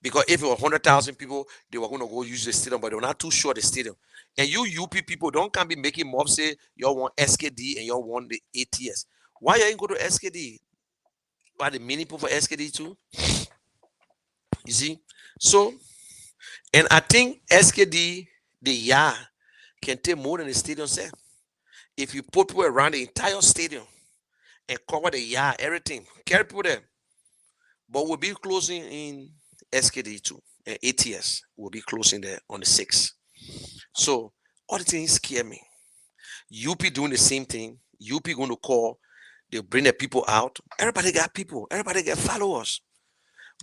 Because if it was 100,000 people, they were going to go use the stadium, but they were not too sure the stadium. And you UP people don't come be making mobs say you want SKD and you want the ATS. Why you ain't go to SKD? Why the many people for SKD too? You see? So, and I think SKD, the can take more than the stadium set. If you put people around the entire stadium and cover the everything, carry people there. But we'll be closing in SKD too. And ATS will be closing there on the 6th. So, all the things scare me. UP doing the same thing. UP going to call. They'll bring the people out. Everybody got people. Everybody got followers.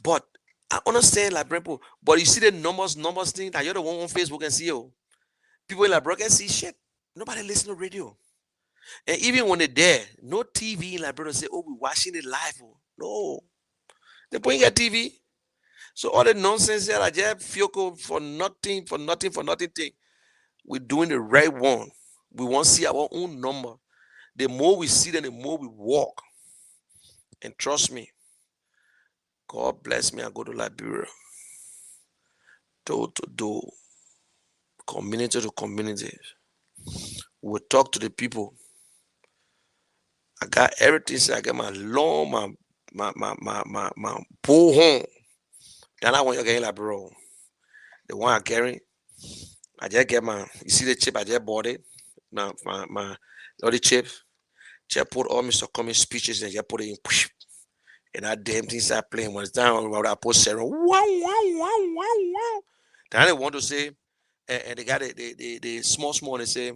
But I understand like people, but you see the numbers thing that you're the one on Facebook and see you. People in Liberia can see shit. Nobody listen to radio. And even when they're there, no TV in Liberia say, oh, we're watching it live. No. They're putting a TV. So all the nonsense here, I just feel for nothing thing. We're doing the right one. We want to see our own number. The more we see them, the more we walk. And trust me, God bless me. I go to Liberia. Door to door. Community to community. We'll talk to the people. I got everything. So I got my lawn, my pole home. Then I want you to get in Liberia. The one I carry. I just get you see the chip, I just bought it. Now, my other chip. Just put all Mr. Cummings speeches and just put it in. And that damn thing start playing. When it's down, I put Sarah. Wow. Then they want to say, and they got the small, they say,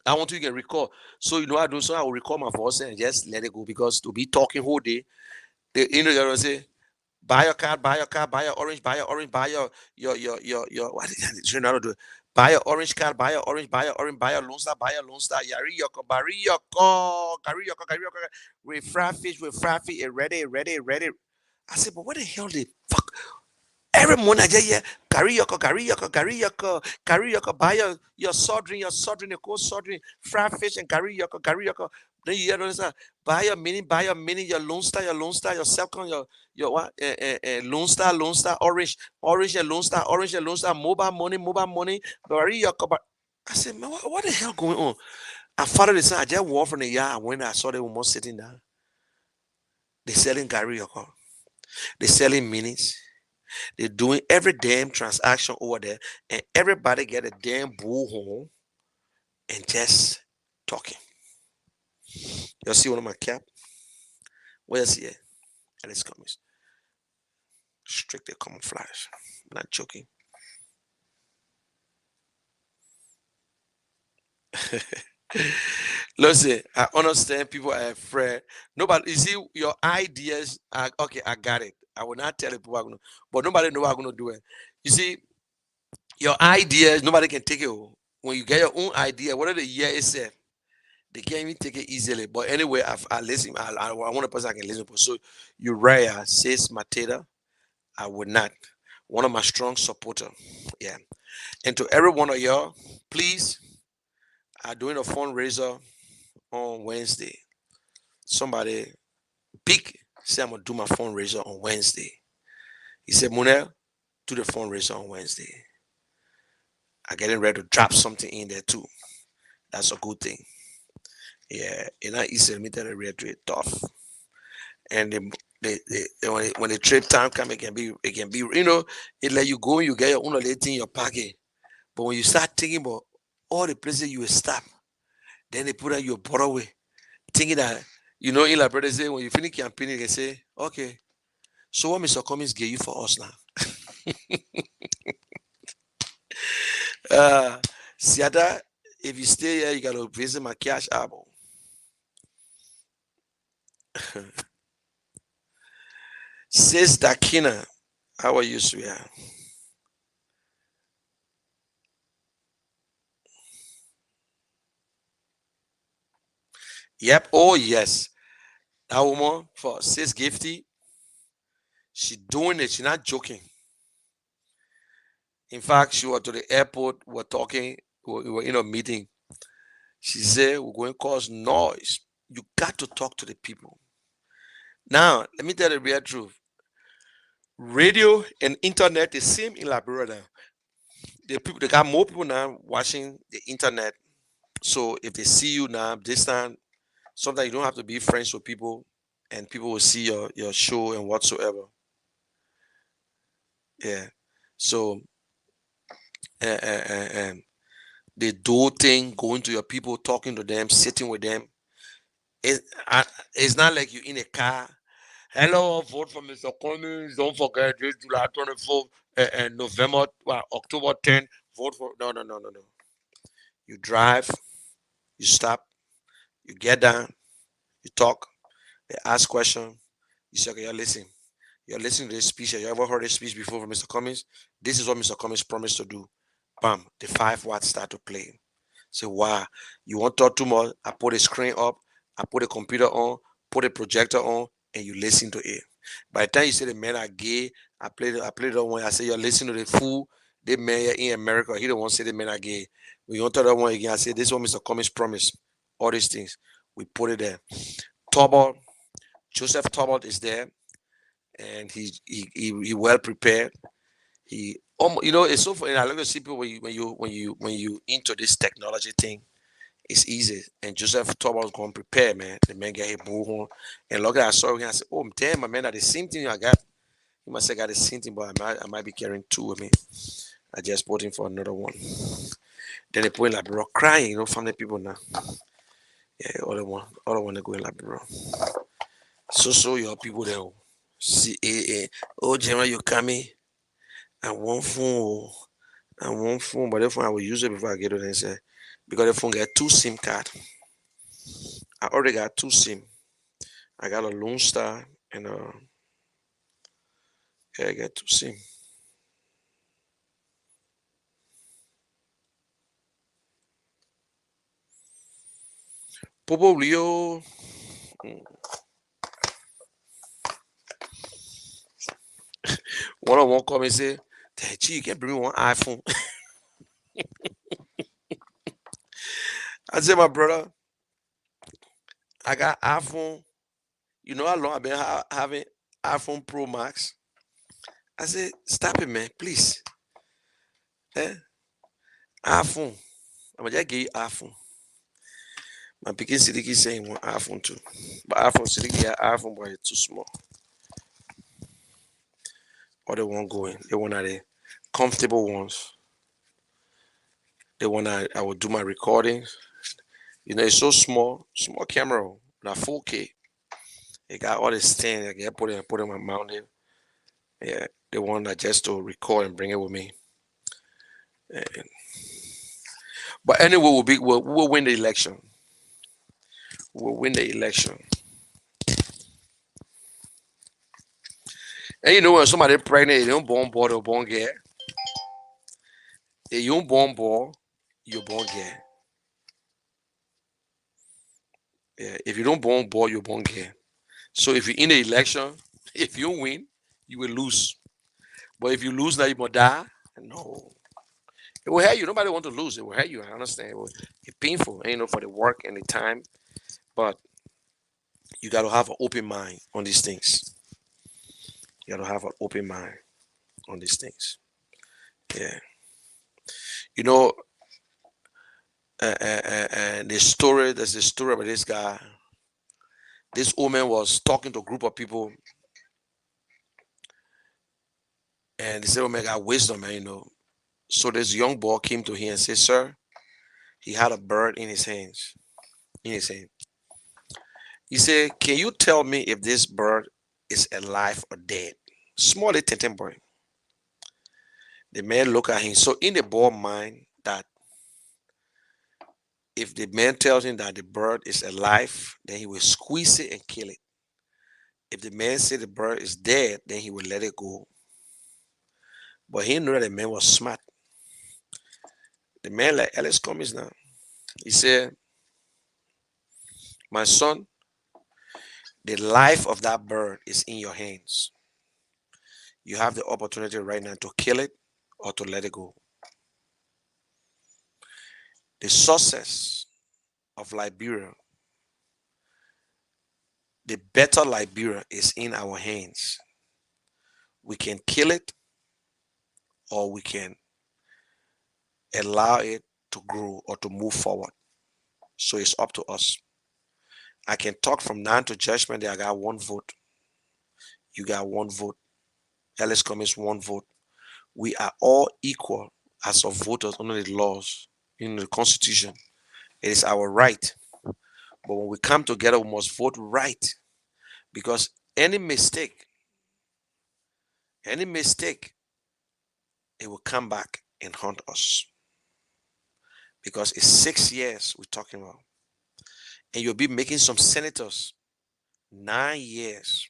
I want you to record. So you know I do, so I will record my voice and just let it go, because to be talking whole day, they they're gonna say, buy your card, buy your card, buy your orange, buy your orange, buy your what is it? Do? Buy your orange card, buy your orange, buy your orange, buy your Lone Star, buy your Lone Star, Yari Yoko, Bari Yoko, Kari Yoko, Kari Yoko, with fried fish, ready, ready, ready. I said, but what the hell the fuck? Every morning I just hear karaoke, karaoke, karaoke, karaoke. Buy your soldering, a cold soldering, fried fish and karaoke, karaoke. Then you hear those buy your mini, your Lone Star, your Selcon, your what? Lone Star, orange, orange and Lone Star, orange and Lone Star, mobile money, karaoke. But I said, man, what the hell going on? I followed the sign. I just walked from the yard when I saw the woman sitting down. They selling karaoke. They selling minis. They're doing every damn transaction over there, and everybody get a damn bullhorn and just talking. You see one of my cap? Where's here? And it's coming. Strictly camouflage. I'm not joking. Listen, I understand people are afraid. Nobody, you see, your ideas are okay. I got it. I will not tell people, but nobody know what I'm gonna do it. You see, your ideas, nobody can take it. When you get your own idea, whatever the year is said, they can't even take it easily. But anyway, I listen. I want a person I can listen to. So Uriah says Mateda, I would not. One of my strong supporter. Yeah. And to every one of y'all, please, I'm doing a fundraiser on Wednesday. Somebody big say I'm gonna do my fundraiser on Wednesday. He said, Munel, do the fundraiser on Wednesday. I'm getting ready to drop something in there too. That's a good thing. Yeah, and I easily meet the rate tough. And when the trip time come, it can be it let you go, you get your own little thing in your pocket. But when you start thinking about all the places you will stop, then they put out your bottle away, thinking that in like brother say when you finish campaigning, they say, okay, so what Mr. Cummings gave you for us now? Siada, if you stay here, you gotta visit my cash album. Says Dakina, how are you, sweetheart? Yep. Oh yes. That woman for says Gifty. She doing it. She's not joking. In fact, she was to the airport. We're talking. We were in a meeting. She said, "We're going to cause noise. You got to talk to the people." Now, let me tell the real truth. Radio and internet the same in Liberia now. The people, they got more people now watching the internet. So if they see you now, this time, sometimes you don't have to be friends with people, and people will see your show and whatsoever. Yeah. So and the do thing, going to your people, talking to them, sitting with them. It's not like you're in a car. Hello, vote for Mr. Cummings. Don't forget this July 24th and November, October 10th. Vote for. No, no, no, no, no. You drive, you stop, you get down, you talk, they ask question. You say, okay, you're listening to this speech. You ever heard this speech before from Mr. Cummings? This is what Mr. Cummings promised to do. Bam, the 5 watts start to play. Say, wow, you want to talk too much? I put a screen up, I put a computer on, put a projector on, and you listen to it. By the time you say the men are gay, I played it on one. I say you're listening to the fool. The man in America, he don't want to say the men are gay. When you want to talk that one again, I say this one Mr. Cummings promised. All these things. We put it there. Tobalt, Joseph Tobalt is there, and he well prepared. He it's so funny. I love to see people when you into this technology thing, it's easy. And Joseph Tobalt going prepare, man. The man get his bullhorn. And look at I saw him. I said, oh damn, my man, that the same thing I got. He must have got the same thing, but I might be carrying 2 with me. I just bought him for another one. Then they put in like bro crying, family people now. Yeah, other one they go in like bro. So your people there. See, oh General, you coming? I want phone, but if I will use it before I get it and say, because the phone got 2 SIM card. I already got 2 SIM. I got a Lone Star and I got 2 SIM. Probably yo. One on one come and say, "Gee, you can bring me one iPhone." I said, my brother, I got iPhone. You know how long I've been having iPhone Pro Max? I said, stop it, man, please. iPhone. I'm gonna just give you iPhone. My picking Sidiki saying one iPhone too. But iPhone Sidiki had iPhone, but it's too small. Or they won't go in. They want the comfortable ones. They want I will do my recordings. You know, it's so small camera, not 4K. It got all the stand. I can put it in my mount there. Yeah, they want that just to record and bring it with me. And, but anyway, we'll win the election. We'll win the election. And you know when somebody pregnant, they don't born boy or born girl. If you don't born boy, you're born girl. Yeah, if you don't born boy, you're born girl. So if you're in the election, if you win, you will lose. But if you lose, now you must die. No. It will hurt you. Nobody want to lose. It will hurt you. I understand. It's painful, for the work and the time. But you got to have an open mind on these things. You got to have an open mind on these things. Yeah. You know, there's a story about this guy. This woman was talking to a group of people, and they said, "Oh, man, got wisdom, man, So this young boy came to him and said, "Sir," he had a bird in his hands. In his hand. He said, "Can you tell me if this bird is alive or dead?" Small little boy. The man looked at him. So in the boy mind that if the man tells him that the bird is alive, then he will squeeze it and kill it. If the man said the bird is dead, then he will let it go. But he knew that the man was smart. The man like Ellis Cummings now. He said, "My son, the life of that bird is in your hands. You have the opportunity right now to kill it or to let it go." The success of Liberia, the better Liberia is in our hands. We can kill it or we can allow it to grow or to move forward. So it's up to us. I can talk from now to judgment that I got 1 vote. You got 1 vote. Ellis Cummings 1 vote. We are all equal as of voters under the laws in the Constitution. It is our right. But when we come together, we must vote right. Because any mistake, it will come back and haunt us. Because it's 6 years we're talking about. And you'll be making some senators 9 years.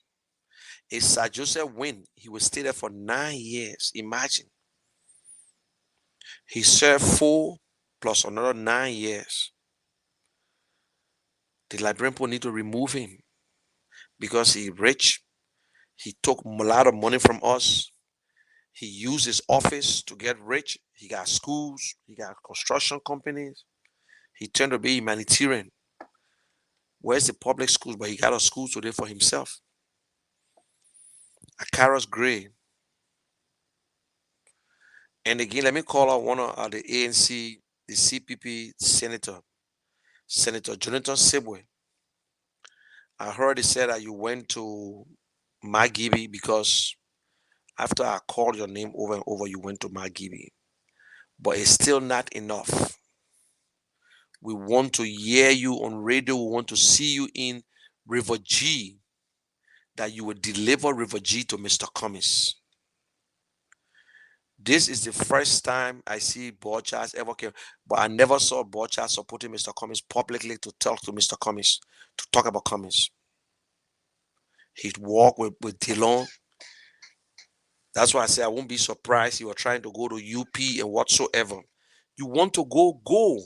If Sir Joseph win, he will stay there for 9 years. Imagine. He served 4 plus another 9 years. The Liberian people need to remove him because he's rich. He took a lot of money from us. He used his office to get rich. He got schools. He got construction companies. He turned to be humanitarian. Where's the public schools? But he got a school today for himself. Akaros Gray. And again, let me call out one of the ANC, the CPP Senator Jonathan Sibwe. I heard he said that you went to Margibi because after I called your name over and over, you went to Margibi. But it's still not enough. We want to hear you on radio. We want to see you in River G, that you will deliver River G to Mr. Cummings. This is the first time I see Board Charles ever came, but I never saw Board Charles supporting Mr. Cummings publicly to talk to Mr. Cummings, to talk about Cummings. He'd walk with Dillon. That's why I say I won't be surprised he was trying to go to UP and whatsoever. You want to go, go.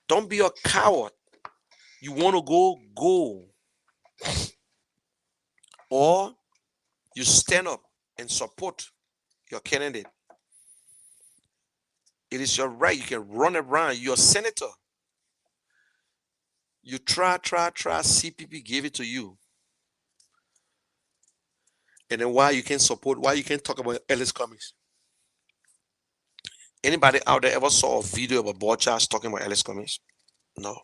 Don't be a coward. You want to go, go. Or you stand up and support your candidate. It is your right. You can run around. You're a senator. You try. CPP give it to you. And then why you can support, why you can talk about Ellis Cummings? Anybody out there ever saw a video of a Board Charles talking about Ellis Cummings? No.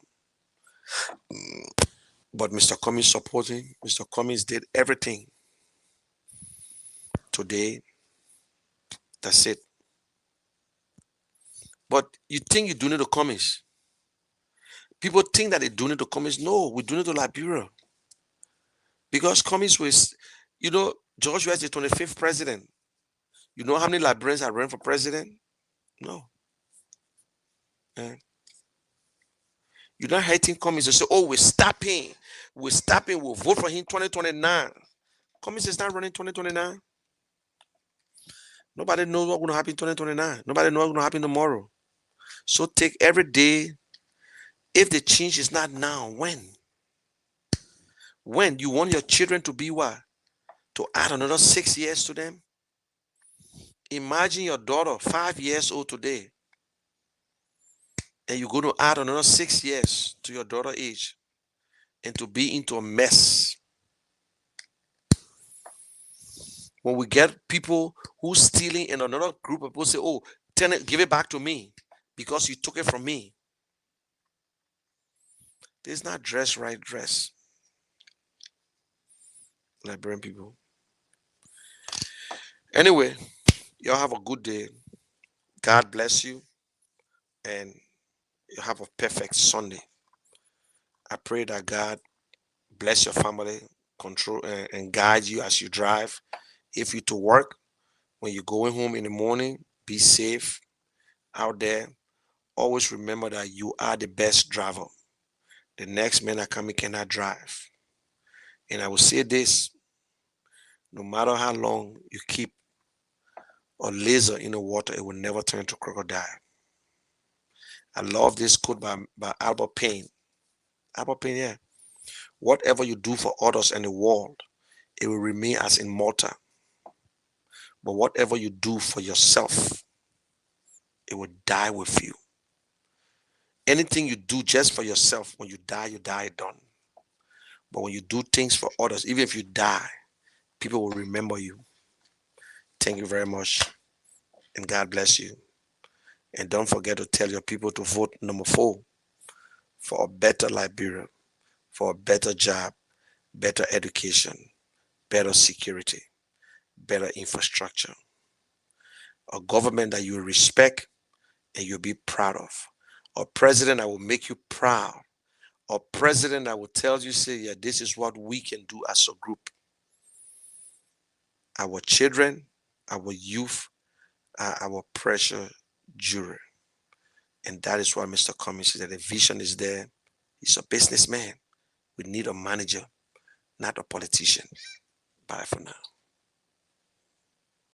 But Mr. Cummings supporting, Mr. Cummings did everything. Today, that's it. But you think you're doing it to Cummings? People think that they're doing it to Cummings. No, we're doing it to Liberia. Because Cummings was, George West is the 25th president. You know how many Liberians have run for president? No. You're not hating Cummings to say, oh, we'll vote for him 2029. Cummings is not running 2029. Nobody knows what's going to happen in 2029. Nobody knows what's going to happen tomorrow. So take every day. If the change is not now, when? When you want your children to be what? To add another 6 years to them? Imagine your daughter, 5 years old today, and you're going to add another 6 years to your daughter's age and to be into a mess. When we get people who stealing and another group of people say, oh, give it back to me because you took it from me. This is not dress right dress. Liberian people. Anyway, y'all have a good day. God bless you. And you have a perfect Sunday. I pray that God bless your family, control and guide you as you drive. If you to work, when you're going home in the morning, be safe out there. Always remember that you are the best driver. The next man that coming cannot drive. And I will say this, no matter how long you keep a laser in the water, it will never turn to crocodile. I love this quote by Albert Payne. Albert Payne, yeah. Whatever you do for others and the world, it will remain as immortal. But whatever you do for yourself, it will die with you. Anything you do just for yourself, when you die done. But when you do things for others, even if you die, people will remember you. Thank you very much. And God bless you. And don't forget to tell your people to vote number 4 for a better Liberia, for a better job, better education, better security, better infrastructure. A government that you respect and you'll be proud of. A president that will make you proud. A president that will tell you, say, yeah, this is what we can do as a group. Our children, our youth, are our precious jury. And that is why Mr. Cummings said that the vision is there. He's a businessman. We need a manager, not a politician. Bye for now.